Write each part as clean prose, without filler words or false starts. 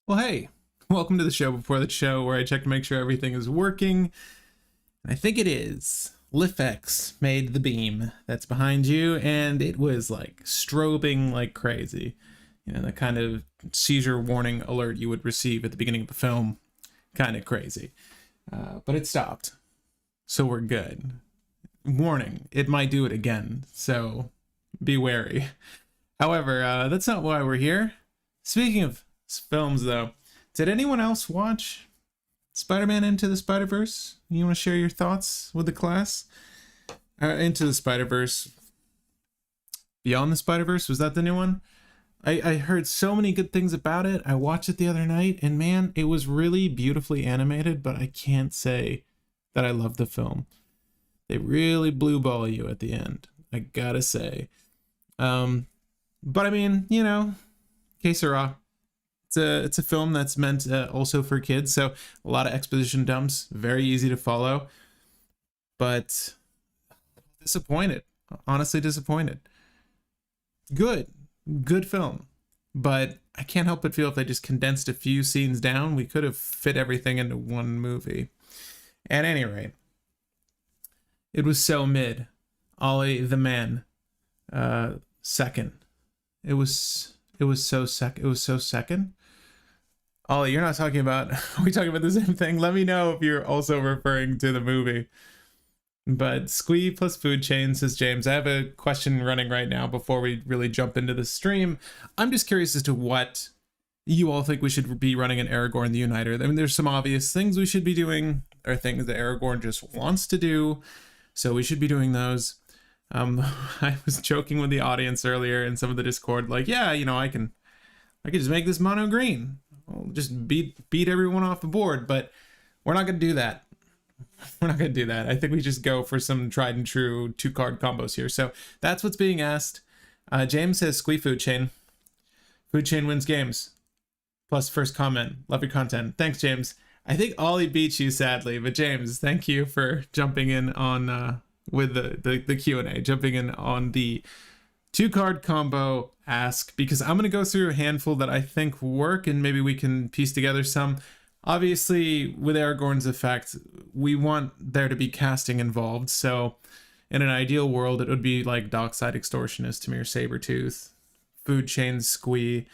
Well, hey, welcome to the show before the show where I check to make sure everything is working. And I think it is. LiftX made the beam that's behind you, and it was like strobing like crazy. You know, the kind of seizure warning alert you would receive at the beginning of the film. Kind of crazy. But it stopped. So we're good. Warning, it might do it again, so be wary. However, that's not why we're here. Speaking of films, though, did anyone else watch Spider-Man Into the Spider-Verse? You want to share your thoughts with the class? Into the Spider-Verse. Beyond the Spider-Verse, was that the new one? I heard so many good things about it. I watched it the other night, and man, it was really beautifully animated, but I can't say that I love the film. They really blue ball you at the end, I gotta say. But I mean, you know, que sera. It's a film that's meant also for kids, so a lot of exposition dumps, very easy to follow, but disappointed, honestly disappointed. Good film, but I can't help but feel if they just condensed a few scenes down, we could have fit everything into one movie. At any rate, it was so mid. Ollie the man, second. It was so second. Ollie, you're not talking about, are we talking about the same thing? Let me know if you're also referring to the movie. But Squee plus Food Chain, says James. I have a question running right now before we really jump into the stream. I'm just curious as to what you all think we should be running in Aragorn the Uniter. I mean, there's some obvious things we should be doing, or things that Aragorn just wants to do, so we should be doing those. I was joking with the audience earlier in some of the Discord, like, yeah, you know, I could just make this mono green. I'll just beat everyone off the board, but we're not going to do that. We're not going to do that. I think we just go for some tried and true 2-card combos here. So that's what's being asked. James says, Squee Food Chain. Food Chain wins games. Plus first comment. Love your content. Thanks, James. I think Ollie beat you, sadly, but James, thank you for jumping in on with the Q&A, jumping in on the 2-card combo ask, because I'm going to go through a handful that I think work, and maybe we can piece together some. Obviously, with Aragorn's effect, we want there to be casting involved, so in an ideal world, it would be like Dockside Extortionist, Tamir Sabretooth, Food Chain Squee.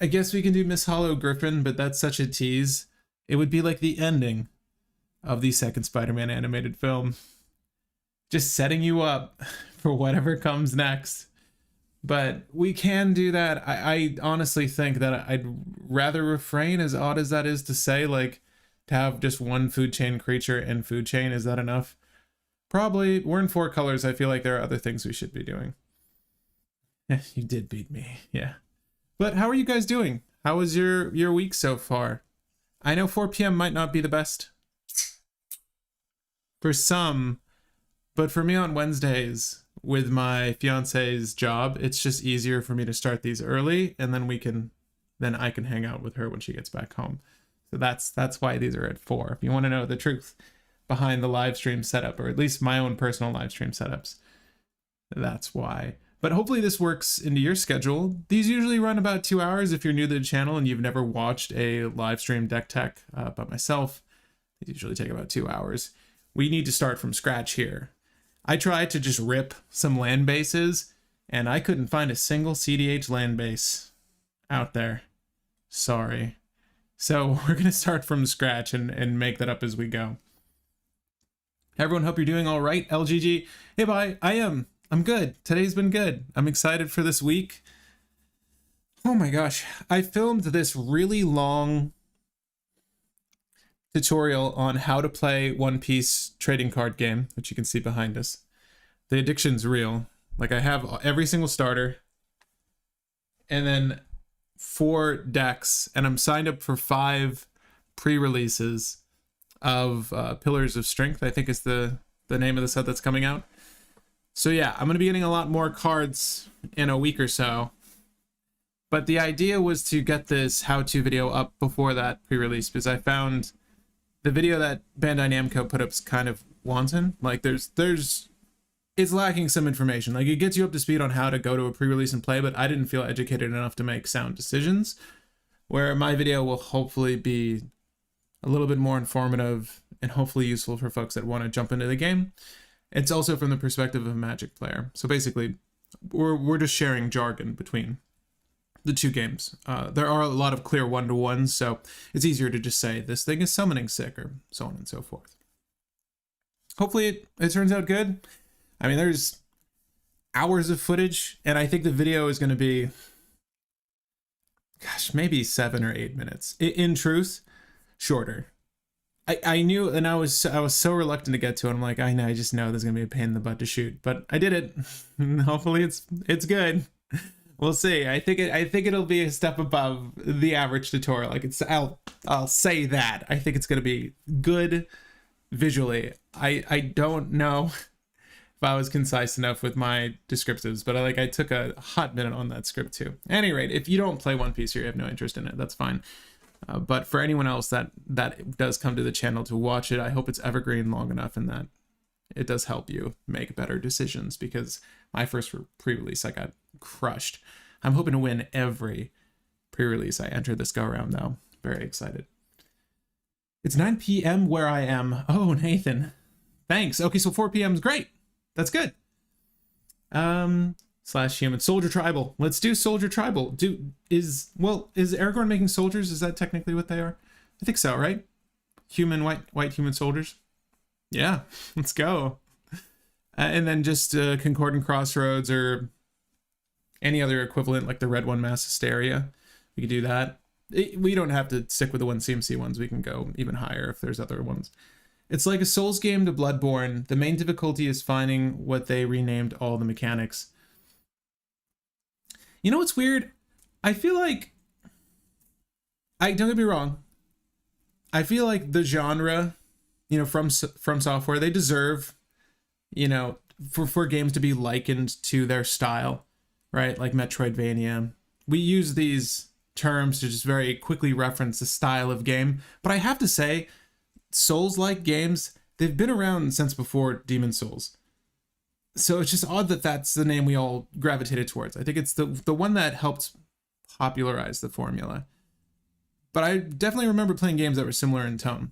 I guess we can do Miss Hollow Griffin, but that's such a tease. It would be like the ending of the second Spider-Man animated film. Just setting you up for whatever comes next. But we can do that. I honestly think that I'd rather refrain, as odd as that is to say, like, to have just one Food Chain creature and Food Chain. Is that enough? Probably. We're in 4 colors. I feel like there are other things we should be doing. You did beat me. Yeah. But how are you guys doing? How was your week so far? I know 4 p.m. might not be the best for some, but for me on Wednesdays with my fiance's job, it's just easier for me to start these early, and then I can hang out with her when she gets back home. So that's why these are at 4. If you want to know the truth behind the live stream setup, or at least my own personal live stream setups, that's why. But hopefully this works into your schedule. These usually run about 2 hours if you're new to the channel and you've never watched a live stream deck tech by myself. They usually take about 2 hours. We need to start from scratch here. I tried to just rip some land bases, and I couldn't find a single cEDH land base out there. Sorry. So we're going to start from scratch and make that up as we go. Everyone, hope you're doing all right. LGG, hey, bye. I'm good. Today's been good. I'm excited for this week. Oh my gosh. I filmed this really long tutorial on how to play One Piece trading card game, which you can see behind us. The addiction's real. Like, I have every single starter and then 4 decks, and I'm signed up for 5 pre-releases of Pillars of Strength, I think is the name of the set that's coming out. So yeah, I'm going to be getting a lot more cards in a week or so. But the idea was to get this how-to video up before that pre-release, because I found the video that Bandai Namco put up is kind of wanton. Like, it's lacking some information. Like, it gets you up to speed on how to go to a pre-release and play, but I didn't feel educated enough to make sound decisions. where my video will hopefully be a little bit more informative and hopefully useful for folks that want to jump into the game. It's also from the perspective of a Magic player. So basically, we're just sharing jargon between the two games. There are a lot of clear one-to-ones, so it's easier to just say this thing is summoning sick or so on and so forth. Hopefully it turns out good. I mean, there's hours of footage, and I think the video is going to be, gosh, maybe 7 or 8 minutes. In truth, shorter. I knew, and I was so reluctant to get to it. I'm like, I just know there's gonna be a pain in the butt to shoot, but I did it. Hopefully it's good. We'll see. I think it'll be a step above the average tutorial. Like I'll say that. I think it's gonna be good visually. I don't know if I was concise enough with my descriptives, but I took a hot minute on that script too. At any rate, if you don't play One Piece or you have no interest in it, that's fine. But for anyone else that does come to the channel to watch it, I hope it's evergreen long enough and that it does help you make better decisions, because my first pre-release I got crushed. I'm hoping to win every pre-release I enter this go-around though. Very excited. It's 9 p.m. where I am. Oh, Nathan. Thanks. Okay, so 4 p.m. is great. That's good. Slash human soldier tribal. Let's do soldier tribal. Is Aragorn making soldiers? Is that technically what they are? I think so, right? Human white human soldiers. Yeah, let's go. And then just Concordant Crossroads or any other equivalent like the red one, Mass Hysteria. We could do that. We don't have to stick with the 1CMC ones. We can go even higher if there's other ones. It's like a Souls game to Bloodborne. The main difficulty is finding what they renamed all the mechanics. You know what's weird? I feel like, don't get me wrong, I feel like the genre, from Software, they deserve, for games to be likened to their style, right? Like Metroidvania. We use these terms to just very quickly reference the style of game, but I have to say, Souls-like games, they've been around since before Demon's Souls. So it's just odd that that's the name we all gravitated towards. I think it's the one that helped popularize the formula. But I definitely remember playing games that were similar in tone.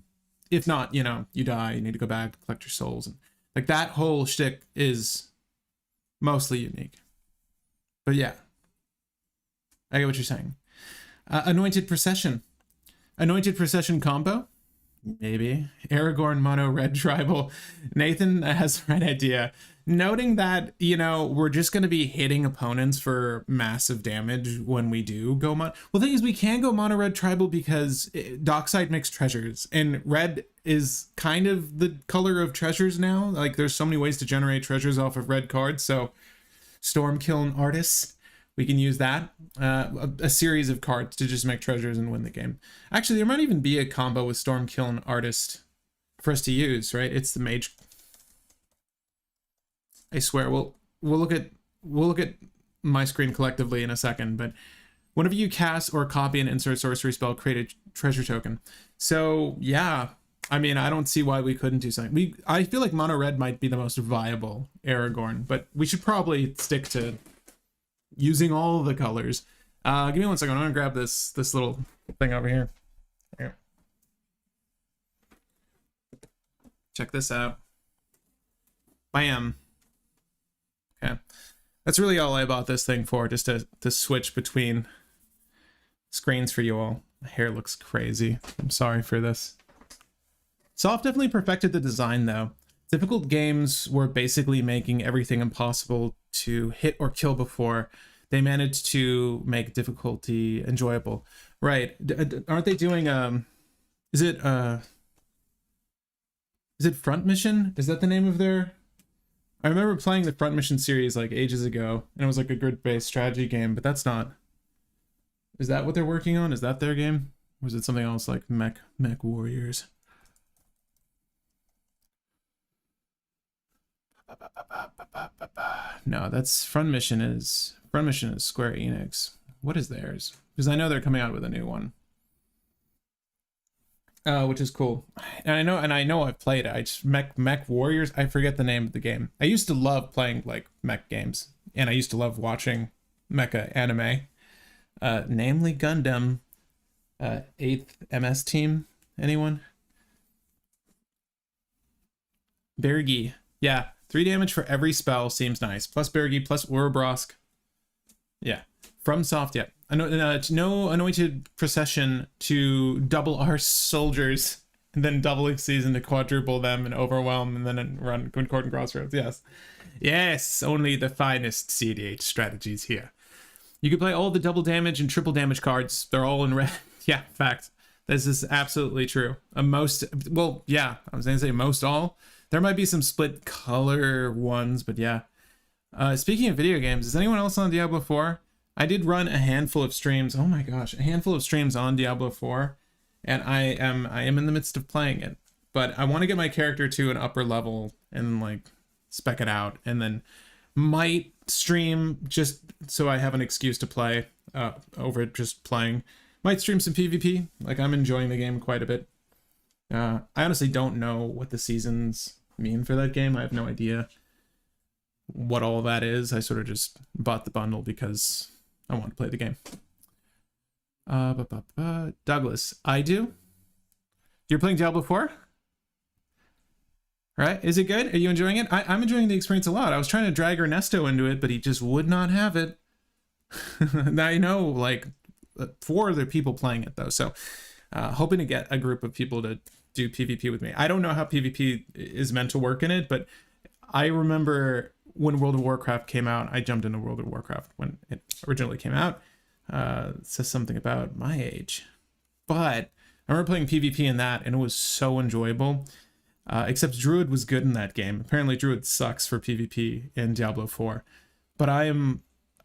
If not, you die, you need to go back, collect your souls. And like that whole shtick is mostly unique. But yeah, I get what you're saying. Anointed Procession. Anointed Procession combo? Maybe. Aragorn mono red tribal. Nathan has the right idea. Noting that, we're just going to be hitting opponents for massive damage when we do go mono. Well, the thing is, we can go mono red tribal because Dockside makes treasures, and red is kind of the color of treasures now. Like, there's so many ways to generate treasures off of red cards. So, Stormkiln Artists, we can use that. A series of cards to just make treasures and win the game. Actually, there might even be a combo with Stormkiln Artist for us to use, right? It's the mage. I swear, we'll look at my screen collectively in a second, but whenever you cast or copy an insert sorcery spell, create a treasure token. So yeah, I mean, I don't see why we couldn't do something. I feel like mono red might be the most viable Aragorn, but we should probably stick to using all the colors. Give me 1 second. I'm gonna grab this little thing over here. Here. Check this out. Bam. Okay. That's really all I bought this thing for, just to switch between screens for you all. My hair looks crazy. I'm sorry for this. Soft definitely perfected the design though. Difficult games were basically making everything impossible to hit or kill before. They managed to make difficulty enjoyable. Right. Aren't they doing, is it Front Mission? Is that the name of their... I remember playing the Front Mission series like ages ago, and it was like a grid-based strategy game, but that's not... Is that what they're working on? Is that their game? Or is it something else like Mech Warriors? No, that's Front Mission is Square Enix. What is theirs? Because I know they're coming out with a new one. Which is cool. And I know I've played it. I just Mech Warriors, I forget the name of the game. I used to love playing like mech games, and I used to love watching mecha anime. Namely Gundam. 8th MS team. Anyone? Bergi. Yeah, 3 damage for every spell seems nice. Plus Bergi, plus Ouroboros. Yeah, from soft. Yeah, no anointed procession to double our soldiers, and then doubling season to quadruple them and overwhelm, and then run Concord and Crossroads. Yes, only the finest cEDH strategies here. You can play all the double damage and triple damage cards. They're all in red. Yeah, fact. This is absolutely true. Well, yeah, I was gonna say most all. There might be some split color ones, but yeah. Speaking of video games, is anyone else on Diablo 4? I did run a handful of streams. Oh my gosh, a handful of streams on Diablo 4, and I am in the midst of playing it. But I want to get my character to an upper level and like spec it out, and then might stream just so I have an excuse to play over just playing. Might stream some PvP. Like, I'm enjoying the game quite a bit. I honestly don't know what the seasons mean for that game. I have no idea what all that is. I sort of just bought the bundle because I want to play the game. Douglas, I do. You're playing Diablo 4? Right? Is it good? Are you enjoying it? I'm enjoying the experience a lot. I was trying to drag Ernesto into it, but he just would not have it. Now I know, like, 4 other people playing it, though. So, hoping to get a group of people to do PvP with me. I don't know how PvP is meant to work in it, but I remember when World of Warcraft came out, I jumped into World of Warcraft when it originally came out. It says something about my age. But I remember playing PvP in that, and it was so enjoyable. Except Druid was good in that game. Apparently Druid sucks for PvP in Diablo 4. But I am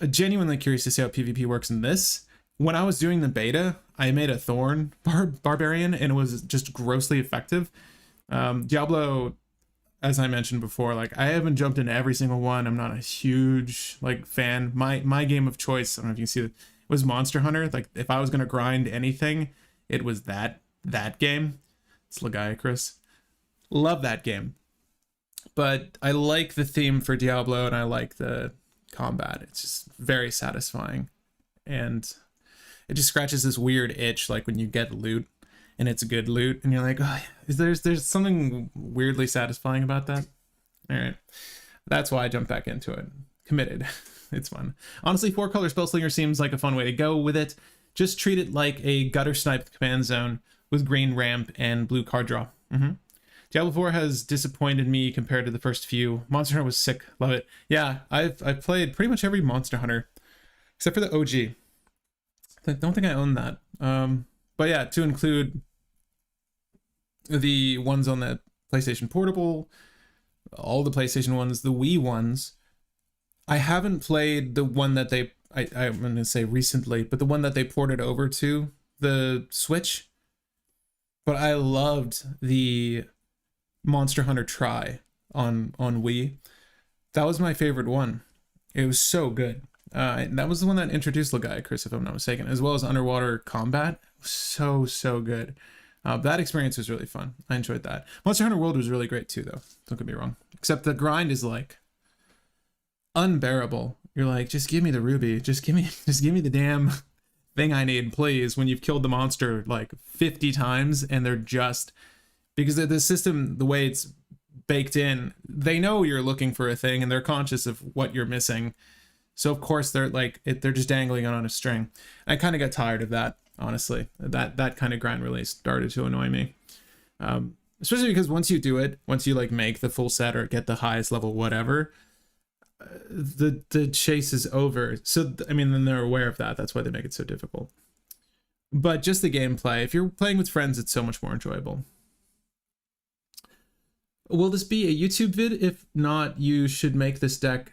genuinely curious to see how PvP works in this. When I was doing the beta, I made a Thorn Barbarian, and it was just grossly effective. Diablo, as I mentioned before, like, I haven't jumped into every single one. I'm not a huge like fan. My game of choice, I don't know if you can see it, was Monster Hunter. Like, if I was gonna grind anything, it was that game. It's Lagiacrus. Love that game. But I like the theme for Diablo, and I like the combat. It's just very satisfying. And it just scratches this weird itch, like when you get loot and it's good loot, and you're like, oh, there's something weirdly satisfying about that. All right, that's why I jumped back into it. Committed. It's fun. Honestly, 4-color Spellslinger seems like a fun way to go with it. Just treat it like a gutter snipe command zone with green ramp and blue card draw. Diablo 4 has disappointed me compared to the first few. Monster Hunter was sick. Love it. Yeah, I've played pretty much every Monster Hunter except for the OG. I don't think I own that. But yeah, to include the ones on the PlayStation Portable, all the PlayStation ones, the Wii ones. I haven't played the one that I'm going to say recently, but the one that they ported over to the Switch. But I loved the Monster Hunter Tri on Wii. That was my favorite one. It was so good. That was the one that introduced Lagiacrus, if I'm not mistaken, as well as underwater combat. So good. That experience was really fun. I enjoyed that. Monster Hunter World was really great too, though. Don't get me wrong. Except the grind is like unbearable. You're like, just give me the ruby. Just give me the damn thing I need, please. When you've killed the monster like 50 times, and they're just, because the system, the way it's baked in, they know you're looking for a thing, and they're conscious of what you're missing. So of course they're like, they're just dangling it on a string. I kind of got tired of that, honestly. That kind of grind really started to annoy me. Especially because once you do it, once you like make the full set or get the highest level, whatever, the chase is over. So I mean, then they're aware of that. That's why they make it so difficult. But just the gameplay, if you're playing with friends, it's so much more enjoyable. Will this be a YouTube vid? If not, you should make this deck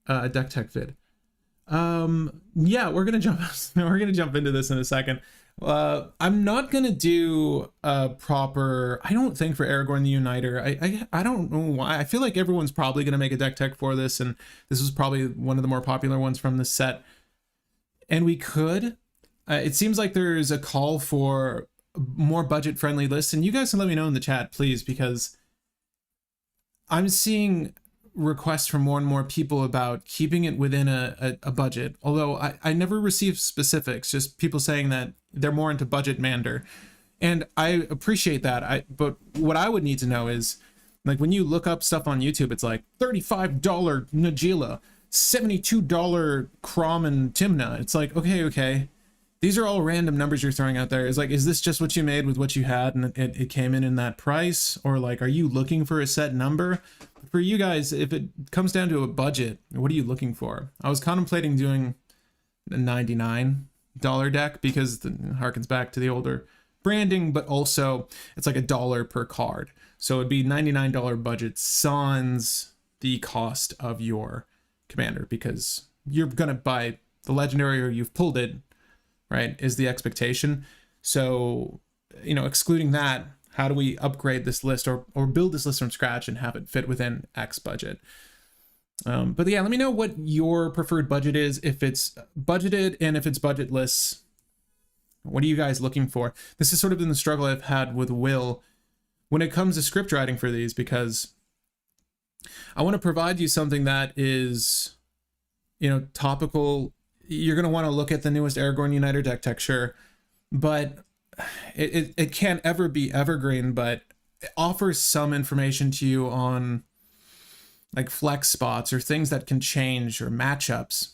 a deck tech vid. Yeah, we're gonna jump into this in a second. I'm not gonna do a proper, I don't think, for Aragorn the Uniter. I don't know why. I feel like everyone's probably gonna make a deck tech for this, and this was probably one of the more popular ones from this set. And we could. It seems like there's a call for more budget-friendly lists, and you guys can let me know in the chat, please, because I'm seeing requests from more and more people about keeping it within a budget, although I never received specifics, just people saying that they're more into budget Mander. And I appreciate that. But what I would need to know is, like, when you look up stuff on YouTube, it's like $35 Najila, $72 Crom and Timna. It's like, okay. These are all random numbers you're throwing out there. Is this just what you made with what you had and it came in that price? Or like, are you looking for a set number? For you guys, if it comes down to a budget, what are you looking for? I was contemplating doing a $99 deck because it harkens back to the older branding, but also it's like $1 per card. So it'd be $99 budget sans the cost of your commander, because you're going to buy the legendary or you've pulled it, right, is the expectation. So, excluding that, how do we upgrade this list or build this list from scratch and have it fit within X budget? But yeah, let me know what your preferred budget is, if it's budgeted and if it's budgetless. What are you guys looking for? This has sort of been the struggle I've had with Will when it comes to script writing for these, because I want to provide you something that is, topical. You're going to want to look at the newest Aragorn UNITER deck texture, but it can't ever be evergreen, but it offers some information to you on like flex spots or things that can change or matchups.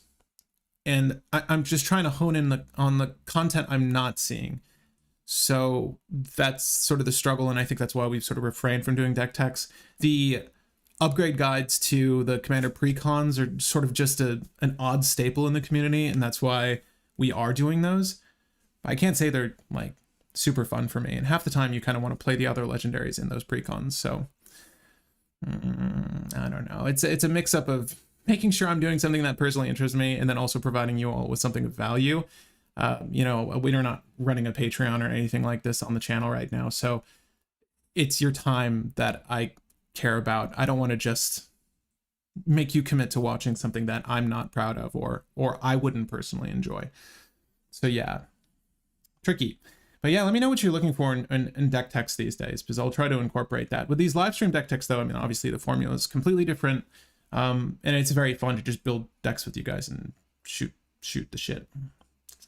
And I'm just trying to hone in on the content I'm not seeing. So that's sort of the struggle, and I think that's why we've sort of refrained from doing deck techs. The upgrade guides to the commander precons are sort of just an odd staple in the community, and that's why we are doing those. I can't say they're like super fun for me, and half the time you kind of want to play the other legendaries in those precons. So I don't know. It's a mix up of making sure I'm doing something that personally interests me, and then also providing you all with something of value. We're not running a Patreon or anything like this on the channel right now, so it's your time that I care about. I don't want to just make you commit to watching something that I'm not proud of or I wouldn't personally enjoy. So yeah, tricky. But yeah, let me know what you're looking for in deck text these days, because I'll try to incorporate that. With these live stream deck texts, though, I mean, obviously the formula is completely different, and it's very fun to just build decks with you guys and shoot the shit,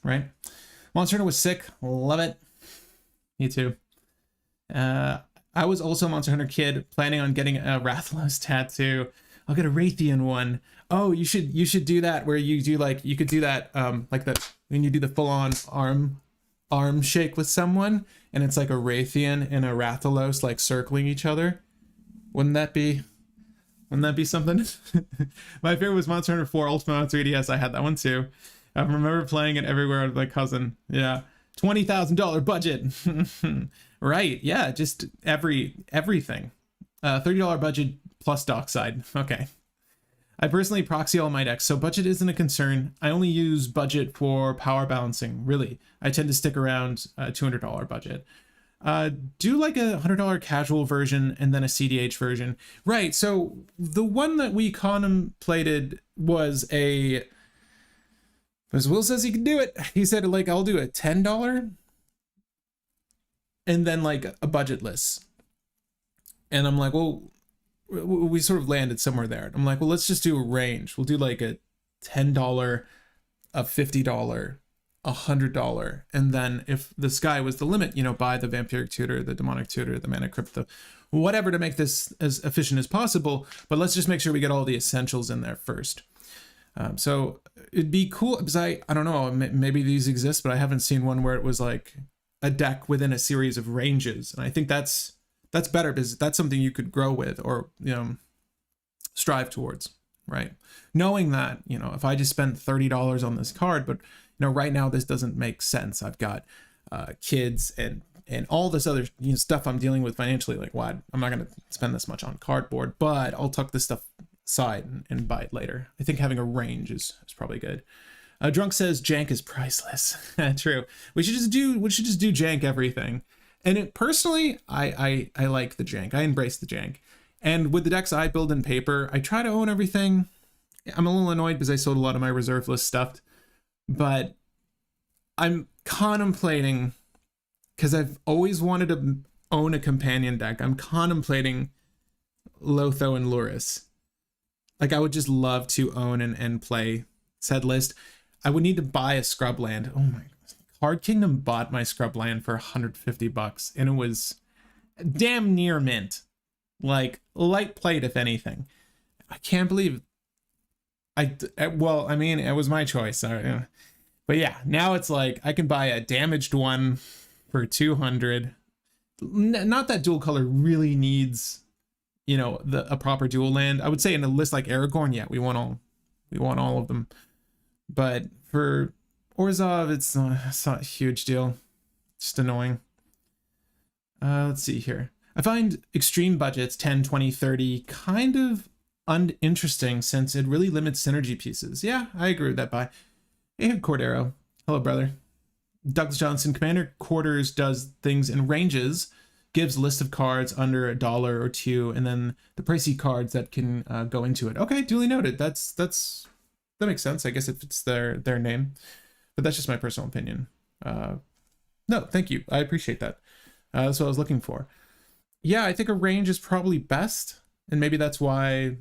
right? Monster Hunter was sick. Love it. Me too. I was also a Monster Hunter kid, planning on getting a Rathalos tattoo. I'll get a Raytheon one. Oh, you should do that, where you do you could do that like that when you do the full-on arm shake with someone, and it's like a Raytheon and a Rathalos like circling each other. Wouldn't that be something? My favorite was Monster Hunter 4 Ultimate on 3DS. I had that one too. I remember playing it everywhere with my cousin. Yeah. $20,000 budget. Right. Yeah. Just everything. $30 budget plus dockside. Okay. I personally proxy all my decks, so budget isn't a concern. I only use budget for power balancing, really. I tend to stick around a $200 budget. Do like a $100 casual version and then a cEDH version. Right, so the one that we contemplated was as Will says he can do it. He said, like, I'll do a $10 and then like a budgetless. And I'm like, well, we sort of landed somewhere there. I'm like, well, let's just do a range. We'll do like a $10, a $50, $100, and then if the sky was the limit, buy the Vampiric Tutor, the Demonic Tutor, the Mana Crypt, whatever to make this as efficient as possible. But let's just make sure we get all the essentials in there first. So it'd be cool, because I don't know, maybe these exist, but I haven't seen one where it was like a deck within a series of ranges, and I think that's better, because that's something you could grow with or strive towards, right? Knowing that if I just spent $30 on this card, but right now this doesn't make sense. I've got kids and all this other stuff I'm dealing with financially. Like, why? I'm not going to spend this much on cardboard, but I'll tuck this stuff aside and buy it later. I think having a range is probably good. Drunk says jank is priceless. True. We should just do jank everything. And personally, I like the jank. I embrace the jank. And with the decks I build in paper, I try to own everything. I'm a little annoyed because I sold a lot of my reserve list stuff, but I'm contemplating, because I've always wanted to own a companion deck. I'm contemplating Lotho and Luris. Like, I would just love to own and play said list. I would need to buy a scrub land. Oh my, Card Kingdom bought my scrub land for $150, and it was damn near mint. Like, light plate, if anything. I can't believe well, I mean, it was my choice. But yeah, now it's like I can buy a damaged one for 200. Not that dual color really needs, you know, a proper dual land. I would say in a list like Aragorn, yeah, we want all of them. But for Orzhov, it's not a huge deal. Just annoying. Let's see here. I find extreme budgets, 10, 20, 30, kind of uninteresting since it really limits synergy pieces. Yeah, I agree with that. Bye. Hey, Cordero. Hello, brother. Douglas Johnson, Commander Quarters does things in ranges, gives list of cards under $1 or $2, and then the pricey cards that can go into it. Okay, duly noted. That makes sense, I guess, if it's their name. But that's just my personal opinion. No, thank you. I appreciate that. That's what I was looking for. Yeah, I think a range is probably best, and maybe that's why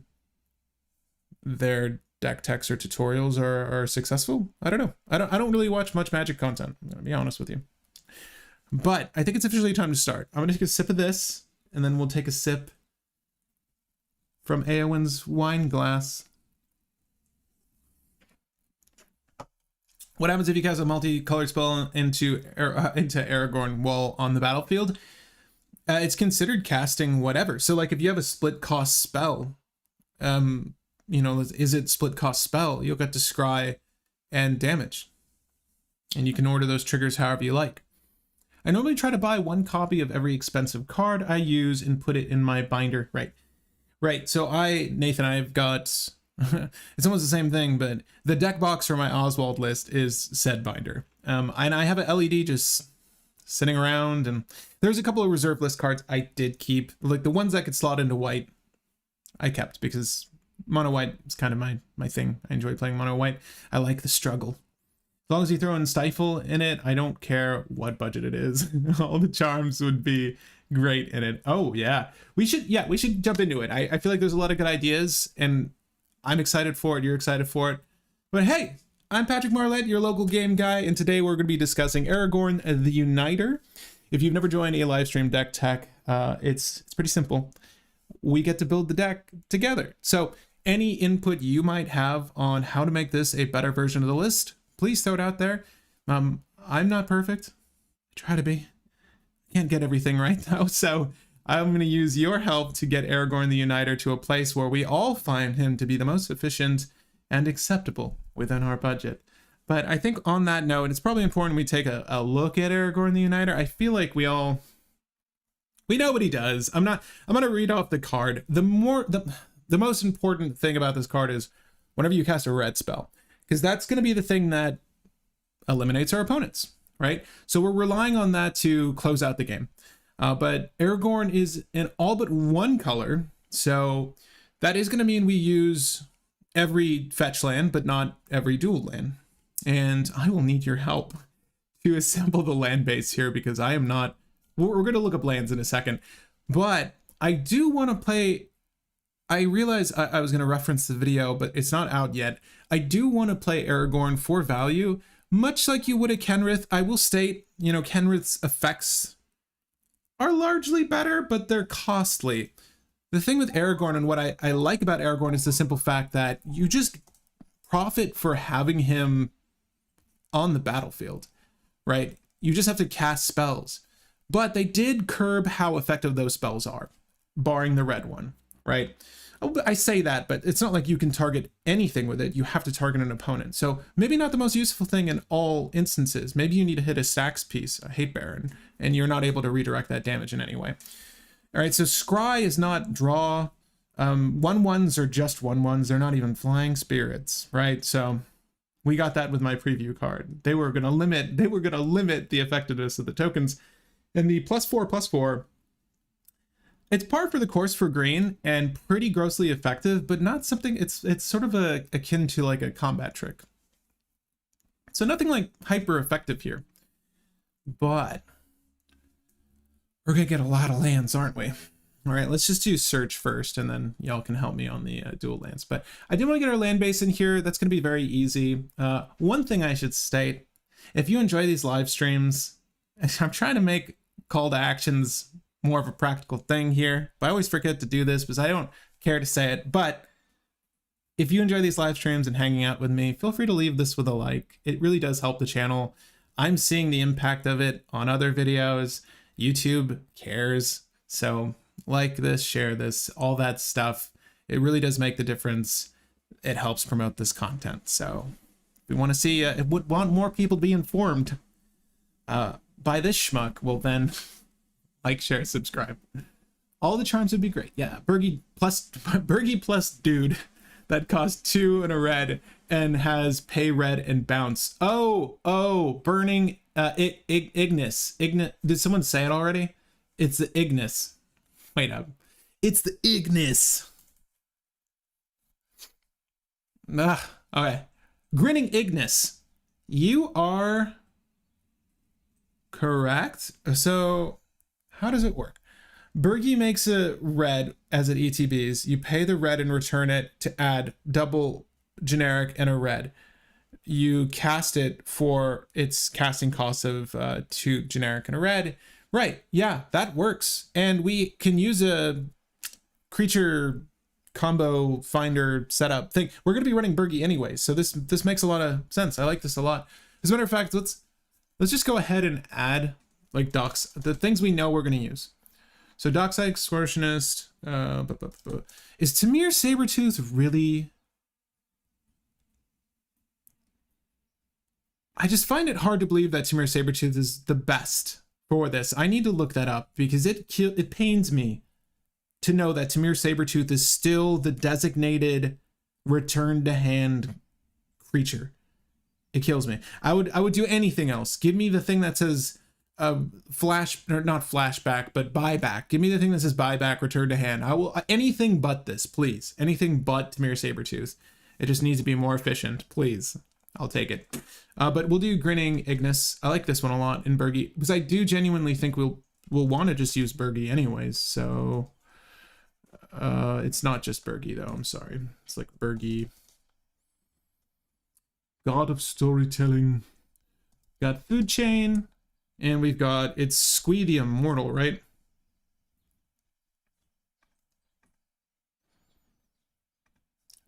their deck techs or tutorials are successful. I don't know. I don't really watch much Magic content, I'm gonna be honest with you. But I think it's officially time to start. I'm gonna take a sip of this, and then we'll take a sip from Eowyn's wine glass. What happens if you cast a multicolored spell into Aragorn while on the battlefield? It's considered casting whatever. So like if you have a split cost spell, you know, is it split cost spell? You'll get to scry and damage. And you can order those triggers however you like. I normally try to buy one copy of every expensive card I use and put it in my binder. Right. So Nathan, I've got, it's almost the same thing, but the deck box for my Oswald list is said binder. And I have an LED just sitting around, and there's a couple of reserve list cards I did keep. Like the ones that could slot into white, I kept because mono white is kind of my thing. I enjoy playing mono white. I like the struggle. As long as you throw in Stifle in it, I don't care what budget it is. All the charms would be great in it. Oh yeah, we should jump into it. I feel like there's a lot of good ideas, and I'm excited for it. You're excited for it. But hey, I'm Patrick Marlette, your local game guy, and today we're going to be discussing Aragorn, the Uniter. If you've never joined a live stream deck tech, it's pretty simple. We get to build the deck together. So any input you might have on how to make this a better version of the list, please throw it out there. I'm not perfect. I try to be. Can't get everything right though, so I'm going to use your help to get Aragorn the Uniter to a place where we all find him to be the most efficient and acceptable within our budget. But I think on that note, it's probably important we take a look at Aragorn the Uniter. I feel like we know what he does. I'm going to read off the card. The most important thing about this card is whenever you cast a red spell, because that's going to be the thing that eliminates our opponents, right? So we're relying on that to close out the game. But Aragorn is in all but one color, so that is going to mean we use every fetch land, but not every dual land. And I will need your help to assemble the land base here, because I am not... We're going to look up lands in a second. But I do want to play... I realize I was going to reference the video, but it's not out yet. I do want to play Aragorn for value, much like you would a Kenrith. I will state, you know, Kenrith's effects are largely better, but they're costly. The thing with Aragorn, and what I like about Aragorn, is the simple fact that you just profit for having him on the battlefield, right? You just have to cast spells. But they did curb how effective those spells are, barring the red one, right? I say that, but it's not like you can target anything with it. You have to target an opponent. So maybe not the most useful thing in all instances. Maybe you need to hit a Sax piece, a Hate Baron, and you're not able to redirect that damage in any way. All right, so Scry is not draw. 1/1s are just 1/1s. They're not even flying spirits, right? So we got that with my preview card. They were gonna limit the effectiveness of the tokens. And the +4/+4, it's par for the course for green and pretty grossly effective, but not something, it's sort of akin to like a combat trick. So nothing like hyper effective here. But we're gonna get a lot of lands, aren't we? All right, let's just do search first, and then y'all can help me on the dual lands. But I do want to get our land base in here. That's going to be very easy. One thing I should state, if you enjoy these live streams, I'm trying to make call to actions more of a practical thing here, but I always forget to do this because I don't care to say it. But if you enjoy these live streams and hanging out with me, feel free to leave this with a like. It really does help the channel. I'm seeing the impact of it on other videos. YouTube cares. So like this, share this, all that stuff. It really does make the difference. It helps promote this content. So if we want to see, would want more people to be informed by this schmuck, well then like, share, subscribe. All the charms would be great. Yeah, Bergie plus dude that costs 2 and a red and has pay red and bounce. Oh, burning Ignis. Did someone say it already? It's the Ignis. Wait up. It's the Ignis. Okay. Grinning Ignis. You are correct. So how does it work? Bergie makes a red as it ETBs. You pay the red and return it to add double generic and a red. You cast it for its casting cost of 2 generic and a red. Right, yeah, that works. And we can use a creature combo finder setup thing. We're going to be running Bergie anyway, so this makes a lot of sense. I like this a lot. As a matter of fact, let's just go ahead and add like docs, the things we know we're going to use. So Dockside Excursionist, is Tamir Sabertooth really? I just find it hard to believe that Tamir Sabertooth is the best for this. I need to look that up because it pains me to know that Tamir Sabertooth is still the designated return to hand creature. It kills me. I would do anything else. Give me the thing that says flash, or not flashback, but buyback. Give me the thing that says buyback, return to hand. I will anything but this, please. Anything but Tamir Sabertooth. It just needs to be more efficient, please. I'll take it. But we'll do Grinning Ignis. I like this one a lot in Bergie because I do genuinely think we'll want to just use Bergie anyways. So it's not just Bergie though. I'm sorry. It's like Bergie. God of Storytelling. Got Food Chain, and we've got it's Squee the Immortal, right?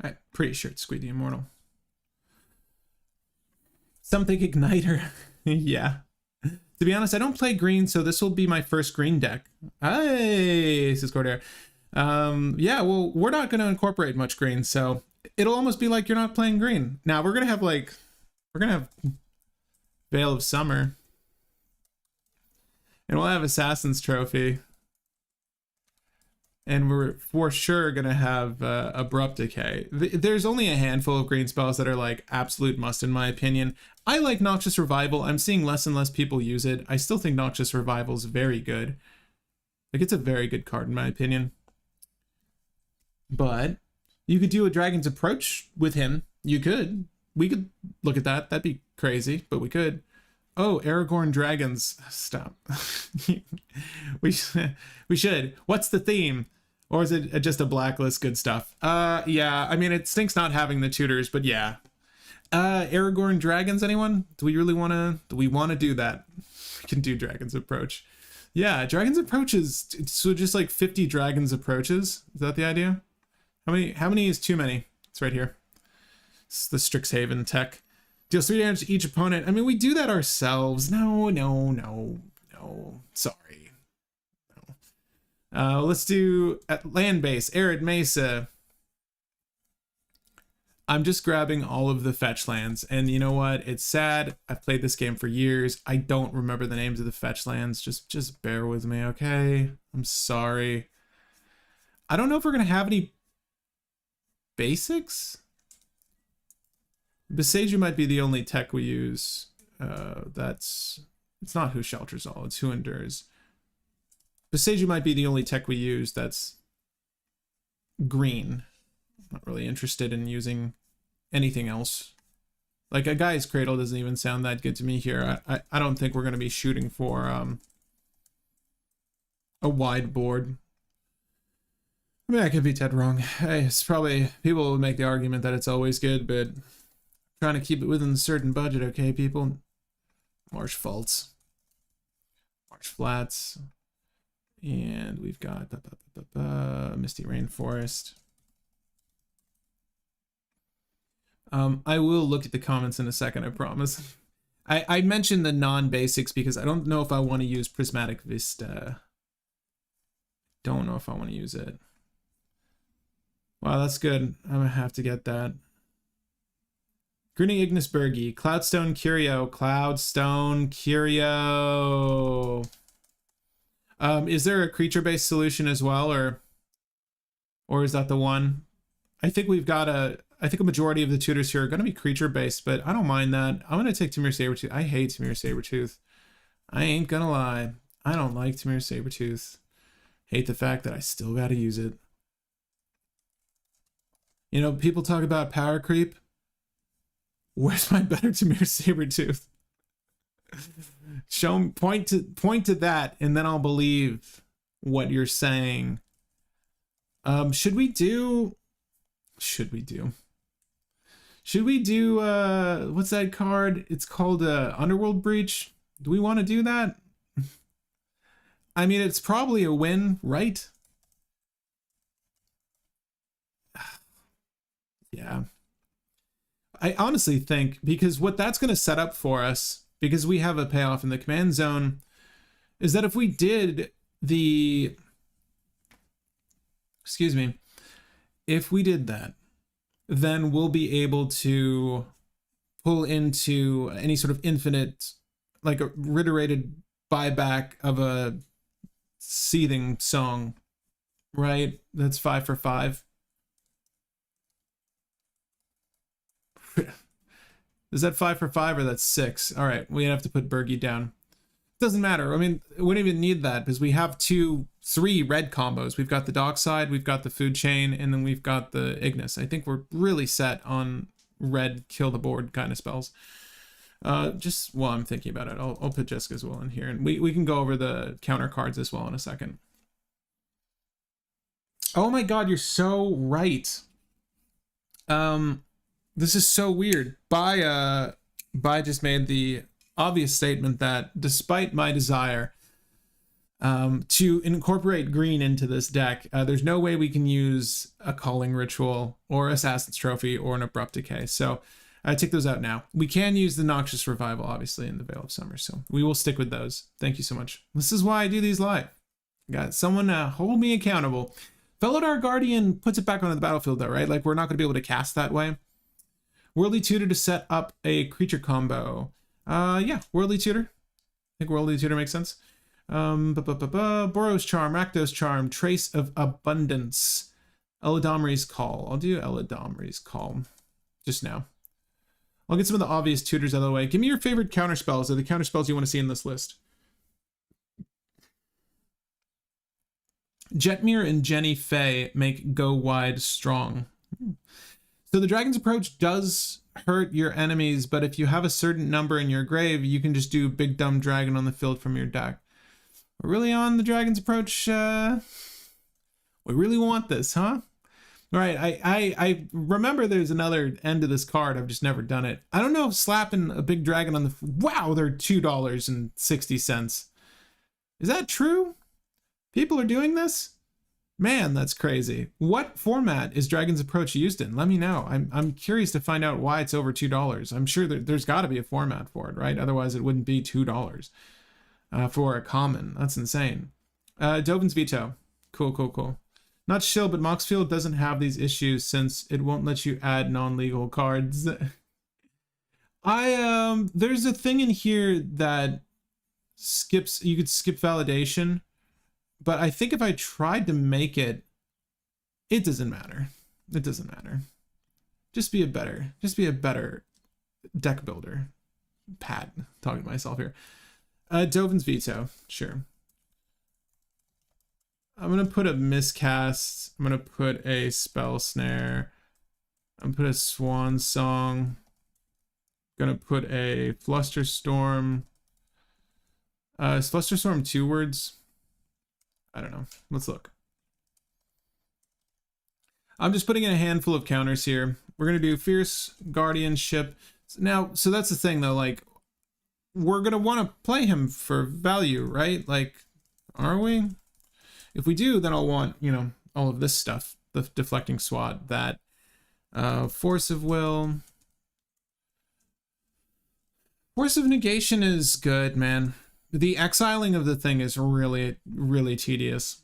I'm pretty sure it's Squee the Immortal. Something Igniter. Yeah. To be honest, I don't play green, so this will be my first green deck. Hey, this is Cordair. Yeah, well, we're not going to incorporate much green, so it'll almost be like you're not playing green. Now, we're going to have Veil of Summer. And we'll have Assassin's Trophy. And we're for sure going to have Abrupt Decay. There's only a handful of green spells that are like absolute must in my opinion. I like Noxious Revival. I'm seeing less and less people use it. I still think Noxious Revival is very good. Like, it's a very good card in my opinion. But you could do a Dragon's Approach with him. You could. We could look at that. That'd be crazy, but we could. Oh, Aragorn Dragons. Stop. we should. What's the theme? Or is it just a blacklist good stuff? Yeah, I mean, it stinks not having the tutors, but yeah. Aragorn Dragons, anyone? Do we want to do that? We can do Dragon's Approach. Yeah, Dragon's Approach is, so just like 50 Dragon's Approaches. Is that the idea? How many is too many? It's right here. It's the Strixhaven tech. Deals 3 damage to each opponent. I mean, we do that ourselves. No. Sorry. No. Let's do at land base, Arid Mesa. I'm just grabbing all of the fetch lands. And you know what? It's sad. I've played this game for years. I don't remember the names of the fetch lands. Just bear with me, okay? I'm sorry. I don't know if we're going to have any basics. Beseiju might be the only tech we use. It's not Who Shelters All, it's Who Endures. Beseiju might be the only tech we use that's green. Not really interested in using anything else. Like, a Guy's Cradle doesn't even sound that good to me here. I don't think we're going to be shooting for a wide board. I mean, I could be dead wrong. Hey, it's probably, people will make the argument that it's always good, but trying to keep it within a certain budget, okay, people? Marsh faults. Marsh flats. And we've got Misty Rainforest. I will look at the comments in a second, I promise. I mentioned the non-basics because I don't know if I want to use Prismatic Vista. Don't know if I want to use it. Wow, that's good. I'm gonna have to get that. Grinning Ignis Bergi, Cloudstone Curio, Cloudstone Curio. Is there a creature-based solution as well, or is that the one? I think we've got I think a majority of the tutors here are going to be creature-based, but I don't mind that. I'm going to take Tamir Sabertooth. I hate Tamir Sabertooth. I ain't gonna lie. I don't like Tamir Sabertooth. Hate the fact that I still got to use it. You know, people talk about power creep. Where's my better Tamir Sabertooth? Point to that, and then I'll believe what you're saying. Should we do what's that card? It's called Underworld Breach. Do we want to do that? I mean, it's probably a win, right? Yeah. I honestly think, because what that's going to set up for us, because we have a payoff in the command zone, is that if we did the, if we did that, then we'll be able to pull into any sort of infinite, like a reiterated buyback of a seething song, right? That's 5 for 5. Is that 5 for 5 or that's 6? All right, we have to put Bergie down. Doesn't matter. I mean, we wouldn't even need that because we have 3 red combos. We've got the Dockside, we've got the Food Chain, and then we've got the Ignis. I think we're really set on red kill the board kind of spells. Just while I'm thinking about it, I'll put Jessica as well in here, and we can go over the counter cards as well in a second. Oh my god, you're so right. This is so weird. Bai just made the obvious statement that despite my desire to incorporate green into this deck, there's no way we can use a Calling Ritual or Assassin's Trophy or an Abrupt Decay. So I take those out now. We can use the Noxious Revival, obviously, in the Veil of Summer, so we will stick with those. Thank you so much. This is why I do these live. Got someone hold me accountable. Felidar Guardian puts it back onto the battlefield, though, right? Like, we're not going to be able to cast that way. Worldly Tutor to set up a creature combo. Yeah, Worldly Tutor. I think Worldly Tutor makes sense. Boros Charm, Rakdos Charm, Trace of Abundance, Eladamri's Call. I'll do Eladamri's Call just now. I'll get some of the obvious tutors out of the way. Give me your favorite counterspells, or the counterspells you want to see in this list. Jetmir and Jenny Faye make Go Wide strong. So the Dragon's Approach does hurt your enemies, but if you have a certain number in your grave, you can just do Big Dumb Dragon on the field from your deck. We're really on the Dragon's Approach. We really want this, huh? All right, I remember there's another end to this card. I've just never done it. I don't know if slapping a big dragon on the... Wow, they're $2.60. Is that true? People are doing this? Man, that's crazy. What format is Dragon's Approach used in? Let me know. I'm curious to find out why it's over $2. I'm sure there's got to be a format for it, right? Otherwise, it wouldn't be $2 for a common. That's insane. Dovin's Veto. Cool. Not Shill, but Moxfield doesn't have these issues since it won't let you add non-legal cards. There's a thing in here that you could skip validation. But I think if I tried to make it, it doesn't matter. It doesn't matter. Just be a better deck builder. Pat, talking to myself here. Dovin's Veto, sure. I'm gonna put a Miscast. I'm gonna put a Spell Snare. I'm gonna put a Swan Song. I'm gonna put a Flusterstorm. Is Flusterstorm 2 words? I don't know. Let's look. I'm just putting in a handful of counters here. We're going to do Fierce Guardianship. Now, so that's the thing, though. Like, we're going to want to play him for value, right? Like, are we? If we do, then I'll want, you know, all of this stuff. The Deflecting Swat, that Force of Will. Force of Negation is good, man. The exiling of the thing is really, really tedious.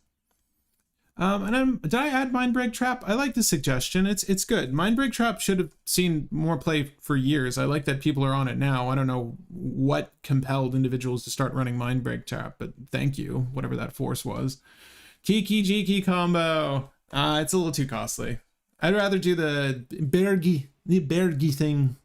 Did I add Mindbreak Trap? I like the suggestion. It's good. Mindbreak Trap should have seen more play for years. I like that people are on it now. I don't know what compelled individuals to start running Mindbreak Trap, but thank you, whatever that force was. Kiki Jiki combo. It's a little too costly. I'd rather do the Bergi thing.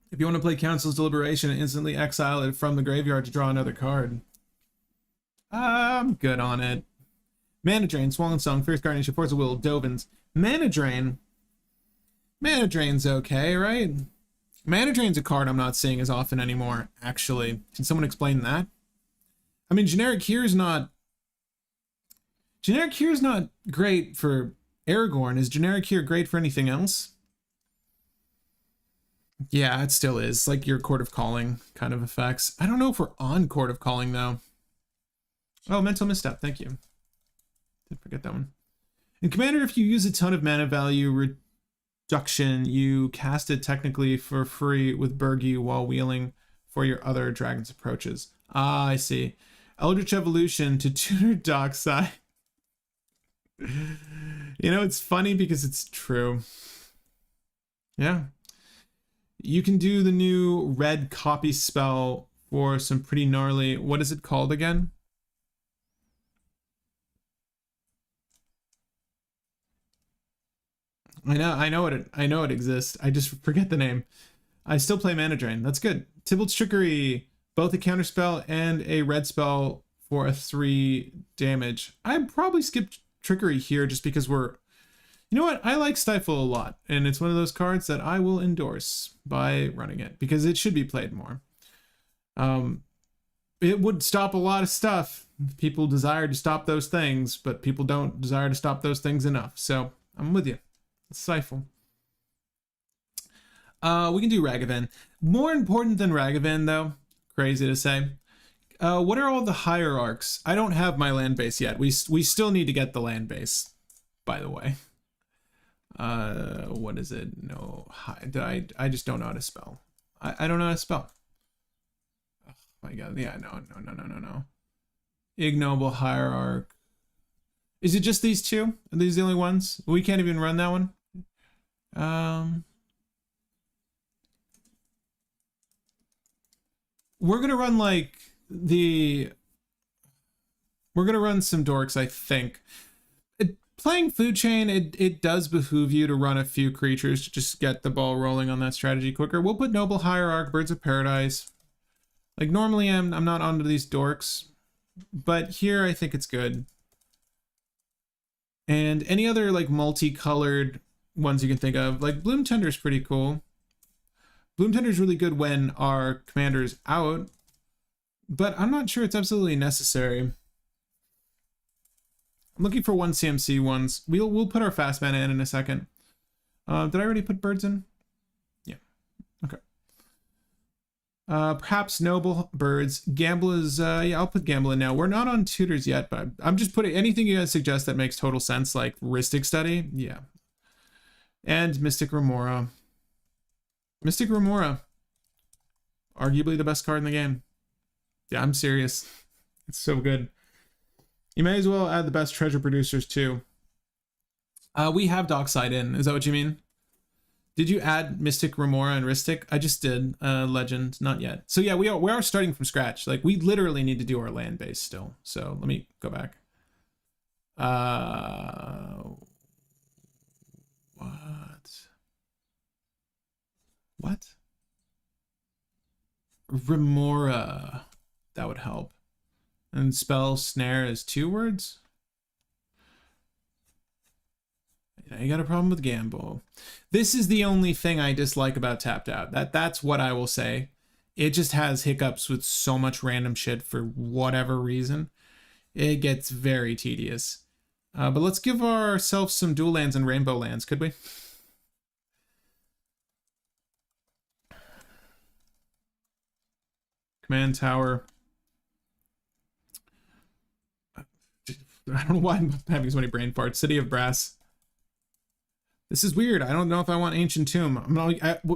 If you want to play Council's Deliberation and instantly exile it from the graveyard to draw another card. I'm good on it. Mana Drain, Swollen Song, Fierce Guardianship, Force of Will, Dovins. Mana Drain. Mana Drain's okay, right? Mana Drain's a card I'm not seeing as often anymore, actually. Can someone explain that? I mean, Generic Here's not great for Aragorn. Is Generic Here great for anything else? Yeah, it still is. Like your Court of Calling kind of effects. I don't know if we're on Court of Calling, though. Oh, Mental Misstep. Thank you. Did forget that one. In Commander, if you use a ton of mana value reduction, you cast it technically for free with Bergi while wheeling for your other Dragon's approaches. Ah, I see. Eldritch Evolution to tutor Dockside. You know, it's funny because it's true. Yeah. You can do the new red copy spell for some pretty gnarly... What is it called again? I know it exists. I just forget the name. I still play Mana Drain. That's good. Tybalt's Trickery, both a counter spell and a red spell for a 3 damage. I'd probably skip Trickery here just because we're... You know what? I like Stifle a lot, and it's one of those cards that I will endorse by running it because it should be played more. It would stop a lot of stuff. People desire to stop those things, but people don't desire to stop those things enough. So I'm with you. Stifle. We can do Ragavan. More important than Ragavan, though, crazy to say. What are all the hierarchs? I don't have my land base yet. We still need to get the land base, by the way. What is it? No, I just don't know how to spell. I don't know how to spell. Oh my god, yeah, no. Ignoble Hierarch. Is it just these two? Are these the only ones? We can't even run that one? We're gonna run like we're gonna run some dorks, I think. Playing Food Chain, it does behoove you to run a few creatures to just get the ball rolling on that strategy quicker. We'll put Noble Hierarch, Birds of Paradise. Like normally I'm not onto these dorks, but here I think it's good. And any other like multicolored ones you can think of, like Bloom Tender is pretty cool. Bloom Tender is really good when our commander's out, but I'm not sure it's absolutely necessary. I'm looking for 1 CMC ones. We'll put our fast mana in a second. Did I already put birds in? Yeah. Okay. Perhaps Noble Birds. Gamble is, yeah, I'll put Gamble in now. We're not on tutors yet, but I'm just putting anything you guys suggest that makes total sense, like Rhystic Study. Yeah. And Mystic Remora. Mystic Remora. Arguably the best card in the game. Yeah, I'm serious. It's so good. You may as well add the best treasure producers too. We have Dockside in. Is that what you mean? Did you add Mystic Remora and Rhystic? I just did. Legend, not yet. So yeah, we are starting from scratch. Like we literally need to do our land base still. So let me go back. What? Remora. That would help. And spell snare is 2 words. Yeah, you got a problem with Gamble. This is the only thing I dislike about Tapped Out. That's what I will say. It just has hiccups with so much random shit for whatever reason. it gets very tedious. But let's give ourselves some dual lands and rainbow lands, could we? Command tower. I don't know why I'm having so many brain farts. City of Brass. This is weird. I don't know if I want Ancient Tomb.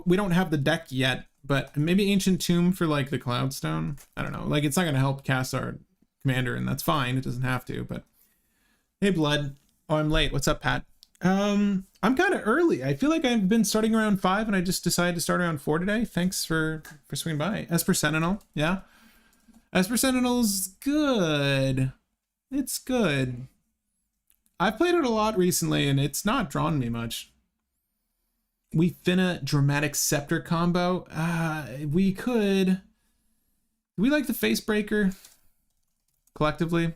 We don't have the deck yet, but maybe Ancient Tomb for like the Cloudstone. I don't know. Like, it's not going to help cast our commander, and that's fine. It doesn't have to, but hey, Blood. Oh, I'm late. What's up, Pat? I'm kind of early. I feel like I've been starting around 5, and I just decided to start around 4 today. Thanks for swinging by. Esper Sentinel, yeah. Esper Sentinel's good. It's good. I've played it a lot recently, and it's not drawn me much. We finna Dramatic Scepter combo. We could. Do we like the Facebreaker collectively?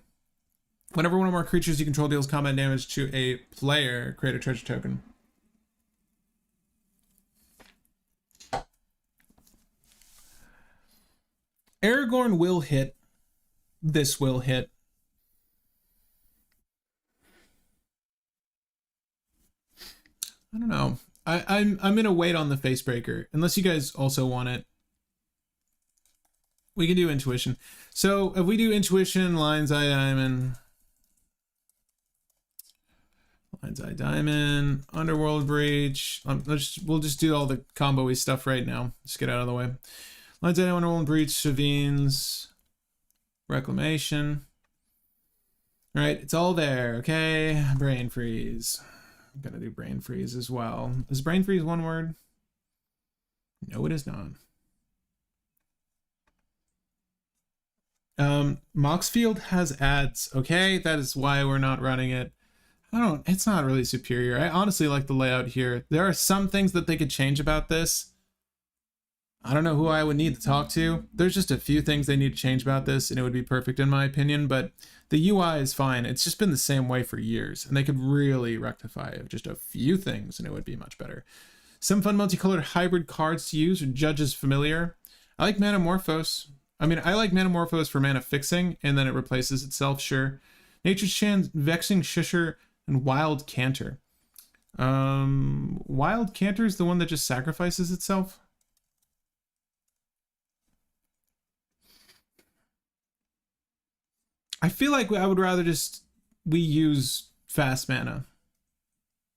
Whenever one or more creatures you control deals combat damage to a player, create a treasure token. Aragorn will hit. This will hit. I don't know. I'm gonna wait on the Facebreaker unless you guys also want it. We can do Intuition. So if we do Intuition, Lion's Eye Diamond. Lion's Eye Diamond, Underworld Breach. We'll just do all the combo-y stuff right now. Just get out of the way. Lion's Eye Diamond, Underworld Breach, Shavines, Reclamation. All right, it's all there. Okay, Brain Freeze. I'm gonna do Brain Freeze as well. Is Brain Freeze one word? No, it is not. Moxfield has ads. Okay, that is why we're not running it. It's not really superior. I honestly like the layout here. There are some things that they could change about this. I don't know who I would need to talk to. There's just a few things they need to change about this, and it would be perfect in my opinion, but the UI is fine. It's just been the same way for years, and they could really rectify just a few things, and it would be much better. Some fun multicolored hybrid cards to use. Judge's Familiar. I like Manamorphose. I mean, I like Manamorphose for mana fixing, and then it replaces itself, sure. Nature's Chance, Vexing Shusher, and Wild Canter. Wild Canter is the one that just sacrifices itself. I feel like I would rather we use fast mana.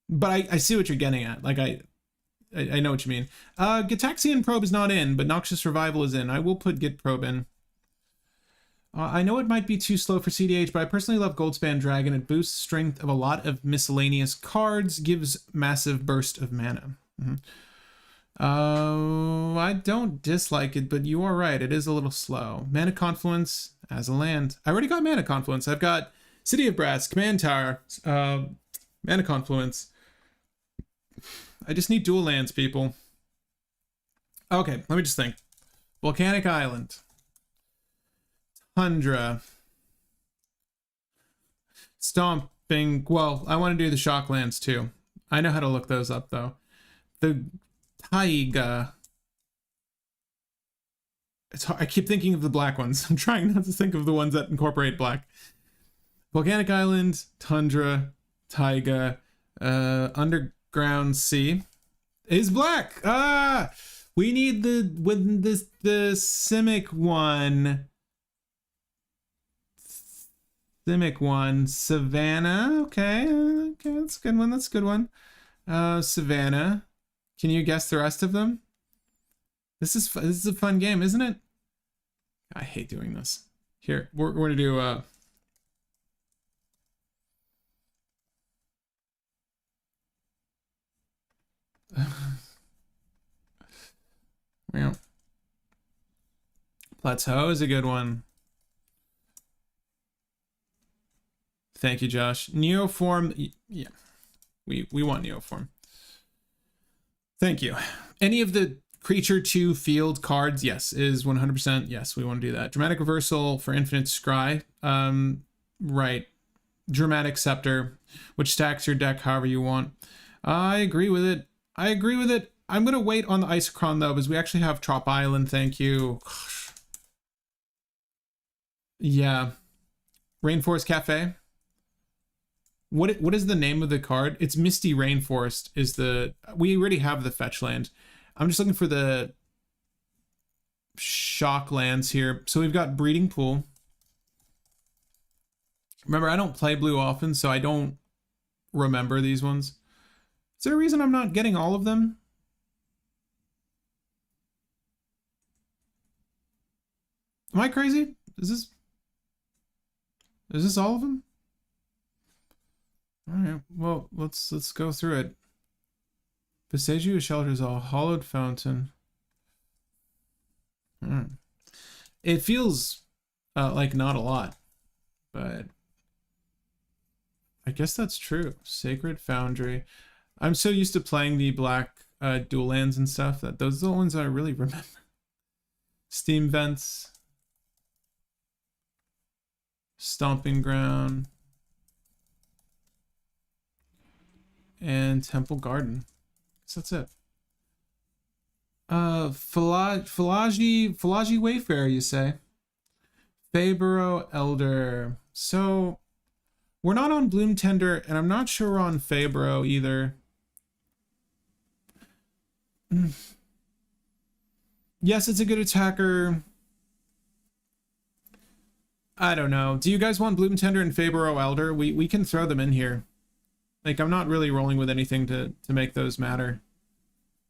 But I see what you're getting at. Like, I know what you mean. Gitaxian Probe is not in, but Noxious Revival is in. I will put Git Probe in. I know it might be too slow for cEDH, but I personally love Goldspan Dragon. It boosts strength of a lot of miscellaneous cards, gives massive burst of mana. I don't dislike it, but you are right. It is a little slow. Mana Confluence as a land. I already got Mana Confluence. I've got City of Brass, Command Tower, Mana Confluence. I just need dual lands, people. Okay, let me just think. Volcanic Island. Tundra. Stomping. Well, I want to do the shock lands too. I know how to look those up though. The Taiga. It's hard. I keep thinking of the black ones. I'm trying not to think of the ones that incorporate black. Volcanic Island, Tundra, Taiga, Underground Sea is black. We need the Simic one. Simic one. Savannah. Okay, that's a good one. That's a good one. Savannah. Can you guess the rest of them? This is a fun game, isn't it? I hate doing this. Here, we're going to do well, Plateau is a good one. Thank you, Josh. Neoform, yeah, we want Neoform. Thank you. Any of the creature to field cards, yes, is 100%. Yes, we want to do that. Dramatic Reversal for Infinite Scry. Right. Dramatic Scepter, which stacks your deck however you want. I agree with it. I'm going to wait on the Isochron, though, because we actually have Trop Island. Thank you. Gosh. Yeah. Rainforest Cafe. What is the name of the card? It's Misty Rainforest is the... We already have the fetch land. I'm just looking for the shock lands here. So we've got Breeding Pool. Remember, I don't play blue often, so I don't remember these ones. Is there a reason I'm not getting all of them? Am I crazy? Is this all of them? All right, well, let's go through it. Passeju shelters a hollowed fountain. It feels like not a lot, but I guess that's true. Sacred Foundry. I'm so used to playing the black dual lands and stuff that those are the ones I really remember. Steam Vents. Stomping Ground. And Temple Garden. So that's it. Falaji Wayfarer, you say? Fabro Elder. So we're not on Bloom Tender, and I'm not sure we're on Fabro either. Yes, it's a good attacker. I don't know. Do you guys want Bloom Tender and Fabro Elder? We can throw them in here. Like, I'm not really rolling with anything to make those matter.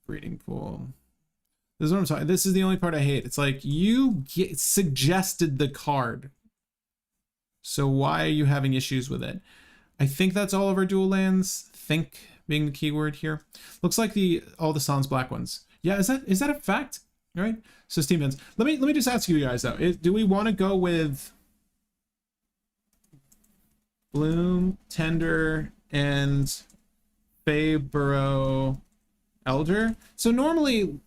Breeding Pool. This is what I'm talking. This is the only part I hate. It's like, you suggested the card. So why are you having issues with it? I think that's all of our dual lands. Think being the keyword here. Looks like all the Sans black ones. Yeah, is that a fact? All right. So Steam Vents. Let me just ask you guys though. Do we want to go with Bloom, Tender, and Fabro Elder? So normally,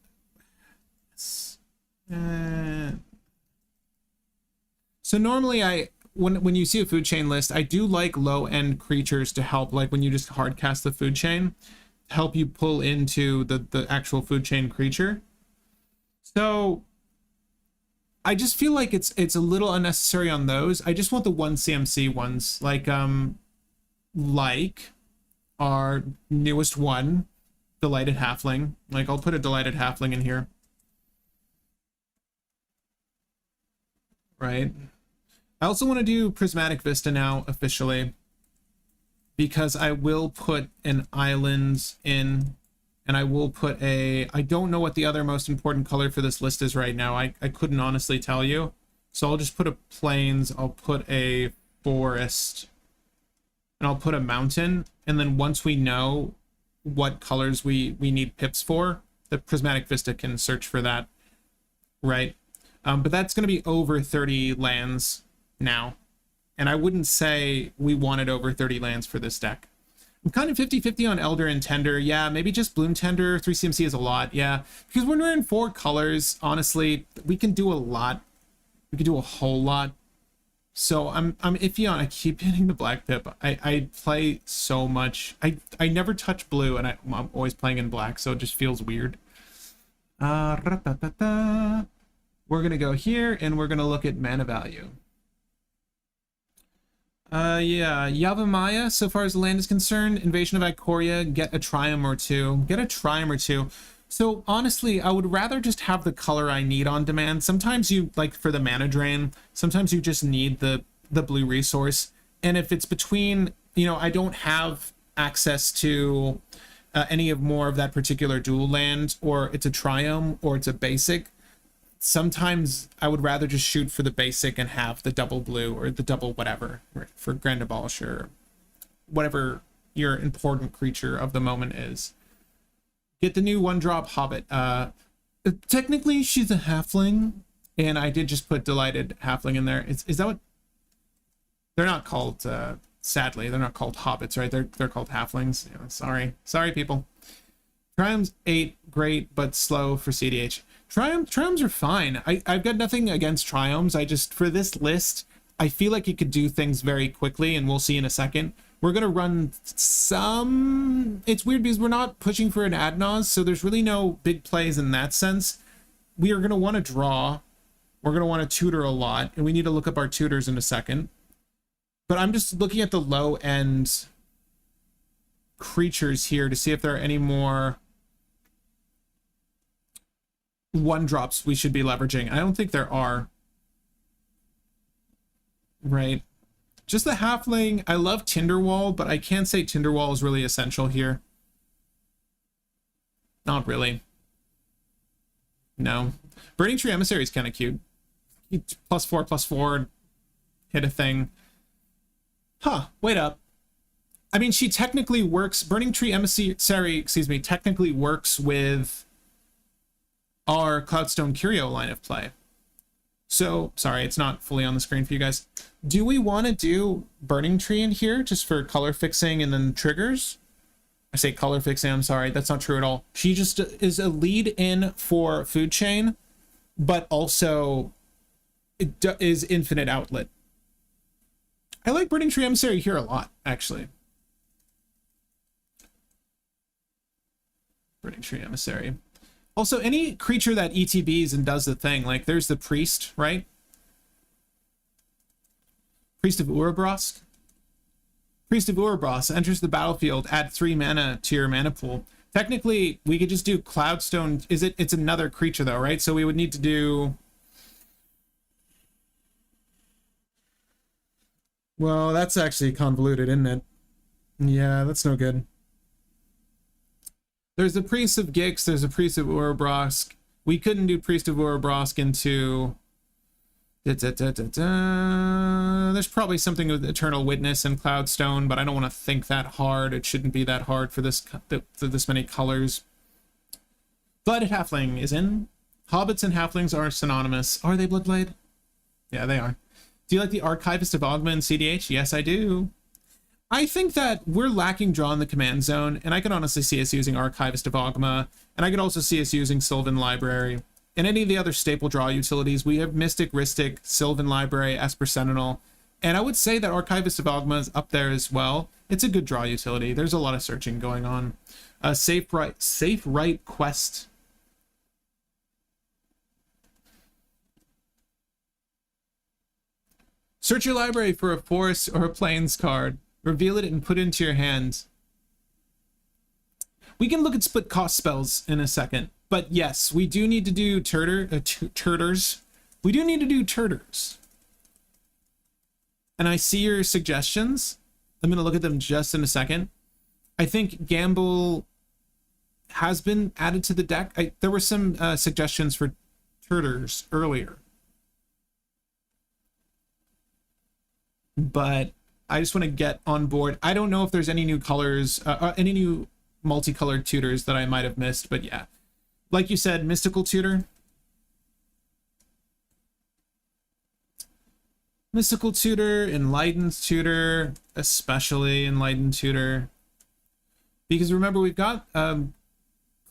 when you see a food chain list, I do like low end creatures to help, like when you just hard cast the food chain, help you pull into the actual food chain creature. So I just feel like it's a little unnecessary on those. I just want the 1 CMC ones, like our newest one, Delighted Halfling. Like, I'll put a Delighted Halfling in here. Right. I also want to do Prismatic Vista now officially, because I will put an island in, and I will put I don't know what the other most important color for this list is right now. I couldn't honestly tell you. So I'll just put a plains, I'll put a forest, and I'll put a mountain. And then once we know what colors we need pips for, the Prismatic Vista can search for that, right? But that's going to be over 30 lands now. And I wouldn't say we wanted over 30 lands for this deck. I'm kind of 50-50 on Elder and Tender. Yeah, maybe just Bloom Tender. 3 CMC is a lot. Yeah, because when we're in 4 colors, honestly, we can do a lot. We can do a whole lot. So I'm iffy on. I keep hitting the black pip. I play so much. I never touch blue, and I'm always playing in black, so it just feels weird. We're gonna go here, and we're gonna look at mana value. Yeah, Yavimaya, so far as the land is concerned, Invasion of Ikoria, get a Triumph or two. Get a Triumph or two. So honestly, I would rather just have the color I need on demand. Sometimes you, like for the mana drain, sometimes you just need the blue resource. And if it's between, you know, I don't have access to any of more of that particular dual land, or it's a Triumph, or it's a basic, sometimes I would rather just shoot for the basic and have the double blue or the double whatever for Grand Abolish or whatever your important creature of the moment is. Get the new 1-drop Hobbit. Technically, she's a halfling, and I did just put Delighted Halfling in there. Is that what? They're not called, sadly, they're not called Hobbits, right? They're called halflings. Yeah, sorry, people. Triumphs 8, great, but slow for cEDH. Triumphs are fine. I've got nothing against Triumphs. I just, for this list, I feel like you could do things very quickly, and we'll see in a second. We're going to run some... It's weird because we're not pushing for an Adnaz, so there's really no big plays in that sense. We are going to want to draw. We're going to want to tutor a lot, and we need to look up our tutors in a second. But I'm just looking at the low end creatures here to see if there are any more 1-drops we should be leveraging. I don't think there are. Right. Just the halfling. I love Tinderwall, but I can't say Tinderwall is really essential here. Not really. No. Burning Tree Emissary is kind of cute. +4/+4, hit a thing. Huh, wait up. I mean, she technically works, Burning Tree Emissary, excuse me, technically works with our Cloudstone Curio line of play. So, sorry, it's not fully on the screen for you guys. Do we want to do Burning Tree in here just for color fixing and then triggers? I say color fixing, I'm sorry, that's not true at all. She just is a lead in for Food Chain, but also it is infinite outlet. I like Burning Tree Emissary here a lot, actually. Burning Tree Emissary. Also, any creature that ETBs and does the thing, like there's the Priest, right? Priest of Urabrosk. Priest of Urabrosk enters the battlefield, add 3 mana to your mana pool. Technically, we could just do Cloudstone. It's another creature though, right? So we would need to do... Well, that's actually convoluted, isn't it? Yeah, that's no good. There's the Priest of Gix, there's a Priest of Urabrosk. We couldn't do Priest of Urabrosk into... There's probably something with Eternal Witness and Cloudstone, but I don't want to think that hard. It shouldn't be that hard for this many colors. Blooded Halfling is in. Hobbits and Halflings are synonymous. Are they Bloodblade? Yeah, they are. Do you like the Archivist of Ogma in cEDH? Yes, I do. I think that we're lacking draw in the command zone, and I can honestly see us using Archivist of Ogma, and I could also see us using Sylvan Library. In any of the other staple draw utilities, we have Mystic, Rhystic, Sylvan Library, Esper Sentinel, and I would say that Archivist of Ogma is up there as well. It's a good draw utility. There's a lot of searching going on. Safe Right Quest. Search your library for a forest or a plains card. Reveal it and put it into your hand. We can look at split cost spells in a second. But yes, we do need to do Turters. We do need to do Turters. And I see your suggestions. I'm going to look at them just in a second. I think Gamble has been added to the deck. There were some suggestions for Turters earlier. But I just want to get on board. I don't know if there's any new colors, any new multicolored tutors that I might have missed, but yeah. Like you said, Mystical Tutor. Mystical Tutor, Enlightened Tutor, especially Enlightened Tutor. Because remember, we've got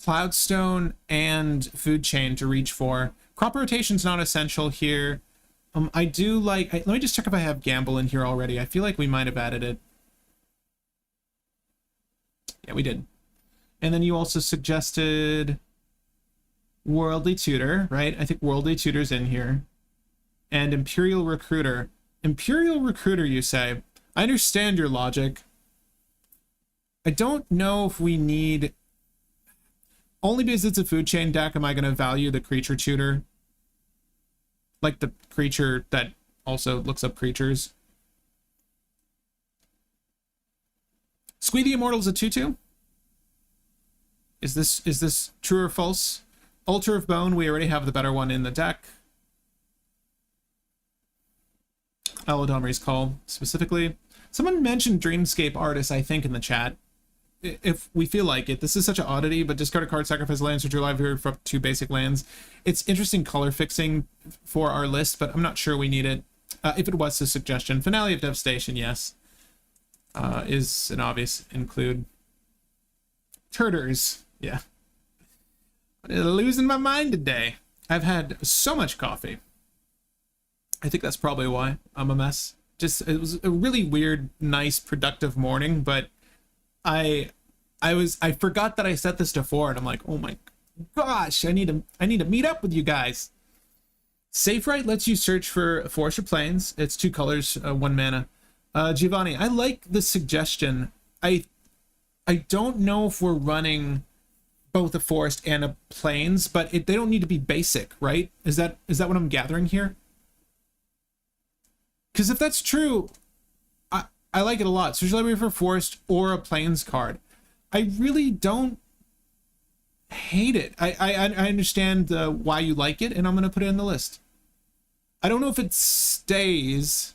Cloudstone and Food Chain to reach for. Crop Rotation's not essential here. I do like... let me just check if I have Gamble in here already. I feel like we might have added it. Yeah, we did. And then you also suggested... Worldly Tutor, right? I think Worldly Tutor's in here. And Imperial Recruiter. Imperial Recruiter, you say? I understand your logic. I don't know if we need... Only because it's a Food Chain deck am I going to value the Creature Tutor. Like the creature that also looks up creatures. Squee the Immortal's a 2/2? Is this true or false? Altar of Bone, we already have the better one in the deck. Aladomri's Call, specifically. Someone mentioned Dreamscape Artist, I think, in the chat. If we feel like it. This is such an oddity, but discard a card, sacrifice lands, search your library for up to 2 basic lands. It's interesting color fixing for our list, but I'm not sure we need it. If it was a suggestion. Finale of Devastation, yes. Is an obvious include. Turters, yeah. Losing my mind today. I've had so much coffee. I think that's probably why I'm a mess. Just, it was a really weird, nice, productive morning, but I forgot that I set this to 4, and I'm like, oh my gosh, I need to meet up with you guys. Safe Right lets you search for forest or plains. It's 2 colors, 1 mana. Giovanni, I like the suggestion. I don't know if we're running both a forest and a plains, but they don't need to be basic, right? Is that what I'm gathering here? Because if that's true, I like it a lot. So should I wait for a forest or a plains card? I really don't hate it. I understand why you like it, and I'm going to put it in the list. I don't know if it stays,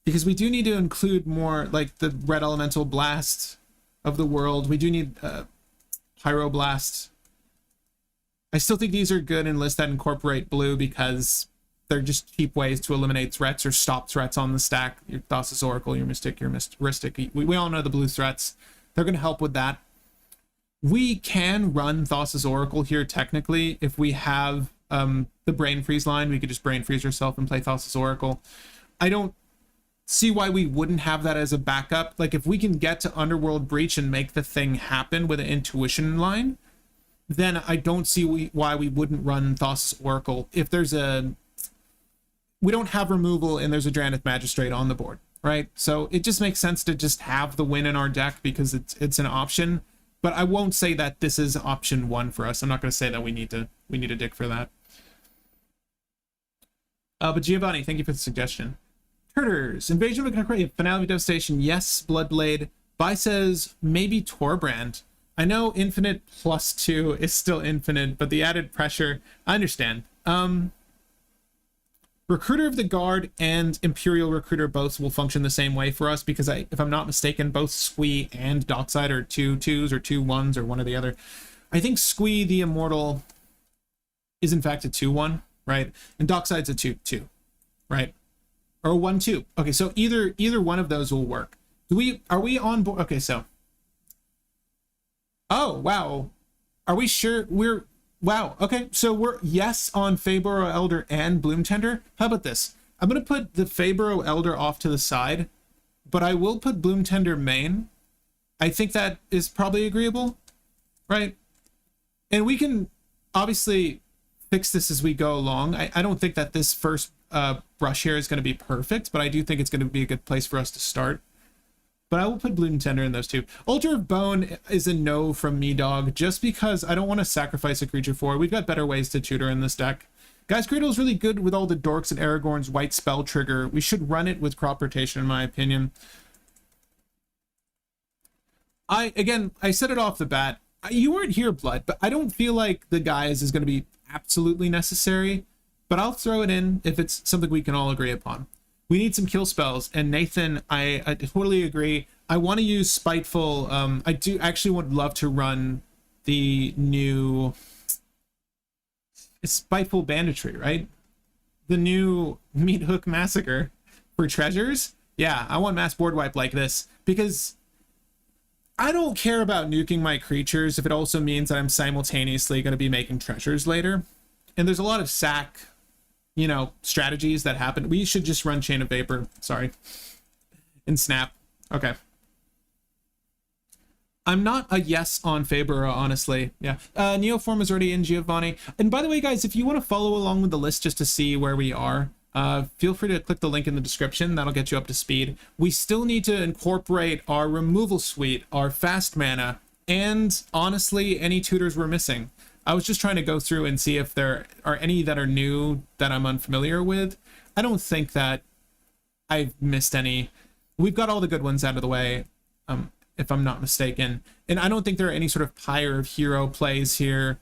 because we do need to include more, like the red elemental blast of the world. We do need pyroblast. I still think these are good in lists that incorporate blue, because they're just cheap ways to eliminate threats or stop threats on the stack. Your Thassa's Oracle, your Mystic, your Mystic. We all know the blue threats. They're going to help with that. We can run Thassa's Oracle here technically if we have the Brain Freeze line. We could just Brain Freeze yourself and play Thassa's Oracle. I don't see why we wouldn't have that as a backup. Like, if we can get to Underworld Breach and make the thing happen with an Intuition line, then I don't see why we wouldn't run Thassa's Oracle. If there's we don't have removal and there's a Drannith Magistrate on the board, right? So it just makes sense to just have the win in our deck because it's an option. But I won't say that this is option one for us. I'm not going to say that we need a dick for that. But Giovanni, thank you for the suggestion. Turters, Invasion of the Finale of Devastation, yes. Bloodblade. Bai says maybe Torbrand. I know Infinite +2 is still Infinite, but the added pressure, I understand. Recruiter of the Guard and Imperial Recruiter both will function the same way for us, because if I'm not mistaken, both Squee and Dockside are 2/2s or 2/1s or one or the other. I think Squee the Immortal is in fact a 2/1, right? And Dockside's a 2/2, right? Or a 1/2. Okay, so either one of those will work. Are we on board? Okay, so. Oh, wow. Are we sure wow, okay, so we're yes on Fabro Elder and Bloom Tender. How about this? I'm going to put the Fabro Elder off to the side, but I will put Bloom Tender main. I think that is probably agreeable, right? And we can obviously fix this as we go along. I don't think that this first brush here is going to be perfect, but I do think it's going to be a good place for us to start. But I will put Bloom Tender in those two. Altar of Bone is a no from me, dog, just because I don't want to sacrifice a creature for it. We've got better ways to tutor in this deck. Guys, Cradle is really good with all the dorks and Aragorn's white spell trigger. We should run it with crop rotation, in my opinion. Again, I said it off the bat. You weren't here, Blood, but I don't feel like the guys is going to be absolutely necessary. But I'll throw it in if it's something we can all agree upon. We need some kill spells, and Nathan, I totally agree. I want to use Spiteful. I do actually would love to run the new Spiteful Banditry, right? The new Meat Hook Massacre for treasures. Yeah, I want mass board wipe like this, because I don't care about nuking my creatures if it also means that I'm simultaneously going to be making treasures later. And there's a lot of sack, you know, strategies that happen. We should just run Chain of Vapor, sorry, and Snap. Okay. I'm not a yes on Fabra, honestly. Yeah. Neoform is already in, Giovanni. And by the way, guys, if you want to follow along with the list just to see where we are, feel free to click the link in the description. That'll get you up to speed. We still need to incorporate our removal suite, our fast mana, and honestly, any tutors we're missing. I was just trying to go through and see if there are any that are new that I'm unfamiliar with. I don't think that I've missed any. We've got all the good ones out of the way, if I'm not mistaken. And I don't think there are any sort of Pyre of Hero plays here.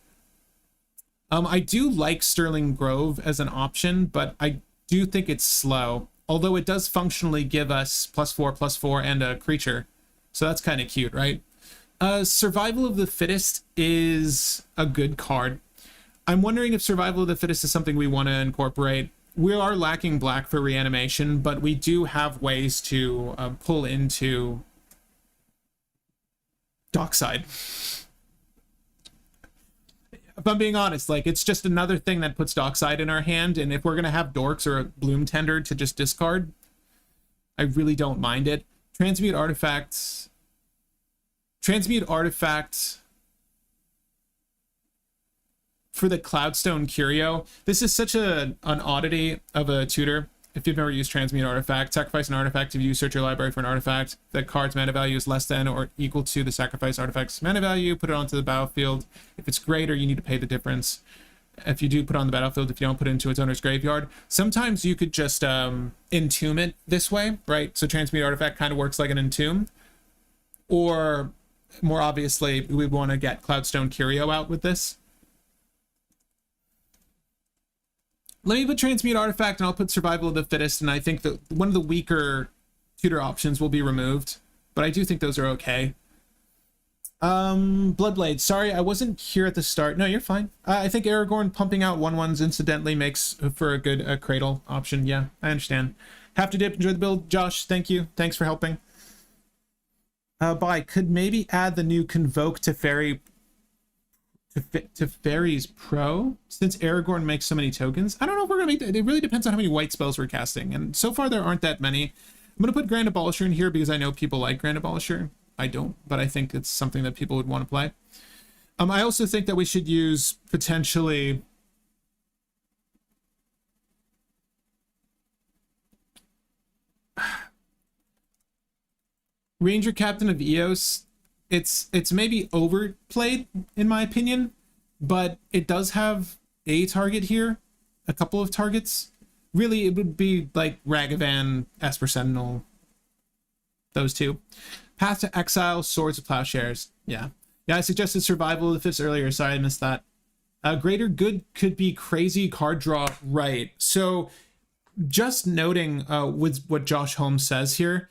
I do like Sterling Grove as an option, but I do think it's slow. Although it does functionally give us +4/+4 and a creature. So that's kind of cute, right? Survival of the Fittest is a good card. I'm wondering if Survival of the Fittest is something we want to incorporate. We are lacking black for reanimation, but we do have ways to pull into Dockside. If I'm being honest, like, it's just another thing that puts Dockside in our hand, and if we're going to have Dorks or a Bloom Tender to just discard, I really don't mind it. Transmute Artifacts for the Cloudstone Curio. This is such an oddity of a tutor. if you've never used Transmute Artifact, sacrifice an artifact if you search your library for an artifact. The card's mana value is less than or equal to the sacrifice artifact's mana value. Put it onto the battlefield. If it's greater, you need to pay the difference. If you do put it on the battlefield, if you don't put it into its owner's graveyard, sometimes you could just entomb it this way, right? So Transmute Artifact kind of works like an entomb. Or more obviously, we want to get Cloudstone Curio out with this. Let me put Transmute Artifact and I'll put Survival of the Fittest, and I think that one of the weaker tutor options will be removed, but I do think those are okay. Bloodblade, sorry, I wasn't here at the start. No, you're fine. I think Aragorn pumping out 1/1s incidentally makes for a good cradle option. Yeah, I understand. Have to dip, enjoy the build. Josh, thank you. Thanks for helping. Bye. Could maybe add the new Convoke to Fairies Pro, since Aragorn makes so many tokens. I don't know if we're gonna make that. It really depends on how many white spells we're casting, and so far there aren't that many. I'm gonna put Grand Abolisher in here because I know people like Grand Abolisher. I don't, but I think it's something that people would want to play. I also think that we should use potentially Ranger Captain of Eos. It's maybe overplayed in my opinion, but it does have a target here, a couple of targets. Really, it would be like Ragavan, Esper Sentinel, those two. Path to Exile, Swords of Plowshares. Yeah, I suggested Survival of the Fittest earlier. Sorry, I missed that. Greater Good could be crazy card draw, right? So, just noting with what Josh Holmes says here.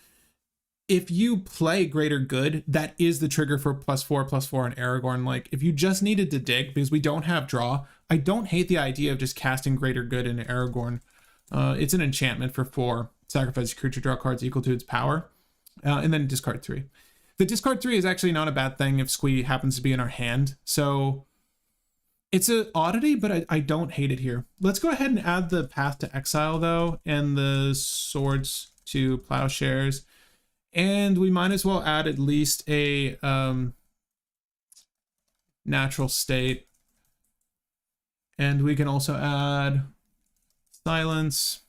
If you play Greater Good, that is the trigger for +4/+4 on Aragorn. Like, if you just needed to dig, because we don't have draw, I don't hate the idea of just casting Greater Good into Aragorn. It's an enchantment for 4. Sacrifice a creature, draw cards equal to its power, and then discard 3. The discard 3 is actually not a bad thing if Squee happens to be in our hand. So, it's an oddity, but I don't hate it here. Let's go ahead and add the Path to Exile, though, and the Swords to Plowshares. And we might as well add at least a Natural State. And we can also add Silence.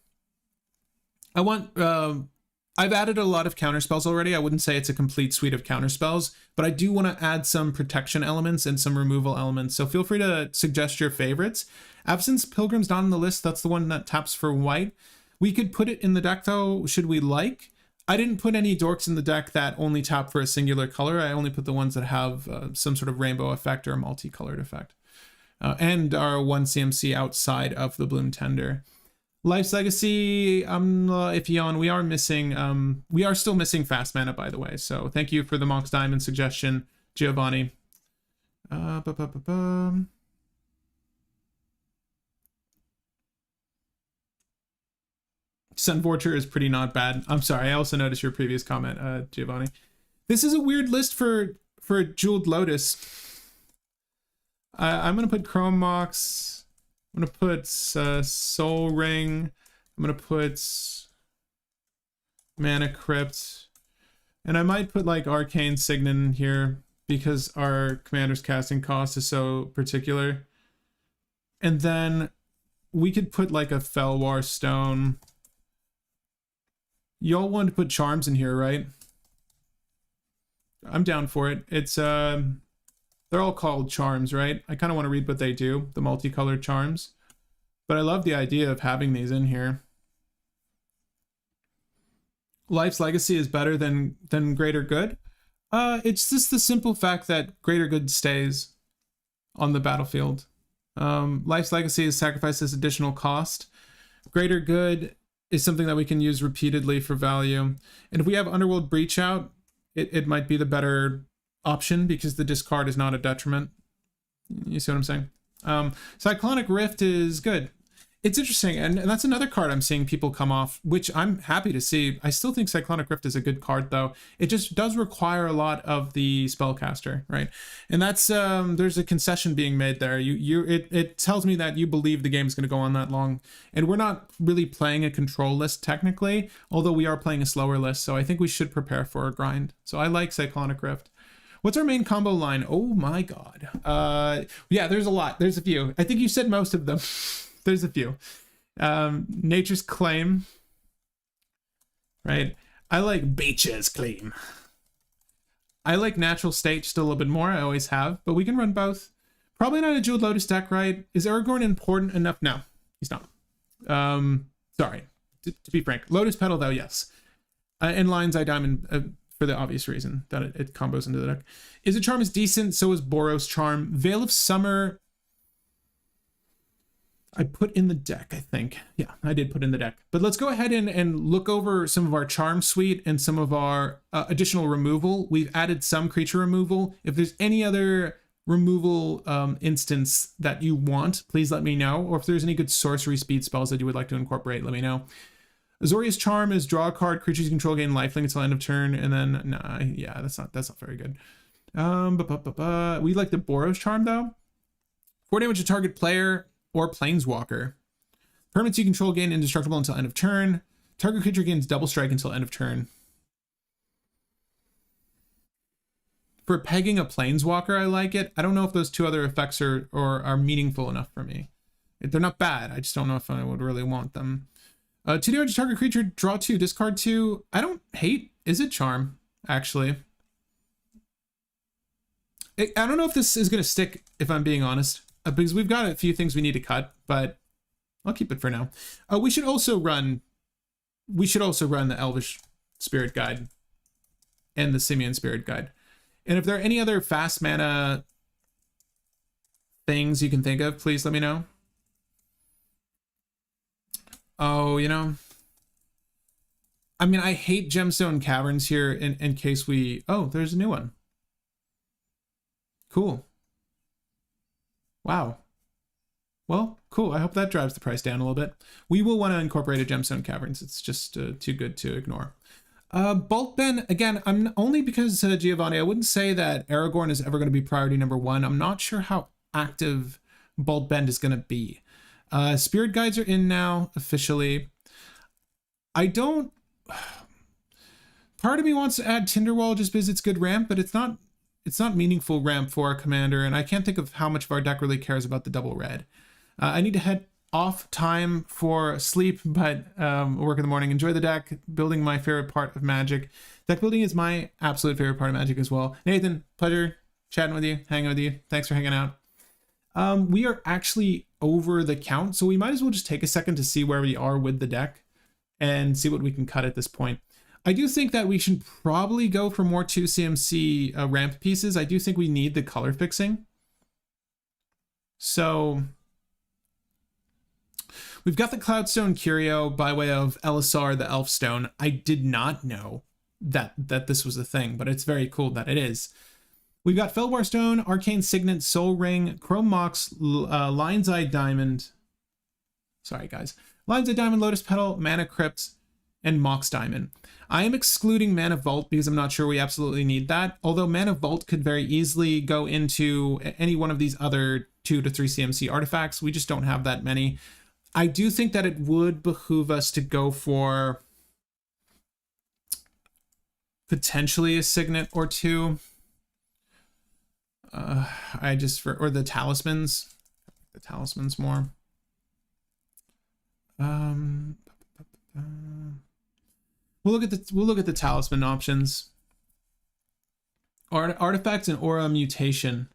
I've added a lot of counterspells already. I wouldn't say it's a complete suite of counterspells, but I do want to add some protection elements and some removal elements. So feel free to suggest your favorites. Absence Pilgrim's not on the list. That's the one that taps for white. We could put it in the deck though, should we like. I didn't put any dorks in the deck that only tap for a singular color. I only put the ones that have some sort of rainbow effect or a multicolored effect. And our 1 CMC outside of the Bloom Tender. Life's Legacy, iffy on. We are still missing fast mana, by the way. So thank you for the Monk's Diamond suggestion, Giovanni. Sunvorture is pretty not bad. I'm sorry, I also noticed your previous comment, Giovanni. This is a weird list for Jeweled Lotus. I'm gonna put Chrome Mox. I'm gonna put Soul Ring. I'm gonna put Mana Crypt. And I might put like Arcane Signet here because our commander's casting cost is so particular. And then we could put like a Felwar Stone. Y'all want to put charms in here, right? I'm down for it. It's they're all called charms, right? I kind of want to read what they do, the multicolored charms. But I love the idea of having these in here. Life's Legacy is better than Greater Good. It's just the simple fact that Greater Good stays on the battlefield. Life's Legacy is sacrificed as additional cost. Greater Good is something that we can use repeatedly for value. And if we have Underworld Breach out, it might be the better option because the discard is not a detriment. You see what I'm saying? Cyclonic Rift is good. It's interesting, and that's another card I'm seeing people come off, which I'm happy to see. I still think Cyclonic Rift is a good card, though. It just does require a lot of the spellcaster, right? And that's there's a concession being made there. It tells me that you believe the game is going to go on that long, and we're not really playing a control list technically, although we are playing a slower list. So I think we should prepare for a grind. So I like Cyclonic Rift. What's our main combo line? Oh my god. Yeah, there's a lot. There's a few. I think you said most of them. There's a few. Nature's Claim. right? I like Beach's claim. I like Natural State just a little bit more. I always have, but we can run both. Probably not a Jeweled Lotus deck, right? Is Aragorn important enough? No, he's not. Sorry, to be frank. Lotus Petal, though, yes. And Lion's Eye Diamond, for the obvious reason that it combos into the deck. Izzet Charm is decent, so is Boros Charm. Veil of Summer, I put in the deck, I think. Yeah, I did put in the deck. But let's go ahead and look over some of our Charm Suite and some of our additional removal. We've added some creature removal. If there's any other removal instance that you want, please let me know. Or if there's any good sorcery speed spells that you would like to incorporate, let me know. Azorius Charm is draw a card, creatures you control gain lifelink until end of turn, and then nah, yeah, that's not very good. We like the Boros Charm though. 4 damage to target player or planeswalker. Permanents you control gain indestructible until end of turn. Target creature gains double strike until end of turn. For pegging a planeswalker, I like it. I don't know if those two other effects are meaningful enough for me. They're not bad. I just don't know if I would really want them. 2 damage to target creature, draw 2, discard 2. I don't hate Izzet Charm, actually. I don't know if this is going to stick, if I'm being honest, because we've got a few things we need to cut, but I'll keep it for now. We should also run the Elvish Spirit Guide and the Simian Spirit Guide. And if there are any other fast mana things you can think of, please let me know. Oh, you know, I mean, I hate Gemstone Caverns here in case we... Oh, there's a new one. Cool. Wow. Well, cool. I hope that drives the price down a little bit. We will want to incorporate a Gemstone Caverns. It's just too good to ignore. Bulk Ben, again, I'm only because Giovanni, I wouldn't say that Aragorn is ever going to be priority number 1. I'm not sure how active Bulk Bend is going to be. Spirit Guides are in now, officially. I don't... Part of me wants to add Tinderwall just because it's good ramp, but it's not meaningful ramp for our commander, and I can't think of how much of our deck really cares about the double red. I need to head off, time for sleep, but work in the morning. Enjoy the deck. Building, my favorite part of Magic. Deck building is my absolute favorite part of Magic as well. Nathan, pleasure chatting with you, hanging with you. Thanks for hanging out. We are actually over the count, so we might as well just take a second to see where we are with the deck and see what we can cut at this point. I do think that we should probably go for more 2 CMC ramp pieces. I do think we need the color fixing. So we've got the Cloudstone Curio by way of Elisar the Elfstone. I did not know that this was a thing, but it's very cool that it is. We've got Felwar Stone, Arcane Signet, Soul Ring, Chrome Mox, Lion's Eye Diamond. Sorry, guys. Lion's Eye Diamond, Lotus Petal, Mana Crypt, and Mox Diamond. I am excluding Mana Vault because I'm not sure we absolutely need that, although Mana Vault could very easily go into any one of these other 2 to 3 CMC artifacts. We just don't have that many. I do think that it would behoove us to go for potentially a Signet or 2. Or the Talismans. The Talismans more. We'll look at the Talisman options. Artifacts and Aura Mutation.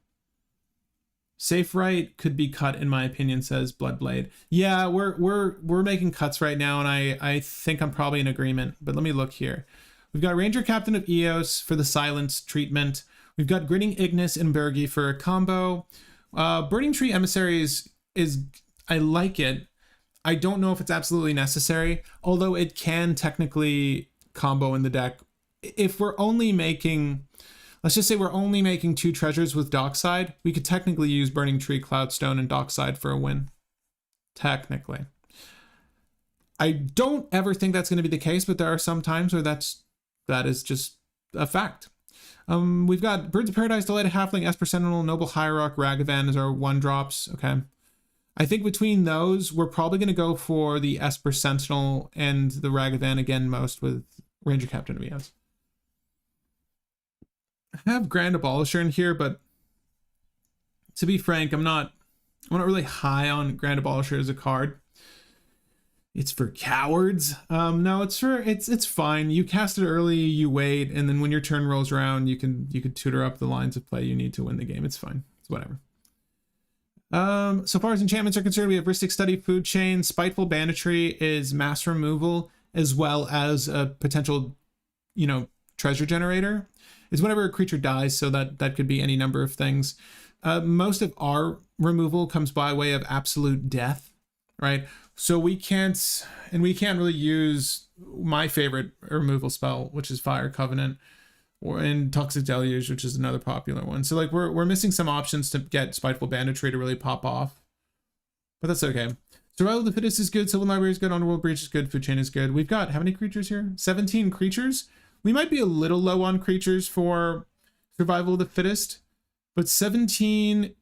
Safe Right could be cut, in my opinion, says Bloodblade. Yeah, we're making cuts right now, and I think I'm probably in agreement. But let me look here. We've got Ranger Captain of Eos for the silence treatment. We've got Grinning Ignis and Bergi for a combo. Burning Tree Emissary is I like it. I don't know if it's absolutely necessary, although it can technically combo in the deck. If we're only making, let's just say we're only making 2 treasures with Dockside, we could technically use Burning Tree, Cloudstone, and Dockside for a win. Technically. I don't ever think that's going to be the case, but there are some times where that is just a fact. We've got Birds of Paradise, Delighted Halfling, Esper Sentinel, Noble Hierarch, Ragavan as our 1-drops. Okay. I think between those, we're probably going to go for the Esper Sentinel and the Ragavan again most with Ranger Captain of Eos. I have Grand Abolisher in here, but to be frank, I'm not really high on Grand Abolisher as a card. It's for cowards. No, it's fine. You cast it early, you wait, and then when your turn rolls around, you can tutor up the lines of play you need to win the game. It's fine. It's whatever. So far as enchantments are concerned, we have Ristic Study, Food Chain, Spiteful Banditry is mass removal, as well as a potential, treasure generator. Is whenever a creature dies, so that could be any number of things. Most of our removal comes by way of absolute death, right? So we can't really use my favorite removal spell, which is Fire Covenant, or in Toxic Deluge, which is another popular one. So like we're missing some options to get Spiteful Banditry to really pop off, but that's okay. Survival of the Fittest is good, Sylvan Library is good, Underworld Breach is good, Food Chain is good. We've got how many creatures here? 17 creatures. We might be a little low on creatures for Survival of the Fittest, but 17.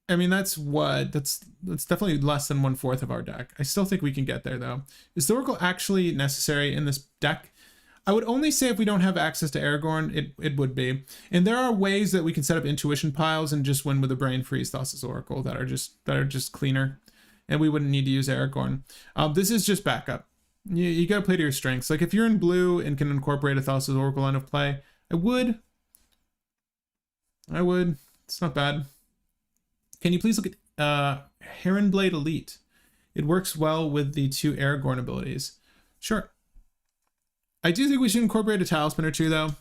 I mean, that's definitely less than 1/4 of our deck. I still think we can get there though. Is the Oracle actually necessary in this deck? I would only say if we don't have access to Aragorn, it would be. And there are ways that we can set up intuition piles and just win with a Brain Freeze Thassa's Oracle that are just cleaner, and we wouldn't need to use Aragorn. This is just backup. You gotta play to your strengths. Like if you're in blue and can incorporate a Thassa's Oracle line of play, I would. It's not bad. Can you please look at Heronblade Elite? It works well with the 2 Aragorn abilities. Sure. I do think we should incorporate a Talisman or 2, though.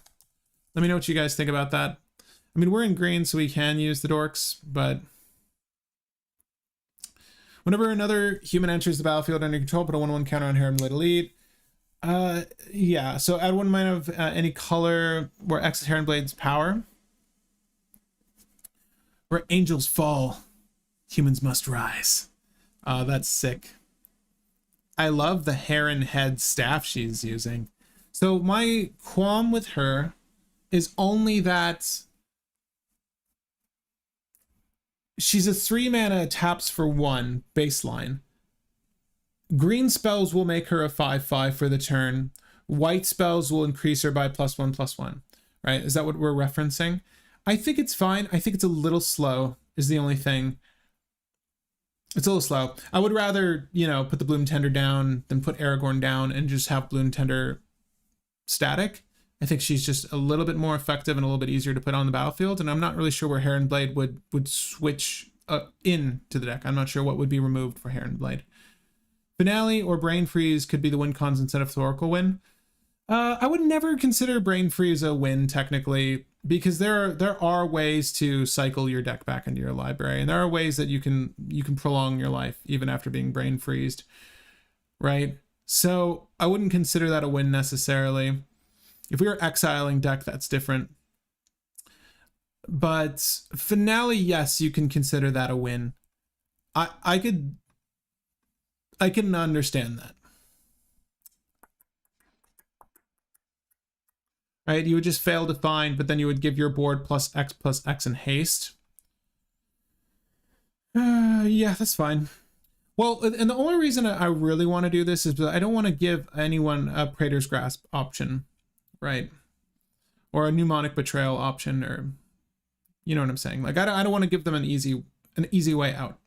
Let me know what you guys think about that. I mean, we're in green, so we can use the dorks, but whenever another human enters the battlefield under control, put a 1/1 counter on Heronblade Elite. Yeah, so add 1 mana of any color where X is Heronblade's power. Where angels fall, humans must rise. That's sick. I love the heron head staff she's using. So my qualm with her is only that she's a 3 mana taps for 1 baseline. Green spells will make her a 5/5 for the turn. White spells will increase her by +1/+1. Right? Is that what we're referencing? I think it's fine. I think it's a little slow is the only thing. It's a little slow. I would rather, put the Bloom Tender down than put Aragorn down and just have Bloom Tender static. I think she's just a little bit more effective and a little bit easier to put on the battlefield. And I'm not really sure where Heronblade would switch into the deck. I'm not sure what would be removed for Heronblade. Finale or Brain Freeze could be the win cons instead of Oracle win. I would never consider Brain Freeze a win technically, because there are ways to cycle your deck back into your library, and there are ways that you can prolong your life even after being brain freezed, right? So I wouldn't consider that a win necessarily. If we were exiling deck, that's different. But Finale, yes, you can consider that a win. I can understand that. Right, you would just fail to find, but then you would give your board +X in haste. Yeah, that's fine. Well, and the only reason I really want to do this is because I don't want to give anyone a Praetor's Grasp option, right? Or a Mnemonic Betrayal option, or you know what I'm saying? Like I don't want to give them an easy way out.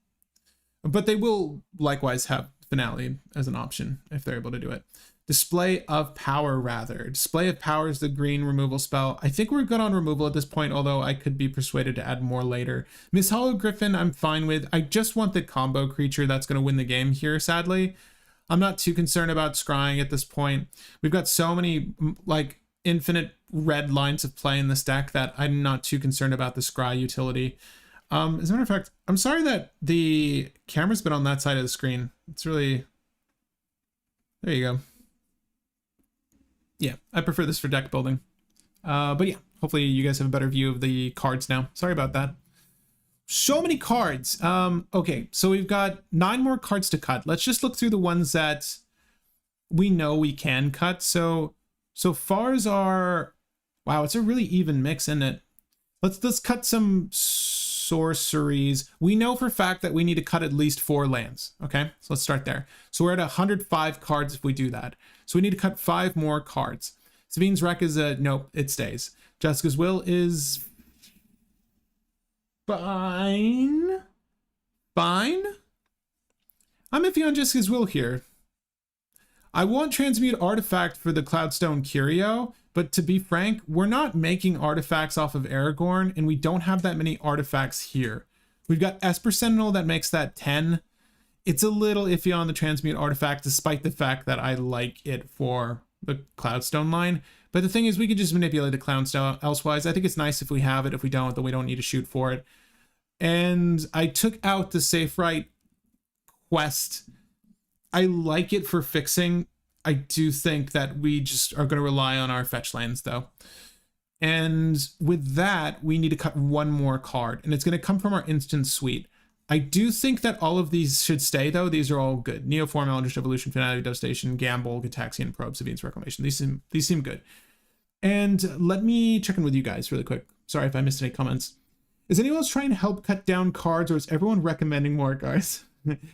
But they will likewise have Finale as an option if they're able to do it. Display of Power, rather. Display of Power is the green removal spell. I think we're good on removal at this point, although I could be persuaded to add more later. Miss Hollow Griffin, I'm fine with. I just want the combo creature that's going to win the game here, sadly. I'm not too concerned about scrying at this point. We've got so many, like, infinite red lines of play in this deck that I'm not too concerned about the scry utility. As a matter of fact, I'm sorry that the camera's been on that side of the screen. It's really... There you go. Yeah, I prefer this for deck building. But yeah, hopefully you guys have a better view of the cards now. Sorry about that. So many cards. Okay, so we've got 9 more cards to cut. Let's just look through the ones that we know we can cut. So far as our... Wow, it's a really even mix, isn't it? Let's cut some sorceries. We know for a fact that we need to cut at least 4 lands. Okay, so let's start there. So we're at 105 cards if we do that. So we need to cut 5 more cards. Sabine's Wreck is a nope, it stays. Jessica's Will is fine. I'm iffy on Jessica's Will here. I want Transmute Artifact for the Cloudstone Curio, but to be frank, we're not making artifacts off of Aragorn, and we don't have that many artifacts here. We've got Esper Sentinel that makes that 10. It's a little iffy on the Transmute Artifact, despite the fact that I like it for the Cloudstone line. But the thing is, we can just manipulate the Cloudstone elsewise. I think it's nice if we have it. If we don't, then we don't need to shoot for it. And I took out the Safe Right quest. I like it for fixing. I do think that we just are going to rely on our fetch lands, though. And with that, we need to cut one more card, and it's going to come from our instant suite. I do think that all of these should stay, though. These are all good. Neoform, Eldritch Evolution, Finality, Devastation, Gamble, Gitaxian, Probe, Sabine's Reclamation. These seem good. And let me check in with you guys really quick. Sorry if I missed any comments. Is anyone else trying to help cut down cards, or is everyone recommending more cards?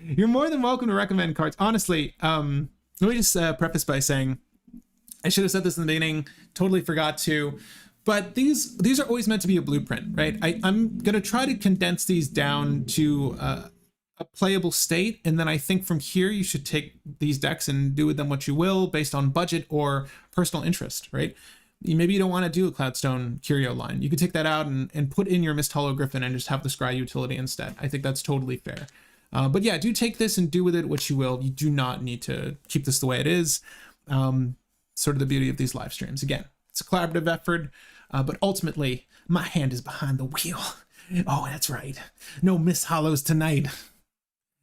You're more than welcome to recommend cards. Honestly, let me just preface by saying, I should have said this in the beginning, totally forgot to, but these are always meant to be a blueprint, right? I'm going to try to condense these down to a playable state, and then I think from here you should take these decks and do with them what you will based on budget or personal interest, right? Maybe you don't want to do a Cloudstone Curio line. You could take that out and put in your Mist Hollow Griffin and just have the Scry utility instead. I think that's totally fair. But yeah, do take this and do with it what you will. You do not need to keep this the way it is. Sort of the beauty of these live streams. Again, it's a collaborative effort, but ultimately, my hand is behind the wheel. Oh, that's right. No Mist Hollows tonight.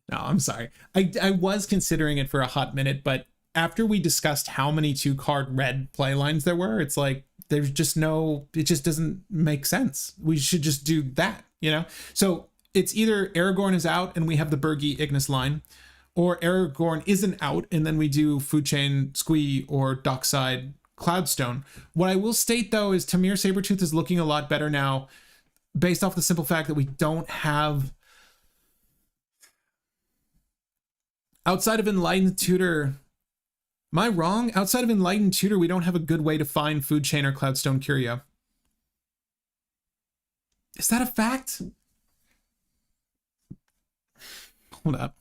No, I'm sorry. I was considering it for a hot minute, but after we discussed how many 2-card red play lines there were, it's like, there's just no, it just doesn't make sense. We should just do that, you know? So it's either Aragorn is out and we have the Bergi Ignis line, or Aragorn isn't out and then we do Food Chain, Squee, or Dockside Cloudstone. What I will state, though, is Tamir Sabertooth is looking a lot better now, based off the simple fact that we don't have, outside of Enlightened Tutor, am I wrong? Outside of Enlightened Tutor, we don't have a good way to find Food Chain or Cloudstone Curio. Is that a fact? Hold up.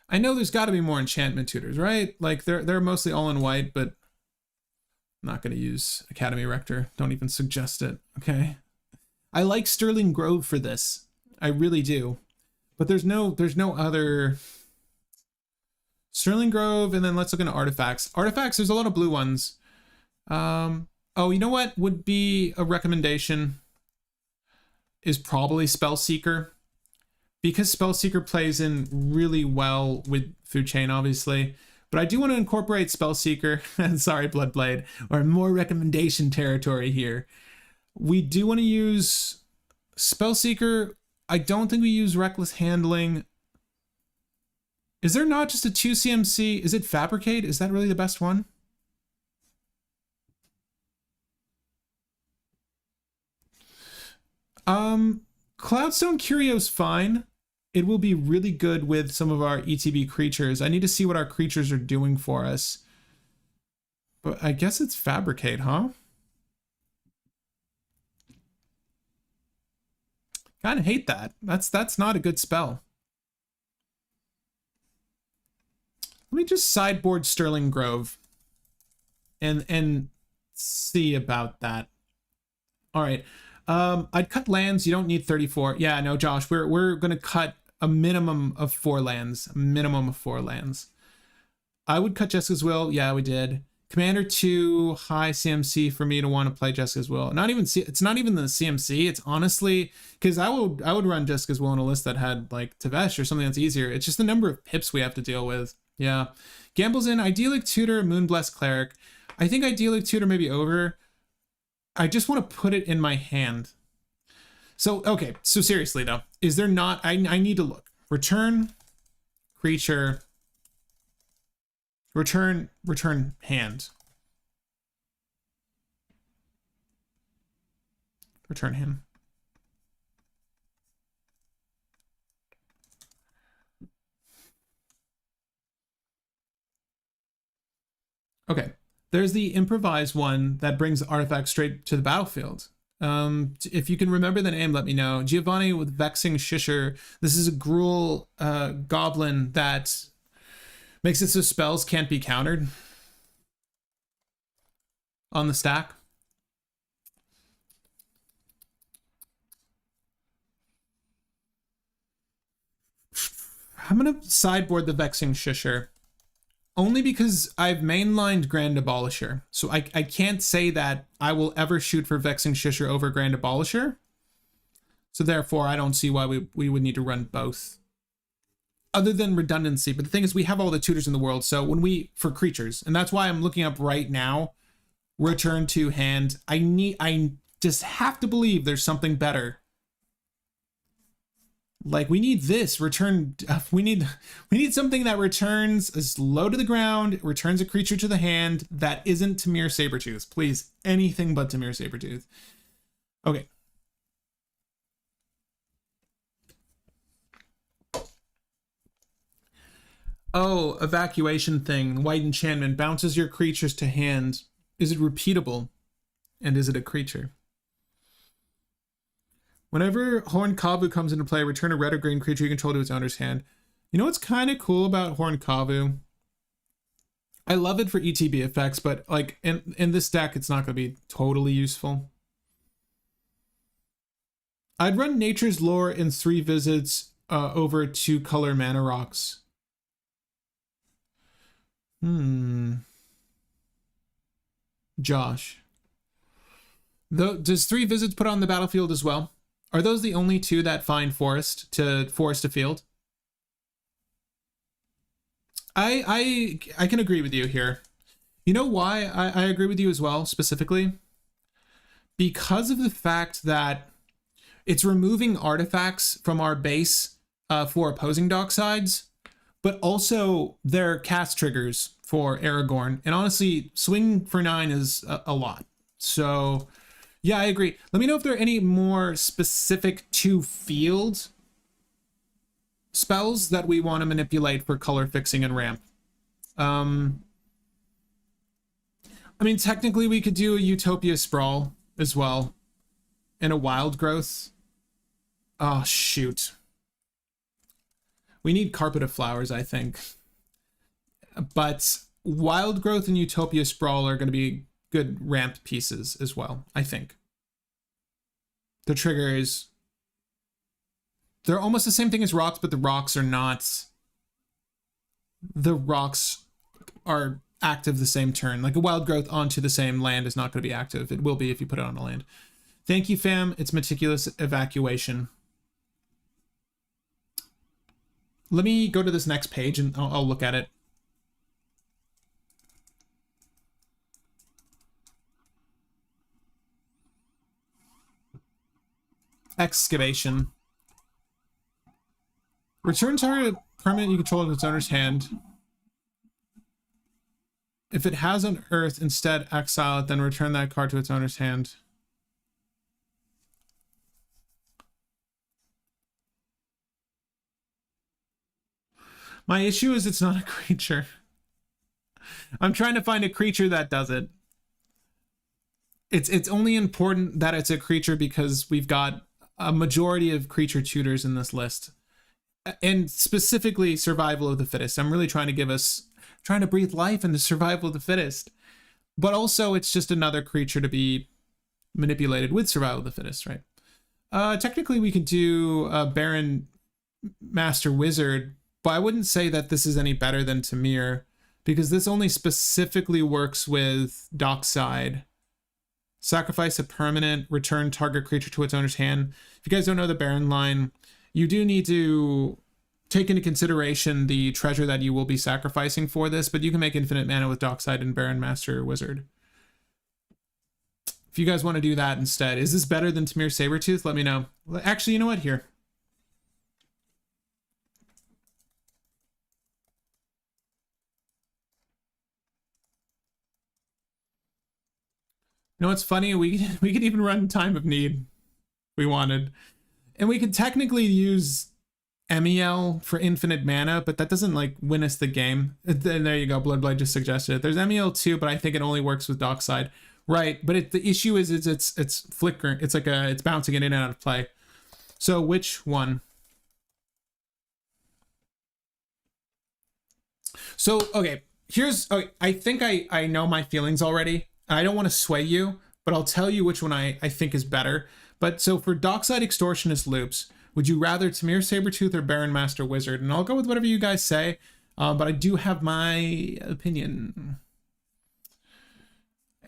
I know there's got to be more enchantment tutors, right? Like they're mostly all in white, but I'm not going to use Academy Rector. Don't even suggest it, okay? I like Sterling Grove for this. I really do. But there's no other Sterling Grove, and then let's look into artifacts. Artifacts, there's a lot of blue ones. Oh, you know what would be a recommendation is probably Spellseeker, because Spellseeker plays in really well with Food Chain, obviously. But I do want to incorporate Spellseeker. Sorry, Bloodblade, or more recommendation territory here. We do want to use Spellseeker. I don't think we use Reckless Handling. Is there not just a 2 CMC? Is it Fabricate? Is that really the best one? Cloudstone Curio's fine. It will be really good with some of our ETB creatures. I need to see what our creatures are doing for us. But I guess it's Fabricate, huh? Kind of hate that. That's not a good spell. Let me just sideboard Sterling Grove and see about that. All right. I'd cut lands. You don't need 34. Yeah, no, Josh, we're going to cut a minimum of 4 lands. A minimum of 4 lands. I would cut Jessica's Will. Yeah, we did. Commander 2, high CMC for me to want to play Jessica's Will. It's not even the CMC. It's honestly, because I would run Jessica's Will in a list that had like Tavesh or something that's easier. It's just the number of pips we have to deal with. Yeah. Gamble's in. Idyllic Tutor, Moonblessed Cleric. I think Idyllic Tutor may be over. I just want to put it in my hand. So, okay. So seriously though, is there not, I need to look. Return creature, return hand. Return him. Okay. There's the improvised one that brings the artifact straight to the battlefield. If you can remember the name, let me know. Giovanni with Vexing Shisher. This is a Gruul goblin that makes it so spells can't be countered on the stack. I'm gonna sideboard the Vexing Shisher. Only because I've mainlined Grand Abolisher. So I can't say that I will ever shoot for Vexing Shisher over Grand Abolisher. So therefore, I don't see why we would need to run both. Other than redundancy. But the thing is, we have all the tutors in the world. So when for creatures, and that's why I'm looking up right now, return to hand. I just have to believe there's something better. Like, we need this return. We need something that returns as low to the ground, returns a creature to the hand that isn't Tamir Sabertooth. Please, anything but Tamir Sabertooth. Okay. Oh, evacuation thing. White enchantment bounces your creatures to hand. Is it repeatable? And is it a creature? Whenever Horned Kavu comes into play, return a red or green creature you control to its owner's hand. You know what's kind of cool about Horned Kavu? I love it for ETB effects, but like in this deck, it's not going to be totally useful. I'd run Nature's Lore in 3 visits over 2 color mana rocks. Josh. Does 3 visits put on the battlefield as well? Are those the only 2 that find forest to field? I can agree with you here. You know why I agree with you as well, specifically? Because of the fact that it's removing artifacts from our base for opposing dock sides, but also their cast triggers for Aragorn. And honestly, swing for 9 is a lot. So yeah, I agree. Let me know if there are any more specific to field spells that we want to manipulate for color fixing and ramp. I mean, technically we could do a Utopia Sprawl as well and a Wild Growth. Oh, shoot. We need Carpet of Flowers, I think. But Wild Growth and Utopia Sprawl are going to be good ramped pieces as well, I think. The triggers, they're almost the same thing as rocks, but the rocks are not. The rocks are active the same turn. Like a Wild Growth onto the same land is not going to be active. It will be if you put it on a land. Thank you, fam. It's Meticulous Evacuation. Let me go to this next page and I'll look at it. Excavation. Return target permanent you control in its owner's hand. If it has an earth, instead exile it, then return that card to its owner's hand. My issue is it's not a creature. I'm trying to find a creature that does it. It's only important that it's a creature because we've got a majority of creature tutors in this list. And specifically survival of the fittest. I'm really trying to breathe life into survival of the fittest. But also it's just another creature to be manipulated with survival of the fittest, right? Technically we could do a Baron Master Wizard, but I wouldn't say that this is any better than Tamir, because this only specifically works with Dockside. Sacrifice a permanent, return target creature to its owner's hand. If you guys don't know the Baron line, you do need to take into consideration the treasure that you will be sacrificing for this, but you can make infinite mana with Dockside and Baron Master Wizard. If you guys want to do that instead. Is this better than Tamir Sabertooth? Let me know. Actually, you know what? Here. You know what's funny? We could even run Time of Need if we wanted. And we could technically use MEL for infinite mana, but that doesn't like win us the game. Then there you go, Bloodblade just suggested it. There's MEL too, but I think it only works with Dockside. Right, but the issue is it's flickering. It's like it's bouncing it in and out of play. So which one? So okay, okay, I think I know my feelings already. I don't want to sway you, but I'll tell you which one I think is better. But so for Dockside Extortionist Loops, would you rather Tamir Sabertooth or Baron Master Wizard? And I'll go with whatever you guys say, but I do have my opinion.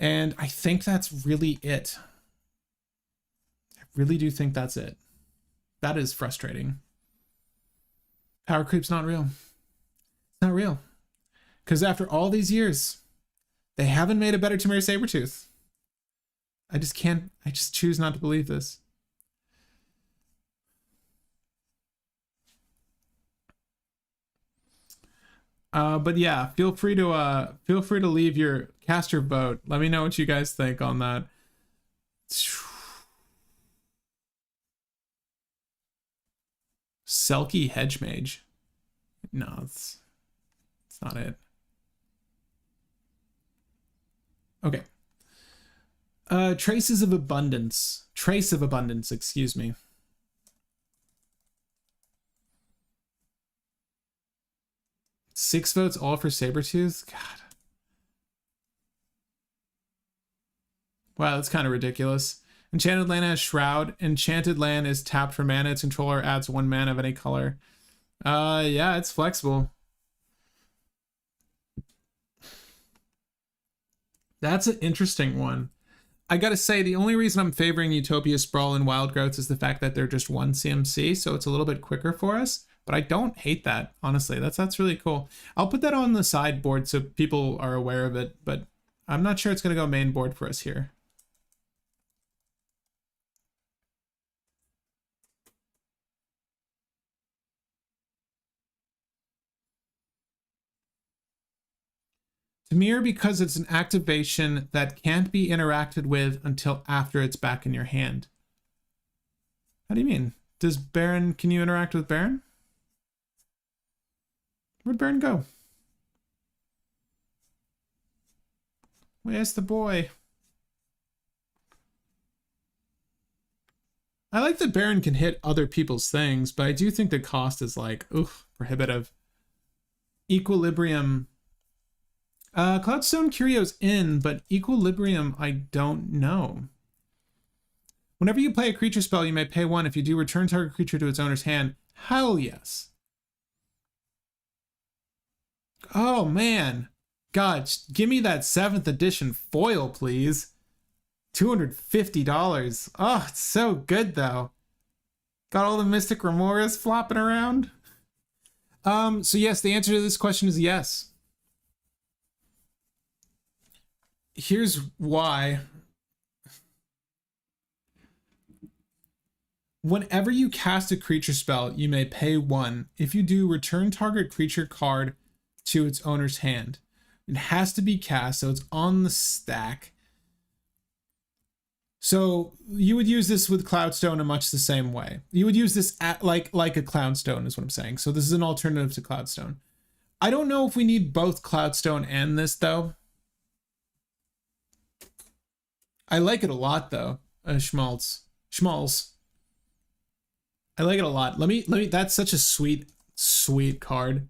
And I think that's really it. I really do think that's it. That is frustrating. Power creep's not real. It's not real. Because after all these years, they haven't made a better Tamir Sabertooth. I just choose not to believe this. But yeah, feel free to leave your cast your vote. Let me know what you guys think on that. Selkie Hedge Mage. No, it's not it. Okay. Traces of Abundance. Trace of Abundance, excuse me. Six votes all for Sabertooth? God. Wow, that's kind of ridiculous. Enchanted Land has Shroud. Enchanted Land is tapped for mana. Its controller adds 1 mana of any color. Yeah, it's flexible. That's an interesting one. I gotta say, the only reason I'm favoring Utopia, Sprawl, and Wild Growths is the fact that they're just 1 CMC, so it's a little bit quicker for us. But I don't hate that, honestly. That's really cool. I'll put that on the sideboard so people are aware of it, but I'm not sure it's gonna go main board for us here. Tamir, because it's an activation that can't be interacted with until after it's back in your hand. How do you mean? Does Baron, can you interact with Baron? Where'd Baron go? Where's the boy? I like that Baron can hit other people's things, but I do think the cost is like, oof, prohibitive. Equilibrium. Cloudstone Curio's in, but Equilibrium, I don't know. Whenever you play a creature spell, you may pay 1. If you do, return target creature to its owner's hand. Hell yes. Oh, man. God, give me that 7th edition foil, please. $250. Oh, it's so good, though. Got all the Mystic Remoras flopping around. So yes, the answer to this question is yes. Here's why. Whenever you cast a creature spell, you may pay 1. If you do, return target creature card to its owner's hand. It has to be cast, so it's on the stack. So you would use this with Cloudstone in much the same way. You would use this at like a Cloudstone is what I'm saying. So this is an alternative to Cloudstone. I don't know if we need both Cloudstone and this though. I like it a lot though. Schmaltz. I like it a lot. Let me, that's such a sweet card.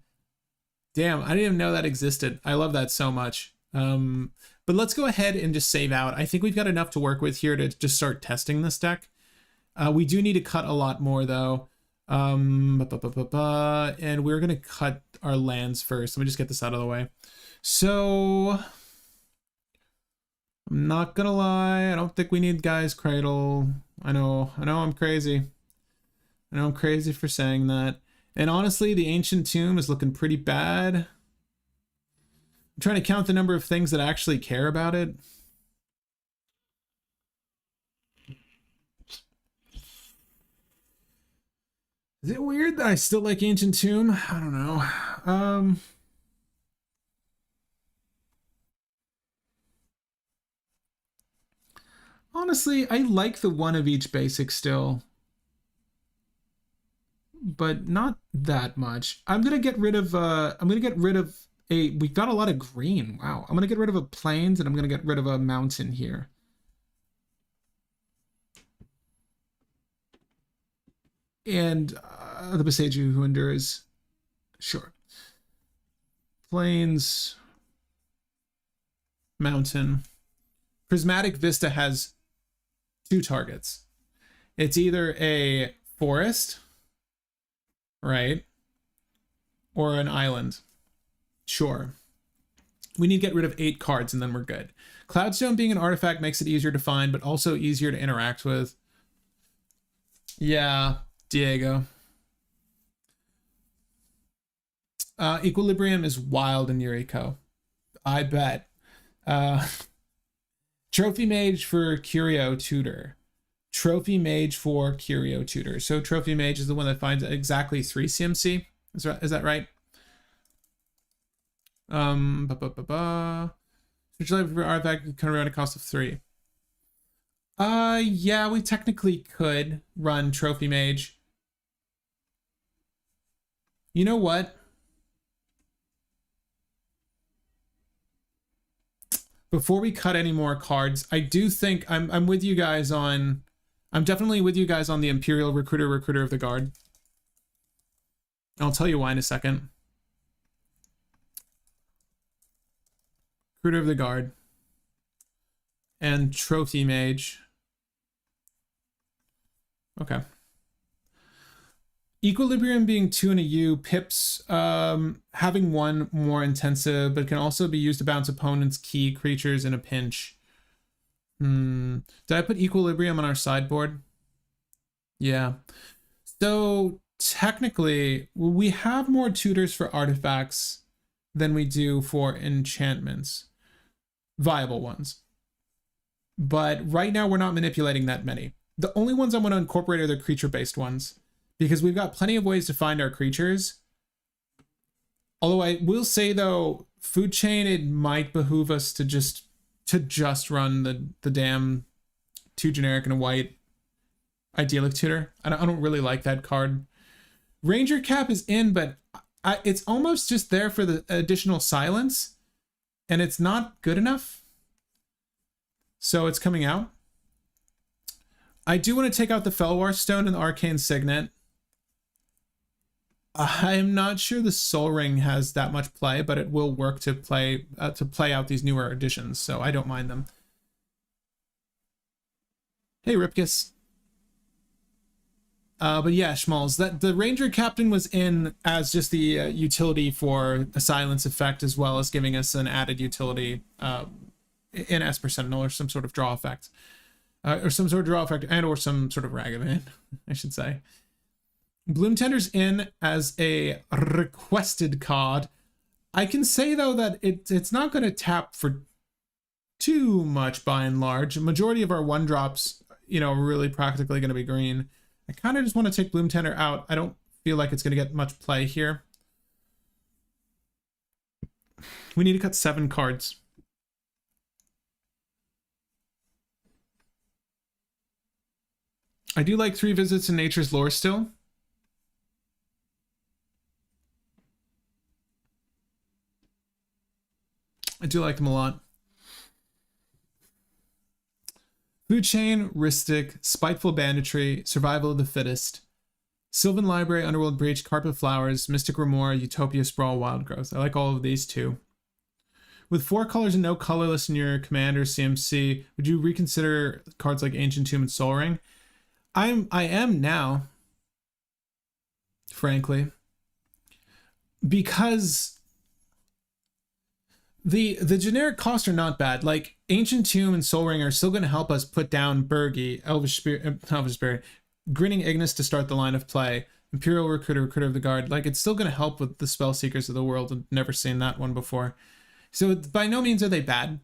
Damn, I didn't even know that existed. I love that so much. But let's go ahead and just save out. I think we've got enough to work with here to just start testing this deck. We do need to cut a lot more though. And we're gonna cut our lands first. Let me just get this out of the way. So I'm not gonna lie, I don't think we need Guy's Cradle. I know I'm crazy. I know I'm crazy for saying that. And honestly, the Ancient Tomb is looking pretty bad. I'm trying to count the number of things that actually care about it. Is it weird that I still like Ancient Tomb? I don't know. Honestly, I like the one of each basic still, but not that much. I'm gonna get rid of we got a lot of green. Wow. I'm going to get rid of a plains and I'm going to get rid of a mountain here. And the Boseiju who endures. Sure. Plains. Mountain. Prismatic Vista has 2 targets. It's either a forest, right? Or an island. Sure. We need to get rid of 8 cards and then we're good. Cloudstone being an artifact makes it easier to find, but also easier to interact with. Yeah, Diego. Equilibrium is wild in Yuriko. I bet. Trophy Mage for Curio Tutor. Trophy Mage for Curio Tutor. So Trophy Mage is the one that finds exactly 3 CMC. Is that right? Switch life for artifact can run a cost of 3. Yeah, we technically could run Trophy Mage. You know what? Before we cut any more cards, I do think I'm with you guys on. I'm definitely with you guys on the Imperial Recruiter of the Guard. I'll tell you why in a second. Recruiter of the Guard. And Trophy Mage. Okay. Equilibrium being 2 and a U, pips having 1 more intensive, but can also be used to bounce opponents' key creatures in a pinch. Did I put Equilibrium on our sideboard? Yeah. So technically, we have more tutors for artifacts than we do for enchantments. Viable ones. But right now, we're not manipulating that many. The only ones I want to incorporate are the creature-based ones, because we've got plenty of ways to find our creatures. Although I will say, though, Food Chain, it might behoove us to just run the damn 2 generic and a white Idyllic Tutor. I don't really like that card. Ranger Cap is in, but it's almost just there for the additional silence, and it's not good enough. So it's coming out. I do want to take out the Felwar Stone and the Arcane Signet. I'm not sure the Soul Ring has that much play, but it will work to play out these newer editions, so I don't mind them. Hey, Ripkus. But yeah, Schmalls, that the Ranger Captain was in as just the utility for a silence effect, as well as giving us an added utility in Esper Sentinel or some sort of draw effect. Or some sort of draw effect, and or some sort of Ragavan, I should say. Bloom Tender's in as a requested card. I can say, though, that it's not going to tap for too much by and large. A majority of our 1-drops, are really practically going to be green. I kind of just want to take Bloom Tender out. I don't feel like it's going to get much play here. We need to cut 7 cards. I do like 3 Visits in Nature's Lore still. I do like them a lot. Food Chain, Rhystic, Spiteful Banditry, Survival of the Fittest, Sylvan Library, Underworld Breach, Carpet Flowers, Mystic Remora, Utopia Sprawl, Wild Growth. I like all of these too. With 4 colors and no colorless in your commander CMC, would you reconsider cards like Ancient Tomb and Soul Ring? I am now, frankly, because the generic costs are not bad. Like Ancient Tomb and Soul Ring are still going to help us put down Bergie, Elvish Spirit, Grinning Ignis to start the line of play, Imperial Recruiter of the Guard. Like, it's still going to help with the Spell Seekers of the world. I've never seen that one before. So by no means are they bad.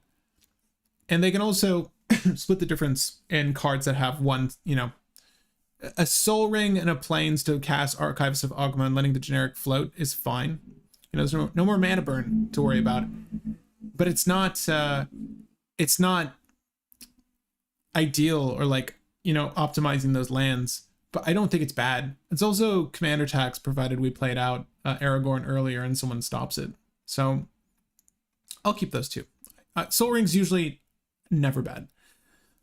And they can also split the difference in cards that have one, a Soul Ring and a Plains to cast Archivist of Ogma and letting the generic float is fine. There's no more mana burn to worry about. But it's not ideal or optimizing those lands. But I don't think it's bad. It's also commander tax, provided we played out Aragorn earlier and someone stops it. So I'll keep those two. Soul Ring's usually never bad.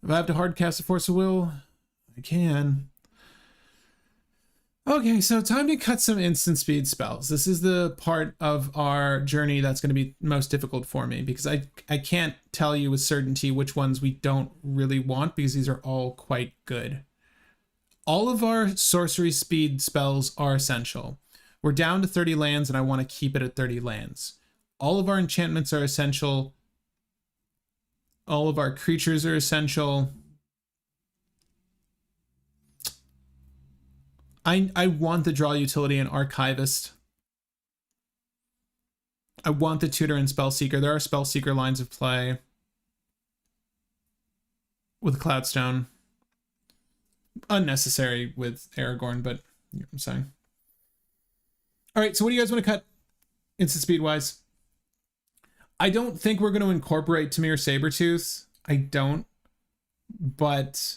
If I have to hard cast a Force of Will, I can. Okay, so time to cut some instant speed spells. This is the part of our journey that's going to be most difficult for me because I can't tell you with certainty which ones we don't really want because these are all quite good. All of our sorcery speed spells are essential. We're down to 30 lands and I want to keep it at 30 lands. All of our enchantments are essential. All of our creatures are essential. I want the draw utility in Archivist. I want the Tutor and Spellseeker. There are Spellseeker lines of play with Cloudstone. Unnecessary with Aragorn, but you know what I'm saying. All right, so what do you guys want to cut instant speed wise? I don't think we're going to incorporate Tamir Sabertooth. I don't, but...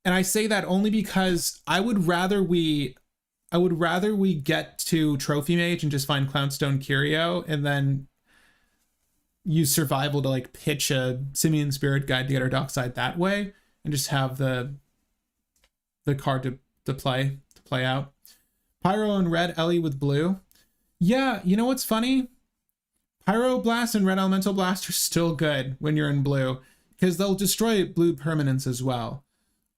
And I say that only because I would rather we get to Trophy Mage and just find Cloudstone Curio and then use Survival to like pitch a Simian Spirit Guide to get our Dockside that way and just have the card to play out. Pyro and red, Ellie with blue. Yeah, you know what's funny? Pyroblast and Red Elemental Blast are still good when you're in blue because they'll destroy blue permanents as well.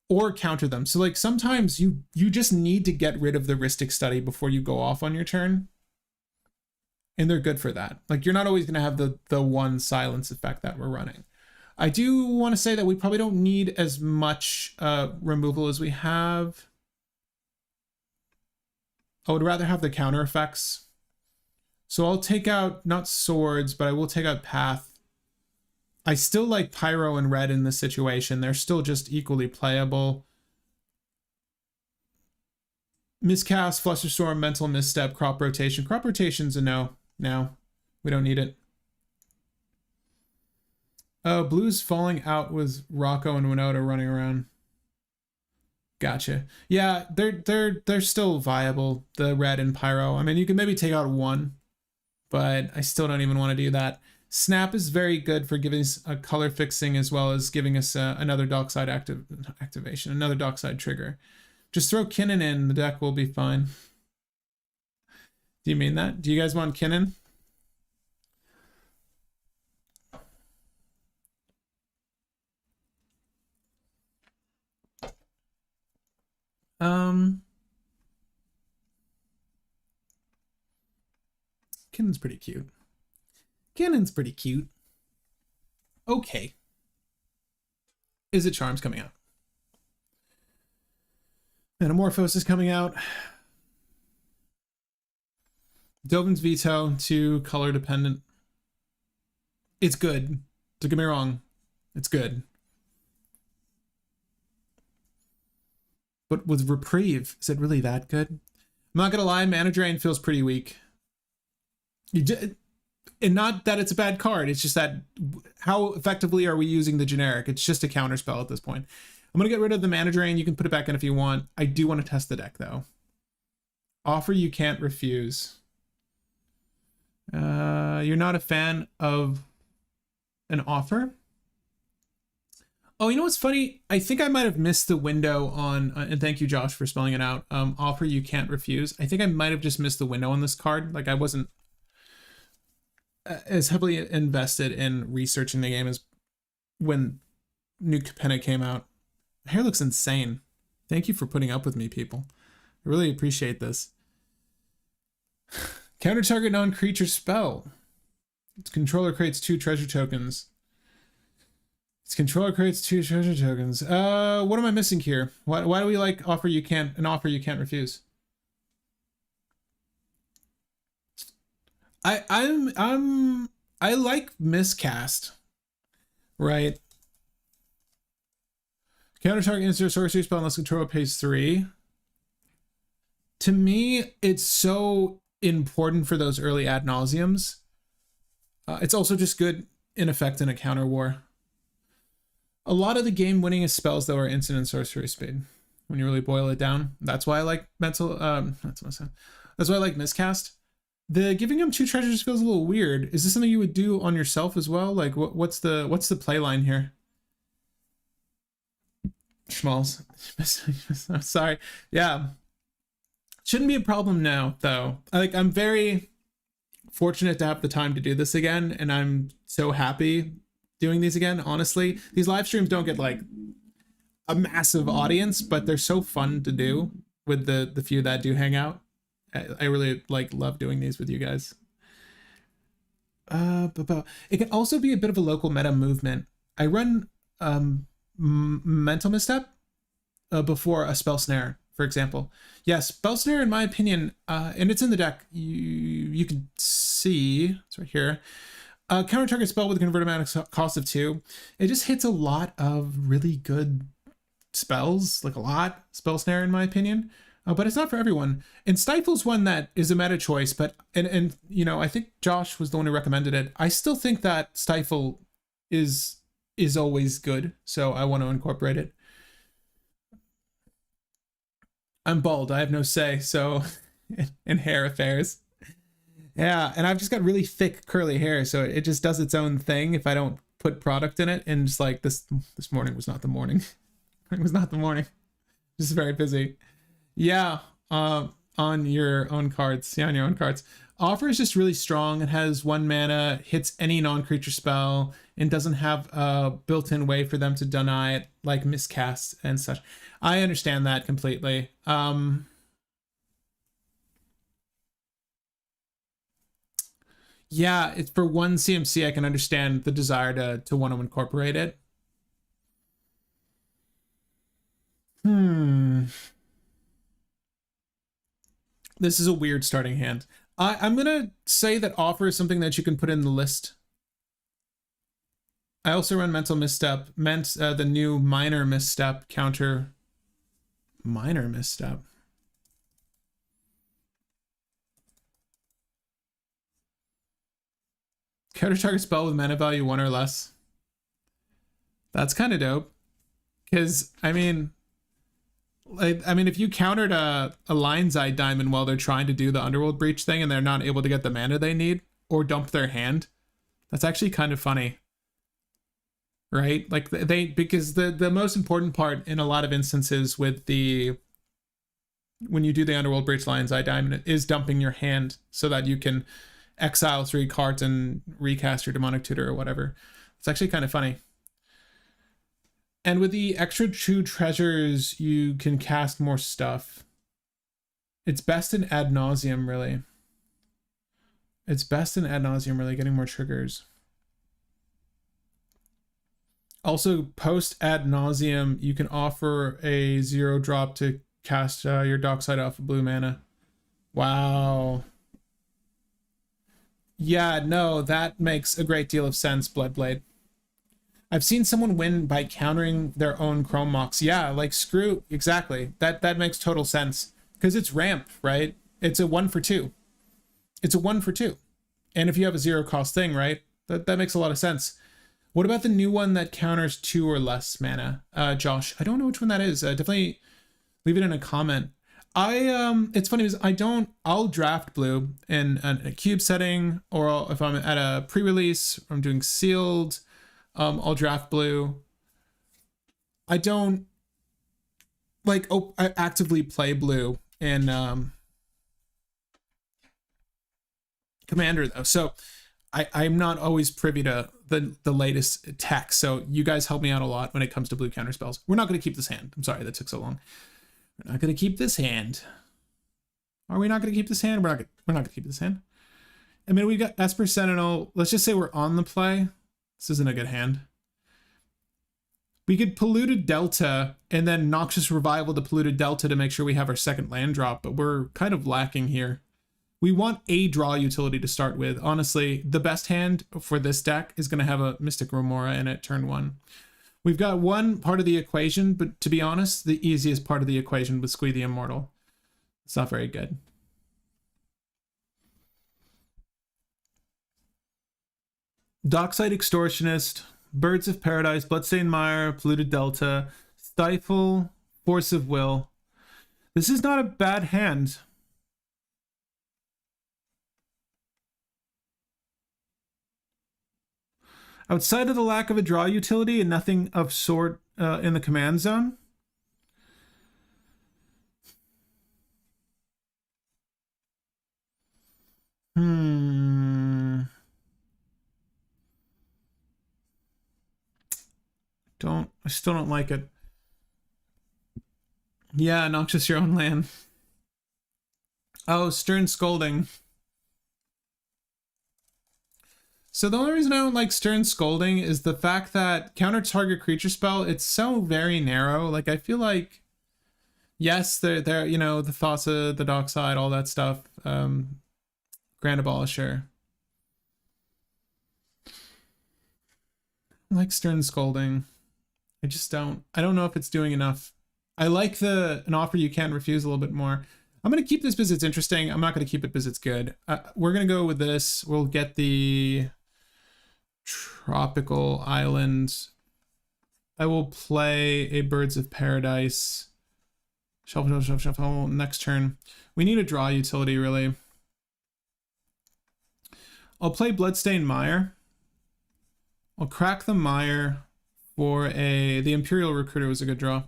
Or counter them. So like sometimes you just need to get rid of the Rhystic Study before you go off on your turn. And they're good for that. Like you're not always going to have the one silence effect that we're running. I do want to say that we probably don't need as much removal as we have. I would rather have the counter effects. So I'll take out, not swords, but I will take out Path. I still like Pyro and red in this situation. They're still just equally playable. Miscast, Flusterstorm, Mental Misstep, Crop Rotation. Crop Rotation's a no now. We don't need it. Blue's falling out with Rocco and Winota running around. Gotcha. Yeah, they're still viable, the red and Pyro. I mean, you can maybe take out one, but I still don't even want to do that. Snap is very good for giving us a color fixing as well as giving us another Dockside activation, another Dockside trigger. Just throw Kinnan in, the deck will be fine. Do you mean that? Do you guys want Kinnan? Kinnan's pretty cute. Kinnan's pretty cute. Okay. Is it Charms coming out? Metamorphose is coming out. Dovin's Veto to color dependent. It's good. Don't get me wrong. It's good. But with Reprieve, is it really that good? I'm not gonna lie, Mana Drain feels pretty weak. And not that it's a bad card, it's just that how effectively are we using the generic? It's just a counter spell at this point. I'm gonna get rid of the Mana Drain. You can put it back in if you want. I do want to test the deck though. Offer you can't refuse. You're not a fan of an offer? Oh, you know what's funny? I think I might have missed the window on, and thank you, Josh, for spelling it out. Offer you can't refuse. I think I might have just missed the window on this card. Like I wasn't as heavily invested in researching the game as when New Capenna came out. My hair looks insane. Thank you for putting up with me, people. I really appreciate this. Counter target non-creature spell. Its controller creates 2 treasure tokens. Its controller creates 2 treasure tokens. What am I missing here? Why do we like offer you can't refuse? I like miscast, right? Counter target instant sorcery spell unless controller pays 3. To me, it's so important for those early ad nauseums. It's also just good in effect in a counter war. A lot of the game winning spells though are instant and sorcery speed. When you really boil it down, that's why I like mental. That's why I like miscast. The giving him 2 treasures feels a little weird. Is this something you would do on yourself as well? Like, what's the play line here? Schmalls. Sorry. Yeah. Shouldn't be a problem now, though. Like, I'm very fortunate to have the time to do this again, and I'm so happy doing these again. Honestly, these live streams don't get like a massive audience, but they're so fun to do with the few that do hang out. I really like love doing these with you guys. It can also be a bit of a local meta movement. I run mental misstep before a spell snare, for example. Yes, spell snare, in my opinion, and it's in the deck. You can see it's right here. Counter target spell with a converted mana cost of 2. It just hits a lot of really good spells, like a lot. Spell snare, in my opinion. But it's not for everyone. And Stifle's one that is a meta choice, but and you know, I think Josh was the one who recommended it. I still think that Stifle is always good, so I want to incorporate it. I'm bald, I have no say, so in hair affairs. Yeah, and I've just got really thick curly hair, so it just does its own thing if I don't put product in it. And just like this morning was not the morning. It was not the morning. Just very busy. Yeah, on your own cards. Yeah, on your own cards. Offer is just really strong. It has 1 mana, hits any non-creature spell, and doesn't have a built-in way for them to deny it, like miscast and such. I understand that completely. Yeah, it's for 1 CMC. I can understand the desire to want to incorporate it. This is a weird starting hand. I'm gonna say that offer is something that you can put in the list. I also run mental misstep. The new minor misstep counter. Minor misstep. Counter target spell with mana value 1 or less. That's kind of dope. Because I mean, if you countered a Lion's Eye Diamond while they're trying to do the Underworld Breach thing and they're not able to get the mana they need or dump their hand, that's actually kind of funny, right? Like because the most important part in a lot of instances with when you do the Underworld Breach Lion's Eye Diamond is dumping your hand so that you can exile 3 cards and recast your Demonic Tutor or whatever. It's actually kind of funny. And with the extra 2 treasures, you can cast more stuff. It's best in Ad Nauseam, really. It's best in Ad Nauseam, really, getting more triggers. Also, post Ad Nauseam, you can offer a 0-drop to cast your Dockside off of blue mana. Wow. Yeah, no, that makes a great deal of sense, Bloodblade. I've seen someone win by countering their own Chrome Mox. Yeah, like screw, exactly. That makes total sense. Because it's ramp, right? It's a 1 for 2. It's a 1 for 2. And if you have a 0 cost thing, right? That makes a lot of sense. What about the new one that counters 2 or less mana? Josh, I don't know which one that is. Definitely leave it in a comment. It's funny because I'll draft blue in a cube setting, or if I'm at a pre-release, or I'm doing sealed, I'll draft blue. I don't I actively play blue in Commander though, so I'm not always privy to the latest tech. So you guys help me out a lot when it comes to blue counter spells. We're not going to keep this hand. I'm sorry that took so long. We're not going to keep this hand. Are we not going to keep this hand? We're not going to keep this hand. I mean, we got Esper Sentinel. Let's just say we're on the play. This isn't a good hand. We could Polluted Delta and then Noxious Revival to Polluted Delta to make sure we have our second land drop, but we're kind of lacking here. We want a draw utility to start with. Honestly, the best hand for this deck is going to have a Mystic Remora in it turn 1. We've got one part of the equation, but to be honest, the easiest part of the equation with Squee the Immortal. It's not very good. Dockside Extortionist, Birds of Paradise, Bloodstained Mire, Polluted Delta, Stifle, Force of Will. This is not a bad hand. Outside of the lack of a draw utility and nothing of sort in the command zone. I still don't like it. Yeah, noxious your own land. Oh, Stern Scolding. So the only reason I don't like Stern Scolding is the fact that counter target creature spell, it's so very narrow. Like, I feel like, yes, they're you know, the Thassa, the Dockside, all that stuff. Grand Abolisher. I like Stern Scolding. I don't know if it's doing enough. I like an offer you can't refuse a little bit more. I'm going to keep this because it's interesting. I'm not going to keep it because it's good. We're going to go with this. We'll get the Tropical Island. I will play a Birds of Paradise. Shuffle, shuffle, shuffle. Next turn. We need a draw utility, really. I'll play Bloodstained Mire. I'll crack the Mire for the Imperial Recruiter was a good draw.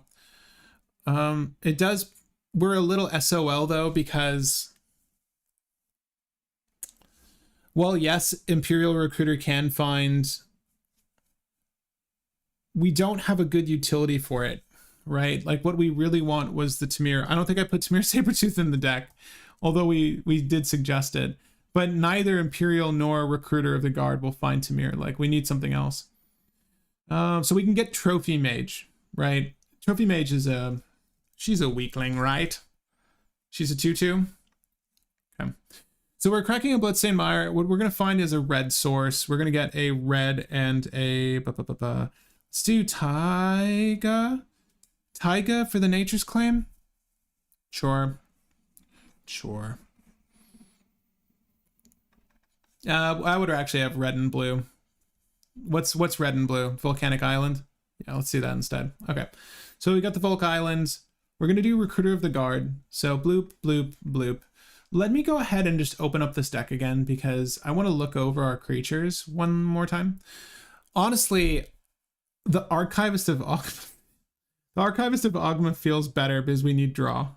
We're a little SOL though, because, well, yes, Imperial Recruiter can find, we don't have a good utility for it, right? Like what we really want was the Tamir. I don't think I put Tamir Sabretooth in the deck, although we did suggest it, but neither Imperial nor Recruiter of the Guard will find Tamir. Like we need something else. So we can get Trophy Mage, right? Trophy Mage is she's a weakling, right? She's a 2/2. Okay. So we're cracking a Bloodstained Mire. What we're going to find is a red source. We're going to get a red and a... Let's do Taiga. Taiga for the Nature's Claim? Sure. Sure. I would actually have red and blue. What's red and blue? Volcanic Island? Yeah, let's see that instead. Okay. So we got the Volk Islands. We're going to do Recruiter of the Guard. So bloop, bloop, bloop. Let me go ahead and just open up this deck again because I want to look over our creatures one more time. Honestly, the Archivist of Ogma feels better because we need draw.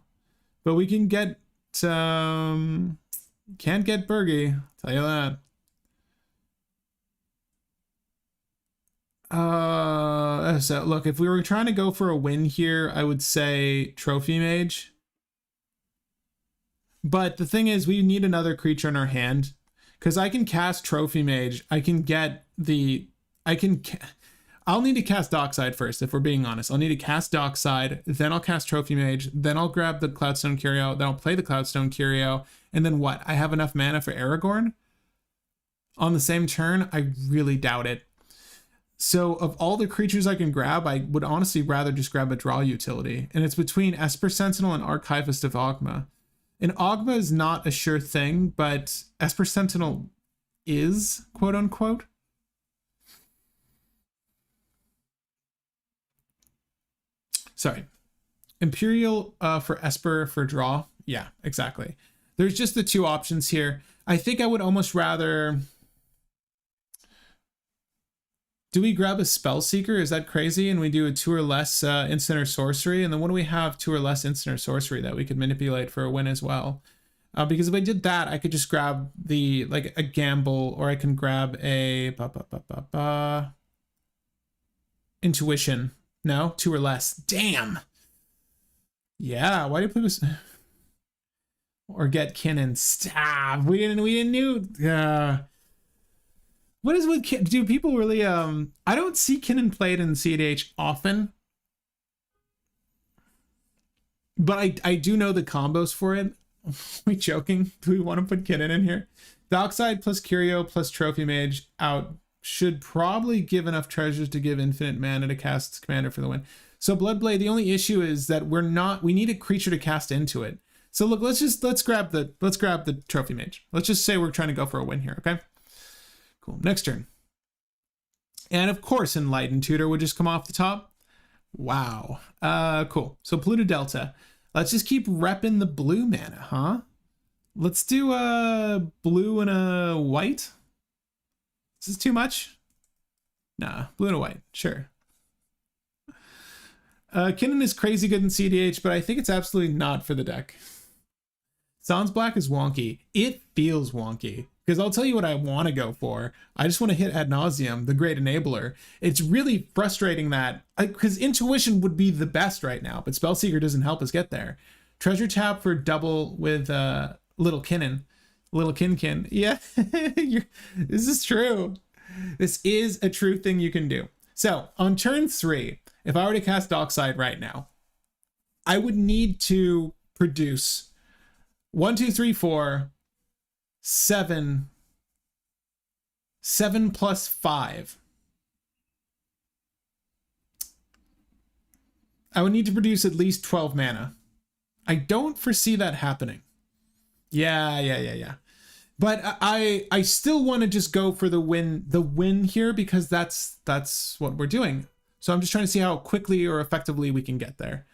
But we can get... can't get Bergie, I'll tell you that. So look, if we were trying to go for a win here, I would say Trophy Mage. But the thing is, we need another creature in our hand. Because I can cast Trophy Mage. I can get the... I'll need to cast Dockside first, if we're being honest. I'll need to cast Dockside, then I'll cast Trophy Mage, then I'll grab the Cloudstone Curio, then I'll play the Cloudstone Curio, and then what? I have enough mana for Aragorn? On the same turn? I really doubt it. So of all the creatures I can grab, I would honestly rather just grab a draw utility. And it's between Esper Sentinel and Archivist of Ogma. And Ogma is not a sure thing, but Esper Sentinel is, quote unquote. Sorry. Imperial for Esper for draw. Yeah, exactly. There's just the two options here. I think I would almost rather... Do we grab a Spellseeker? Is that crazy? And we do a 2 or less instant or sorcery? And then what do we have 2 or less instant or sorcery that we could manipulate for a win as well? Because if I did that, I could just grab like a gamble, or I can grab a intuition. No, 2 or less. Damn. Yeah, why do you put this? Or get Kinnan. Stop. We didn't know. What is with Kinnan? Do people really I don't see Kinnan played in cEDH often. But I do know the combos for it. Are we joking? Do we want to put Kinnan in here? Dockside plus Curio plus Trophy Mage out should probably give enough treasures to give infinite mana to cast Commander for the win. So Bloodblade, the only issue is that we need a creature to cast into it. So look, let's grab the Trophy Mage. Let's just say we're trying to go for a win here, okay? Cool. Next turn. And of course, Enlightened Tutor would just come off the top. Wow. Cool. So Pluto Delta. Let's just keep repping the blue mana, huh? Let's do a blue and a white. Is this too much? Nah, blue and white, sure. Kinnan is crazy good in cEDH, but I think it's absolutely not for the deck. Sans Black is wonky. It feels wonky. Because I'll tell you what I want to go for. I just want to hit Ad Nauseam, the Great Enabler. It's really frustrating that, because Intuition would be the best right now, but Spellseeker doesn't help us get there. Treasure Tap for double with Little Kinnan. Little Kinkin. Yeah, this is true. This is a true thing you can do. So, on turn 3, if I were to cast Dockside right now, I would need to produce 1, 2, 3, 4... 7 plus 5. I would need to produce at least 12 mana. I don't foresee that happening. Yeah. But I still want to just go for the win here, because that's what we're doing. So I'm just trying to see how quickly or effectively we can get there.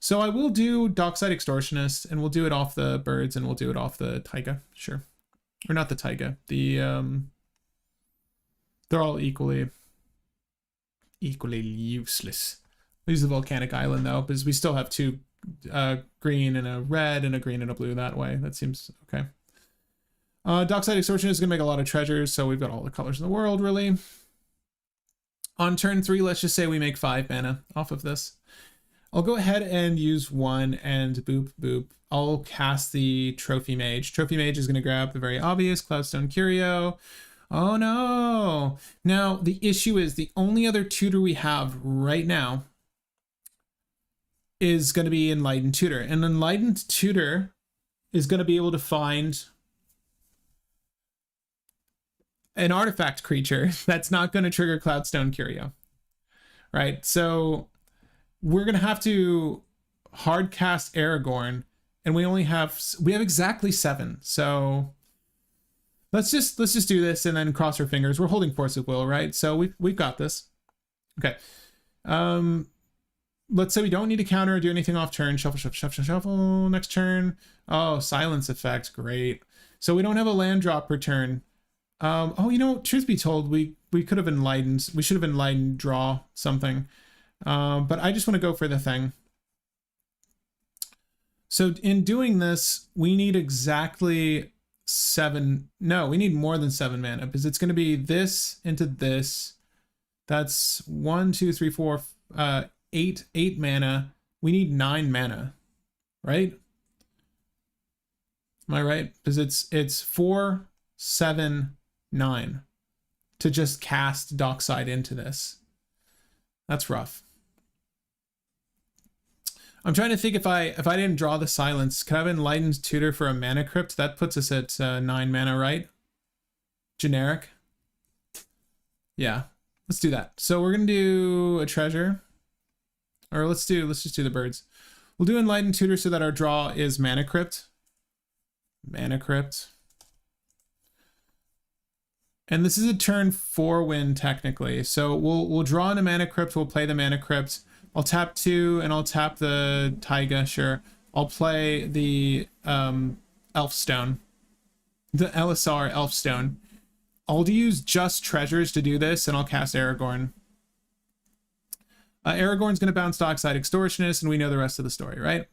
So I will do Dockside Extortionist, and we'll do it off the birds, and we'll do it off the Taiga. Sure. Or not the Taiga. They're all equally useless. We'll use the Volcanic Island though, because we still have 2 green and a red and a green and a blue that way. That seems okay. Dockside Extortion is gonna make a lot of treasures, so we've got all the colors in the world really. On turn 3, let's just say we make 5 mana off of this. I'll go ahead and use 1 and boop, boop. I'll cast the Trophy Mage. Trophy Mage is going to grab the very obvious Cloudstone Curio. Oh no. Now, the issue is the only other tutor we have right now is going to be Enlightened Tutor. And Enlightened Tutor is going to be able to find an artifact creature that's not going to trigger Cloudstone Curio. Right? So we're going to have to hard cast Aragorn, and we have exactly 7. So let's just do this and then cross our fingers. We're holding Force of Will, right? So we've got this. Okay. Let's say we don't need to counter or do anything off turn. Shuffle. Next turn. Oh, Silence Effect. Great. So we don't have a land drop per turn. Oh, you know, truth be told, we could have enlightened. We should have enlightened draw something. But I just want to go for the thing. So in doing this, we need exactly 7. No, we need more than 7 mana, because it's going to be this into this. That's 1, 2, 3, 4, 8 mana. We need 9 mana, right? Am I right? Because it's 4, 7, 9 to just cast Dockside into this. That's rough. I'm trying to think, if I didn't draw the Silence, could I have Enlightened Tutor for a Mana Crypt? That puts us at 9 mana, right? Generic. Yeah, let's do that. So we're gonna do a treasure, or let's just do the birds. We'll do Enlightened Tutor so that our draw is Mana Crypt. Mana Crypt. And this is a turn 4 win technically. So we'll draw in a Mana Crypt. We'll play the Mana Crypt. I'll tap 2 and I'll tap the Taiga, sure. I'll play the Elfstone, the LSR Elfstone. I'll use just treasures to do this, and I'll cast Aragorn. Aragorn's going to bounce Dockside Extortionist, and we know the rest of the story, right?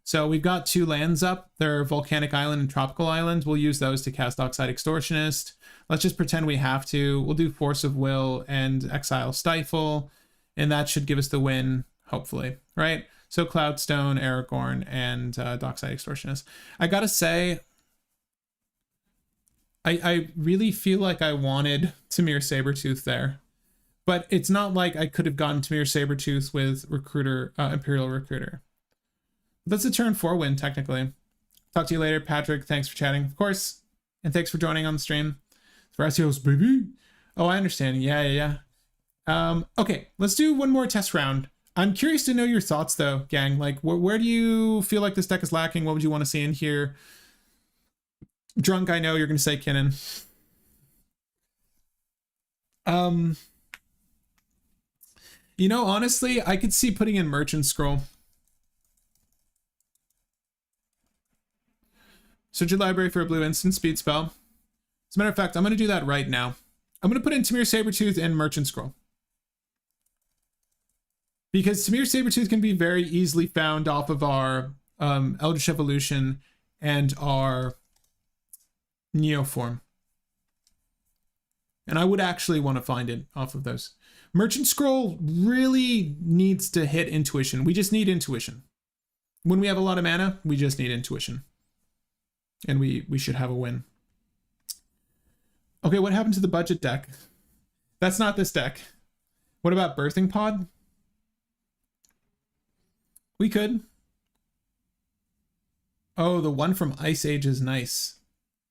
So we've got 2 lands up. They're Volcanic Island and Tropical Island. We'll use those to cast Dockside Extortionist. Let's just pretend we have to. We'll do Force of Will and Exile Stifle, and that should give us the win, hopefully, right? So Cloudstone, Aragorn, and Dockside Extortionist. I gotta say, I really feel like I wanted Tamir Sabertooth there, but it's not like I could have gotten Tamir Sabertooth with Recruiter, Imperial Recruiter. That's a turn 4 win, technically. Talk to you later, Patrick. Thanks for chatting, of course, and thanks for joining on the stream. Thrasios, baby. Oh, I understand. Yeah. Okay, let's do one more test round. I'm curious to know your thoughts, though, gang. Like, where do you feel like this deck is lacking? What would you want to see in here? Drunk, I know you're going to say Kinnan. You know, honestly, I could see putting in Merchant Scroll. Search your library for a blue instant speed spell. As a matter of fact, I'm going to do that right now. I'm going to put in Tamir Sabertooth and Merchant Scroll. Because Tamir Sabertooth can be very easily found off of our Eldritch Evolution and our Neoform. And I would actually want to find it off of those. Merchant Scroll really needs to hit Intuition. We just need Intuition. When we have a lot of mana, we just need Intuition. And we should have a win. Okay, what happened to the budget deck? That's not this deck. What about Birthing Pod? We could. Oh, the one from Ice Age is nice.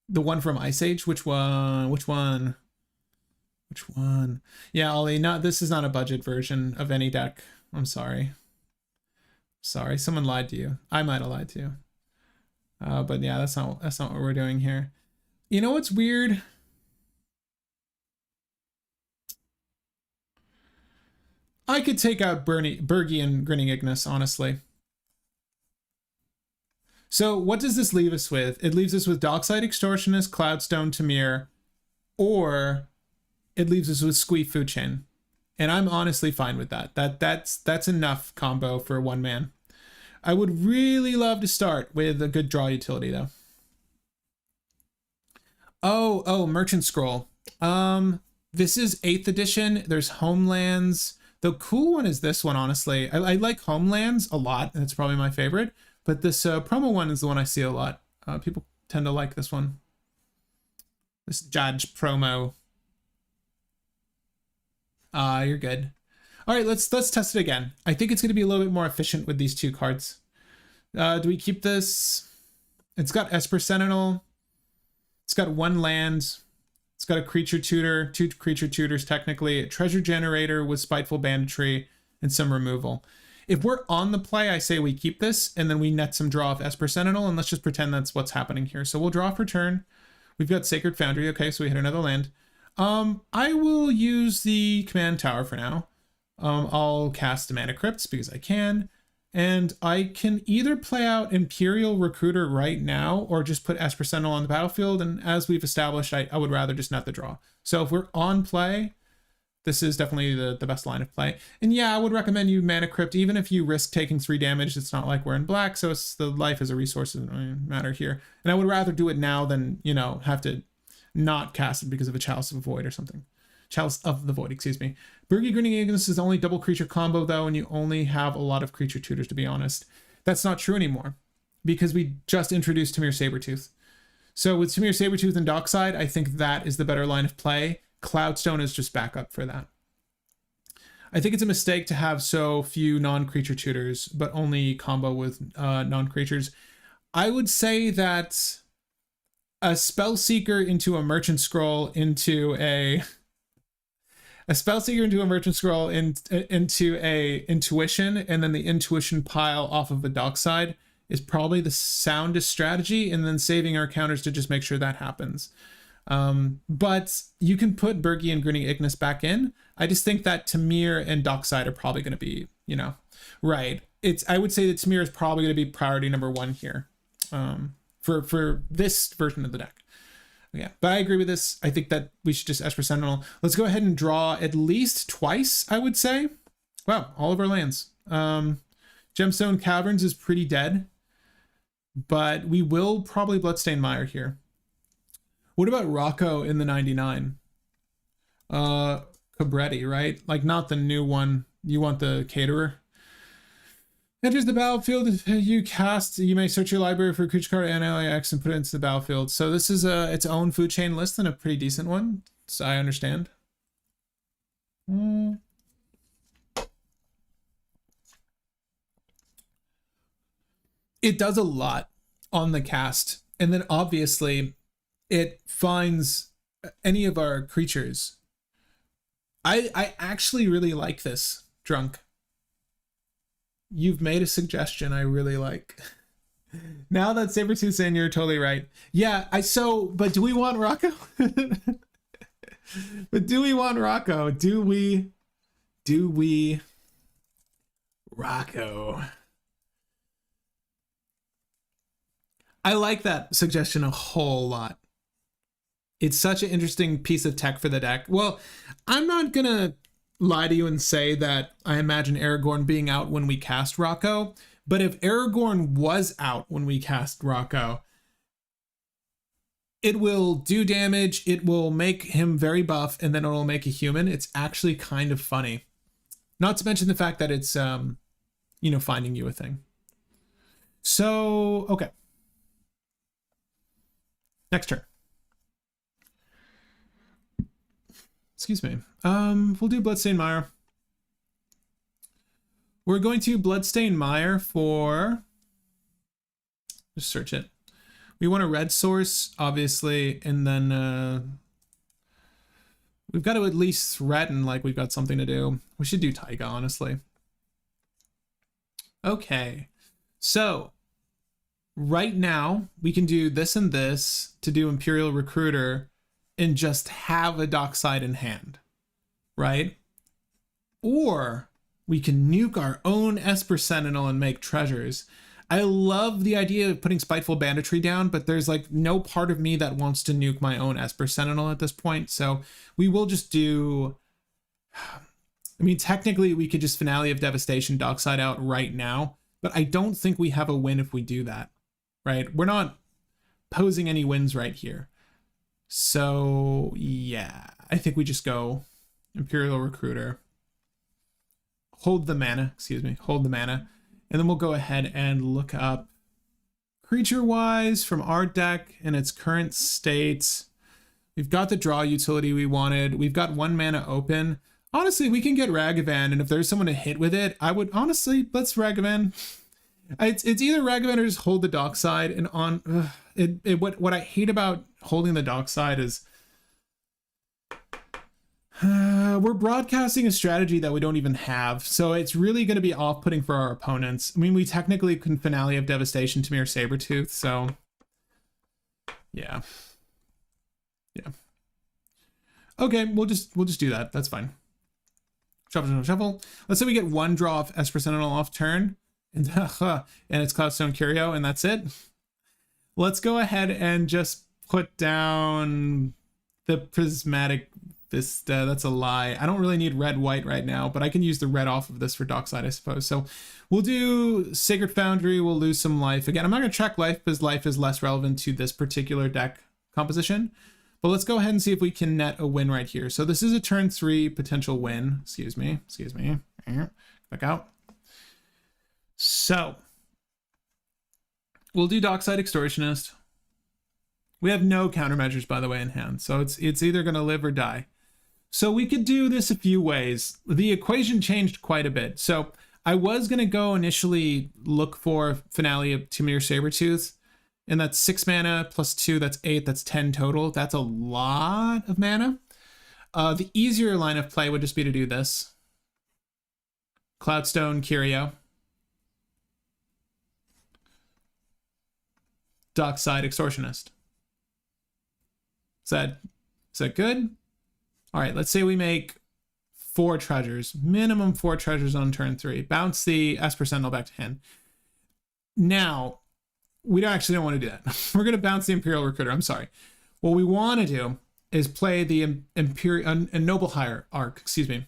The one from Ice Age? Which one? Which one? Which one? Yeah, Ollie, this is not a budget version of any deck. I'm sorry. Sorry, someone lied to you. I might have lied to you. But yeah, that's not what we're doing here. You know what's weird? I could take out Bergie and Grinning Ignis, honestly. So what does this leave us with? It leaves us with Dockside Extortionist, Cloudstone, Tamir, or it leaves us with Squeef Food Chain. And I'm honestly fine with that. That's enough combo for one man. I would really love to start with a good draw utility though. Oh, Merchant Scroll. This is 8th edition. There's Homelands. The cool one is this one, honestly. I like Homelands a lot. That's probably my favorite. But this promo one is the one I see a lot. People tend to like this one. This Judge promo. You're good. All right, let's test it again. I think it's going to be a little bit more efficient with these two cards. Do we keep this? It's got Esper Sentinel. It's got 1 land. It's got a creature tutor, 2 creature tutors technically, a treasure generator with Spiteful Banditry, and some removal. If we're on the play, I say we keep this, and then we net some draw of Esper Sentinel, and let's just pretend that's what's happening here. So we'll draw for turn. We've got Sacred Foundry. Okay, so we hit another land. I will use the Command Tower for now. I'll cast Mana Crypts because I can. And I can either play out Imperial Recruiter right now or just put Esper Sentinel on the battlefield. And as we've established, I would rather just net the draw. So if we're on play, this is definitely the best line of play. And yeah, I would recommend you Mana Crypt, even if you risk taking 3 damage. It's not like we're in black, so it's the life as a resource doesn't matter here. And I would rather do it now than, you know, have to not cast it because of a Chalice of the Void or something. Chalice of the Void, excuse me. Bergie Grinning Ignis is the only double creature combo though, and you only have a lot of creature tutors, to be honest. That's not true anymore because we just introduced Tamir Sabertooth. So with Tamir Sabertooth and Dockside, I think that is the better line of play. Cloudstone is just backup for that. I think it's a mistake to have so few non-creature tutors, but only combo with non-creatures. I would say that a Spellseeker into a Merchant Scroll into a Spellseeker into a Merchant Scroll into a Intuition, and then the Intuition pile off of the Dockside is probably the soundest strategy, and then saving our counters to just make sure that happens. But you can put Bergie and Grinning Ignis back in. I just think that Tamir and Dockside are probably going to be, you know, right. I would say that Tamir is probably going to be priority number 1 here, for this version of the deck. Yeah, but I agree with this. I think that we should just Esper Sentinel. Let's go ahead and draw at least twice, I would say. Wow, all of our lands. Gemstone Caverns is pretty dead, but we will probably Bloodstained Mire here. What about Rocco in the 99? Cabretti, right? Like not the new one. You want the Caterer. Enters the battlefield. You may search your library for a creature card and LAX and put it into the battlefield. So this is its own food chain list and a pretty decent one. So I understand. It does a lot on the cast. And then obviously it finds any of our creatures. I actually really like this, Drunk. You've made a suggestion I really like. Now that Sabertooth's in, you're totally right. Yeah, but do we want Rocco? But do we want Rocco? Do we Rocco? I like that suggestion a whole lot. It's such an interesting piece of tech for the deck. Well, I'm not gonna lie to you and say that I imagine Aragorn being out when we cast Rocco, but if Aragorn was out when we cast Rocco, it will do damage, it will make him very buff, and then it will make a human. It's actually kind of funny. Not to mention the fact that it's, you know, finding you a thing. So, okay. Next turn. Excuse me. We'll do Bloodstained Mire. We're going to Bloodstained Mire for... Just search it. We want a red source, obviously, and then we've got to at least threaten like we've got something to do. We should do Taiga, honestly. Okay. So, right now, we can do this and this to do Imperial Recruiter and just have a Dockside in hand, right? Or we can nuke our own Esper Sentinel and make treasures. I love the idea of putting Spiteful Banditry down, but there's like no part of me that wants to nuke my own Esper Sentinel at this point. So we will just do, I mean, technically we could just Finale of Devastation Dockside out right now, but I don't think we have a win if we do that, right? We're not posing any wins right here. So yeah, I think we just go Imperial Recruiter, hold the mana, and then we'll go ahead and look up creature-wise from our deck in its current state. We've got the draw utility we wanted. We've got 1 mana open. Honestly, we can get Ragavan, and if there's someone to hit with it, I would honestly, let's Ragavan. It's either Ragavan or just hold the Dockside. And on what I hate about holding the Dockside is we're broadcasting a strategy that we don't even have, so it's really going to be off-putting for our opponents. I mean, we technically can Finale of Devastation to Mere Sabretooth, so yeah. Okay, we'll just do that. That's fine. Shuffle. Let's say we get 1 draw off Esper Sentinel off turn, and it's Cloudstone Curio, and that's it. Let's go ahead and just put down the Prismatic Vista. That's a lie. I don't really need red-white right now, but I can use the red off of this for Dockside, I suppose. So we'll do Sacred Foundry. We'll lose some life. Again, I'm not going to track life because life is less relevant to this particular deck composition. But let's go ahead and see if we can net a win right here. So this is a turn 3 potential win. Excuse me. Back out. So we'll do Dockside Extortionist. We have no countermeasures, by the way, in hand. So it's either going to live or die. So we could do this a few ways. The equation changed quite a bit. So I was going to go initially look for Finale of Mere Sabretooth. And that's 6 mana plus 2, that's 8, that's 10 total. That's a lot of mana. The easier line of play would just be to do this. Cloudstone Curio. Dockside Extortionist. Is that good? All right, let's say we make 4 treasures. Minimum 4 treasures on turn 3. Bounce the Esper Sentinel back to hand. Now, we don't want to do that. We're going to bounce the Imperial Recruiter. I'm sorry. What we want to do is play the Noble Hierarch. Excuse me.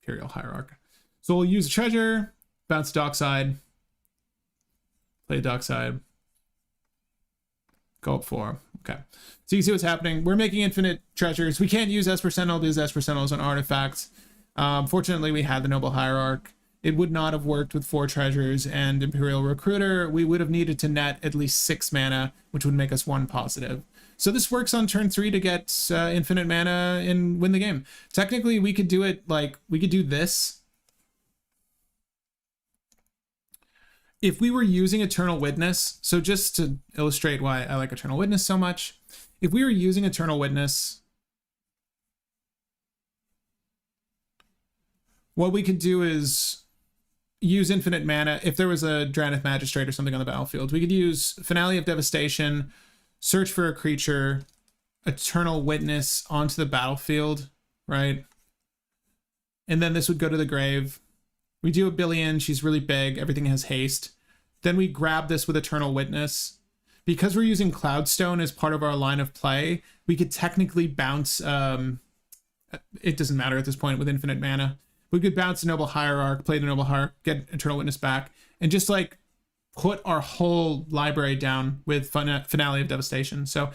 Imperial Hierarch. So we'll use a treasure, bounce Dockside, play Dockside, go up 4. Okay. So you can see what's happening. We're making infinite treasures. We can't use Esper Sentinel because Esper Sentinel is an artifact. Fortunately, we had the Noble Hierarch. It would not have worked with 4 treasures and Imperial Recruiter. We would have needed to net at least 6 mana, which would make us 1 positive. So this works on turn 3 to get infinite mana and win the game. Technically, we could do it like, we could do this. If we were using Eternal Witness, so just to illustrate why I like Eternal Witness so much, if we were using Eternal Witness, what we could do is use infinite mana. If there was a Drannith Magistrate or something on the battlefield, we could use Finale of Devastation, search for a creature, Eternal Witness onto the battlefield, right? And then this would go to the grave. We do a billion, she's really big, everything has haste. Then we grab this with Eternal Witness. because we're using Cloudstone as part of our line of play, we could technically bounce, it doesn't matter at this point with infinite mana. We could bounce the Noble Hierarch, play the Noble Hierarch, get Eternal Witness back, and just like put our whole library down with Finale of Devastation. So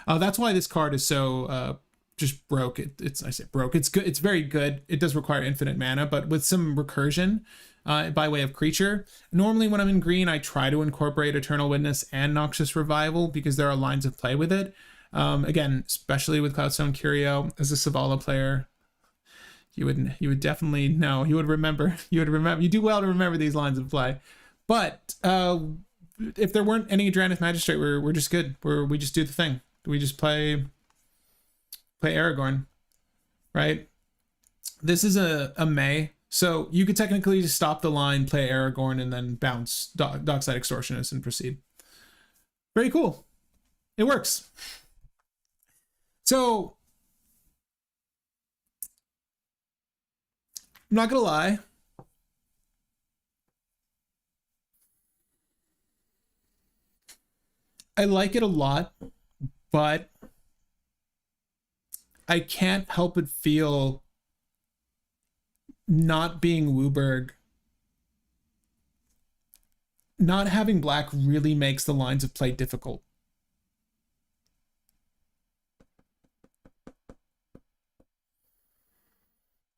that's why this card is so just broke. I say broke. It's good. It's very good. It does require infinite mana, but with some recursion by way of creature. Normally when I'm in green, I try to incorporate Eternal Witness and Noxious Revival because there are lines of play with it. Again, especially with Cloudstone Curio as a Savala player, you would definitely know. You would remember. You do well to remember these lines of play. But if there weren't any Adraneth Magistrate, we're just good. We just do the thing. We just play Aragorn, right? This is a May, so you could technically just stop the line, play Aragorn, and then bounce Dockside Extortionist and proceed. Very cool. It works. So I'm not gonna lie. I like it a lot, but I can't help but feel not being Wooburg, not having black really makes the lines of play difficult.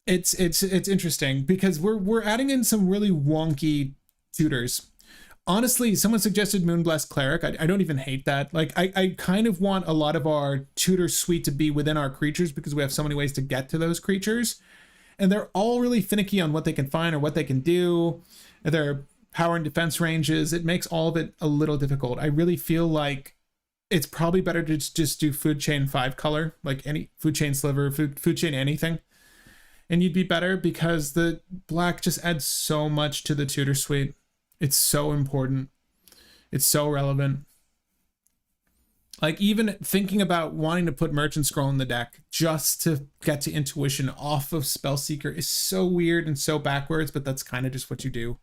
It's interesting because we're adding in some really wonky tutors. Honestly, someone suggested Moonblessed Cleric. I don't even hate that. Like, I kind of want a lot of our tutor suite to be within our creatures because we have so many ways to get to those creatures. And they're all really finicky on what they can find or what they can do. Their power and defense ranges. It makes all of it a little difficult. I really feel like it's probably better to just do Food Chain 5 color, like any Food Chain Sliver, Food Chain anything. And you'd be better because the black just adds so much to the tutor suite. It's so important. It's so relevant. Like, even thinking about wanting to put Merchant Scroll in the deck just to get to Intuition off of Spellseeker is so weird and so backwards, but that's kind of just what you do.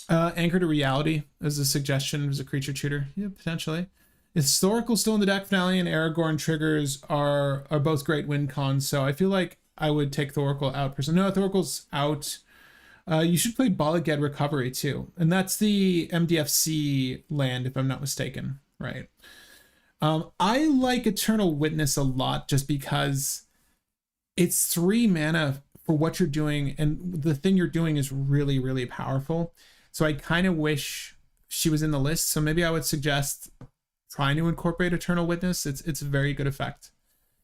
Anchor to Reality as a suggestion as a creature tutor. Yeah, potentially. Historical still in the deck. Finale and Aragorn triggers are both great win cons, so I feel like I would take Thoracle out. No, Thoracle's out. You should play Balaged Recovery too, and that's the MDFC land, if I'm not mistaken, right? I like Eternal Witness a lot just because it's 3 mana for what you're doing, and the thing you're doing is really, really powerful. So I kind of wish she was in the list. So maybe I would suggest trying to incorporate Eternal Witness. It's a very good effect,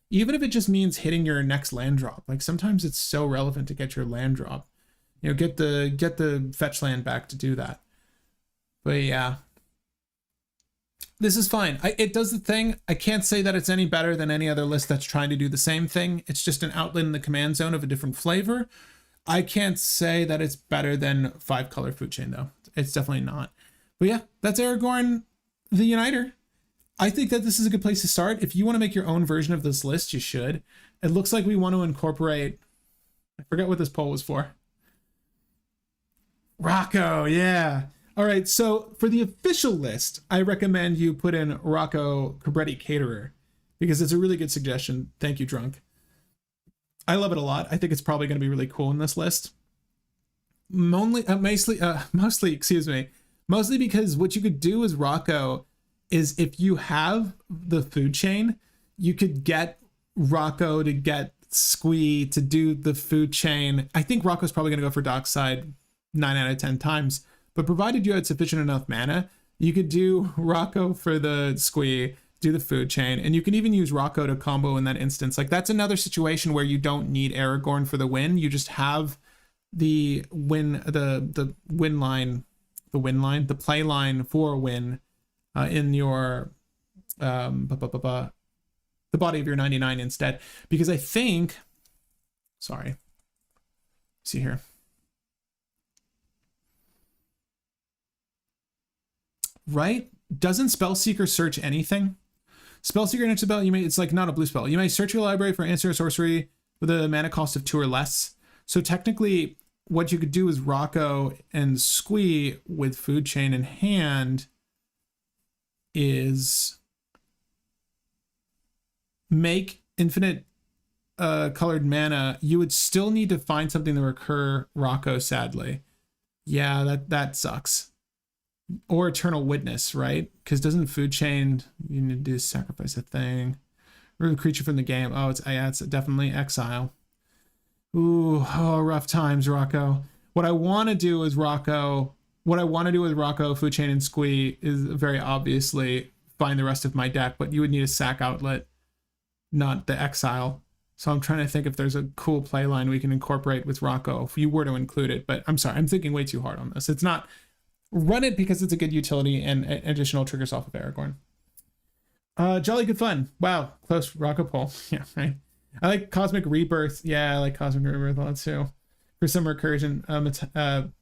even if it just means hitting your next land drop. Like, sometimes it's so relevant to get your land drop. You know, get the fetch land back to do that. But yeah, this is fine. It does the thing. I can't say that it's any better than any other list that's trying to do the same thing. It's just an outlet in the command zone of a different flavor. I can't say that it's better than 5-color Food Chain though. It's definitely not. But yeah, that's Aragorn, the Uniter. I think that this is a good place to start. If you want to make your own version of this list, you should. It looks like we want to incorporate, I forget what this poll was for. Rocco, yeah. All right, so for the official list, I recommend you put in Rocco Cabretti Caterer because it's a really good suggestion. Thank you, Drunk. I love it a lot. I think it's probably going to be really cool in this list. Mostly because what you could do with Rocco is, if you have the Food Chain, you could get Rocco to get Squee to do the Food Chain. I think Rocco's probably going to go for Dockside 9 out of 10 times, but provided you had sufficient enough mana, you could do Rocco for the Squee, do the Food Chain, and you can even use Rocco to combo in that instance. Like, that's another situation where you don't need Aragorn for the win. You just have the win, the win line, the play line for a win in your the body of your 99 instead. Because I think, sorry, see here. Right? Doesn't Spellseeker search anything? Spellseeker next spell, it's like not a blue spell. You may search your library for answer or sorcery with a mana cost of 2 or less. So technically, what you could do is Rocco and Squee with Food Chain in hand is make infinite colored mana, you would still need to find something to recur Rocco, sadly. Yeah, that sucks. Or Eternal Witness, right? Because doesn't Food Chain, you need to sacrifice a thing. Remove a creature from the game. Oh, it's definitely Exile. Ooh, oh, rough times, Rocco. What I want to do with Rocco, Food Chain, and Squee is very obviously find the rest of my deck, but you would need a sack outlet, not the Exile. So I'm trying to think if there's a cool play line we can incorporate with Rocco if you were to include it. But I'm sorry, I'm thinking way too hard on this. It's not. Run it because it's a good utility and additional triggers off of Aragorn. Jolly good fun. Wow, close Rocco poll. Yeah, right. I like Cosmic Rebirth. Yeah, I like Cosmic Rebirth a lot too. For some recursion,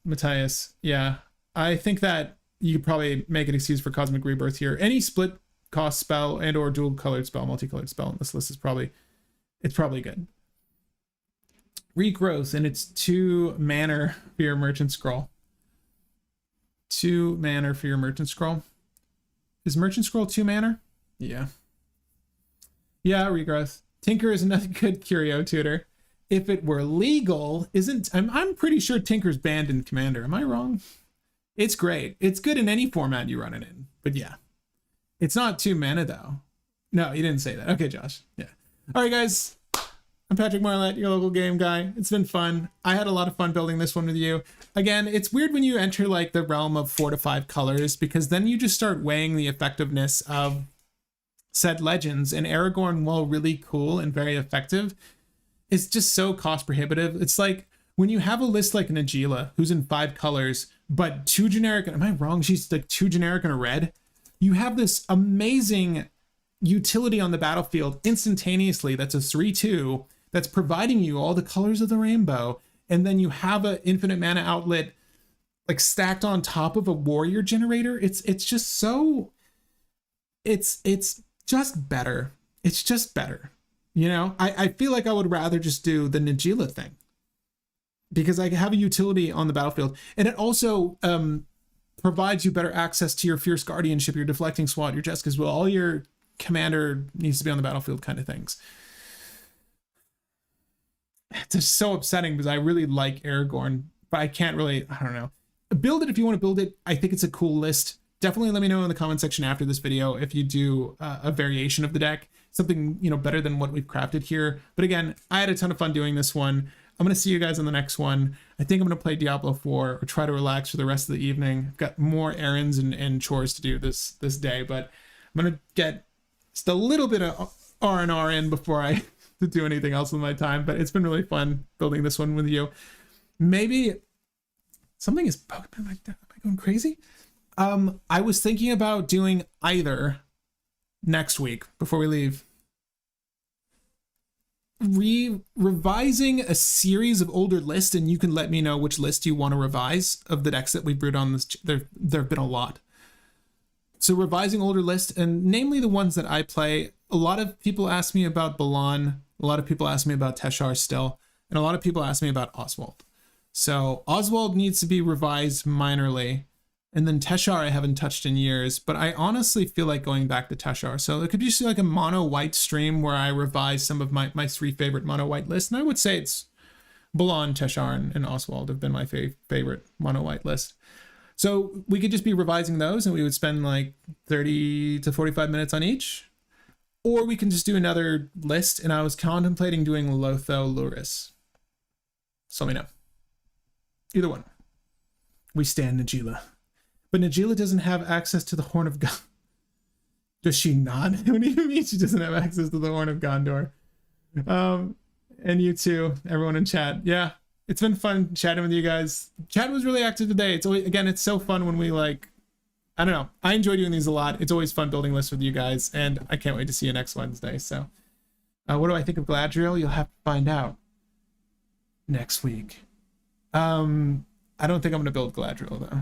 Matthias. Yeah, I think that you could probably make an excuse for Cosmic Rebirth here. Any split cost spell and or dual colored spell, multicolored spell in this list is probably good. Regrowth, and it's 2 mana for your Merchant Scroll. 2 mana for your Merchant Scroll. Is Merchant Scroll 2 mana? Yeah. Yeah, Regrowth. Tinker is another good curio tutor. If it were legal, I'm pretty sure Tinker's banned in Commander. Am I wrong? It's great. It's good in any format you run it in. But yeah. It's not 2 mana though. No, you didn't say that. Okay, Josh. Yeah. All right, guys. I'm Patrick Marlett, your local game guy. It's been fun. I had a lot of fun building this one with you. Again, it's weird when you enter like the realm of 4 to 5 colors, because then you just start weighing the effectiveness of said legends, and Aragorn, while really cool and very effective, is just so cost prohibitive. It's like when you have a list like Najila, who's in 5 colors, but 2 generic, am I wrong? She's like 2 generic and a red. You have this amazing utility on the battlefield instantaneously that's a 3/2, that's providing you all the colors of the rainbow, and then you have an infinite mana outlet like stacked on top of a warrior generator. It's just so, it's just better. It's just better. You know, I feel like I would rather just do the Najila thing because I have a utility on the battlefield, and it also provides you better access to your Fierce Guardianship, your Deflecting Swat, your Jessica's Will, all your commander needs to be on the battlefield kind of things. It's just so upsetting because I really like Aragorn, but I can't really, I don't know. Build it if you want to build it. I think it's a cool list. Definitely let me know in the comment section after this video if you do a variation of the deck, something, you know, better than what we've crafted here. But again, I had a ton of fun doing this one. I'm going to see you guys on the next one. I think I'm going to play Diablo 4 or try to relax for the rest of the evening. I've got more errands and chores to do this day, but I'm going to get just a little bit of R&R in before I to do anything else with my time. But it's been really fun building this one with you. Maybe something is Pokemon like that. Am I going crazy? I was thinking about doing either next week before we leave. Revising a series of older lists, and you can let me know which list you want to revise of the decks that we brewed on this. There have been a lot. So revising older lists, and namely the ones that I play. A lot of people ask me about Balan. A lot of people ask me about Teshar still. And a lot of people ask me about Oswald. So Oswald needs to be revised minorly. And then Teshar I haven't touched in years, but I honestly feel like going back to Teshar. So it could be just like a mono white stream where I revise some of my 3 favorite mono white lists. And I would say it's Balan, Teshar, and Oswald have been my favorite mono white list. So we could just be revising those and we would spend like 30 to 45 minutes on each. Or we can just do another list, and I was contemplating doing Lotho Luris. So let me know. Either one. We stand Najila. But Najila doesn't have access to the Horn of God. Does she not? What do you mean she doesn't have access to the Horn of Gondor? And you too, everyone in chat. Yeah, it's been fun chatting with you guys. Chat was really active today. It's always, again, it's so fun when we like, I don't know. I enjoy doing these a lot. It's always fun building lists with you guys, and I can't wait to see you next Wednesday. So what do I think of Galadriel? You'll have to find out next week. I don't think I'm going to build Galadriel though.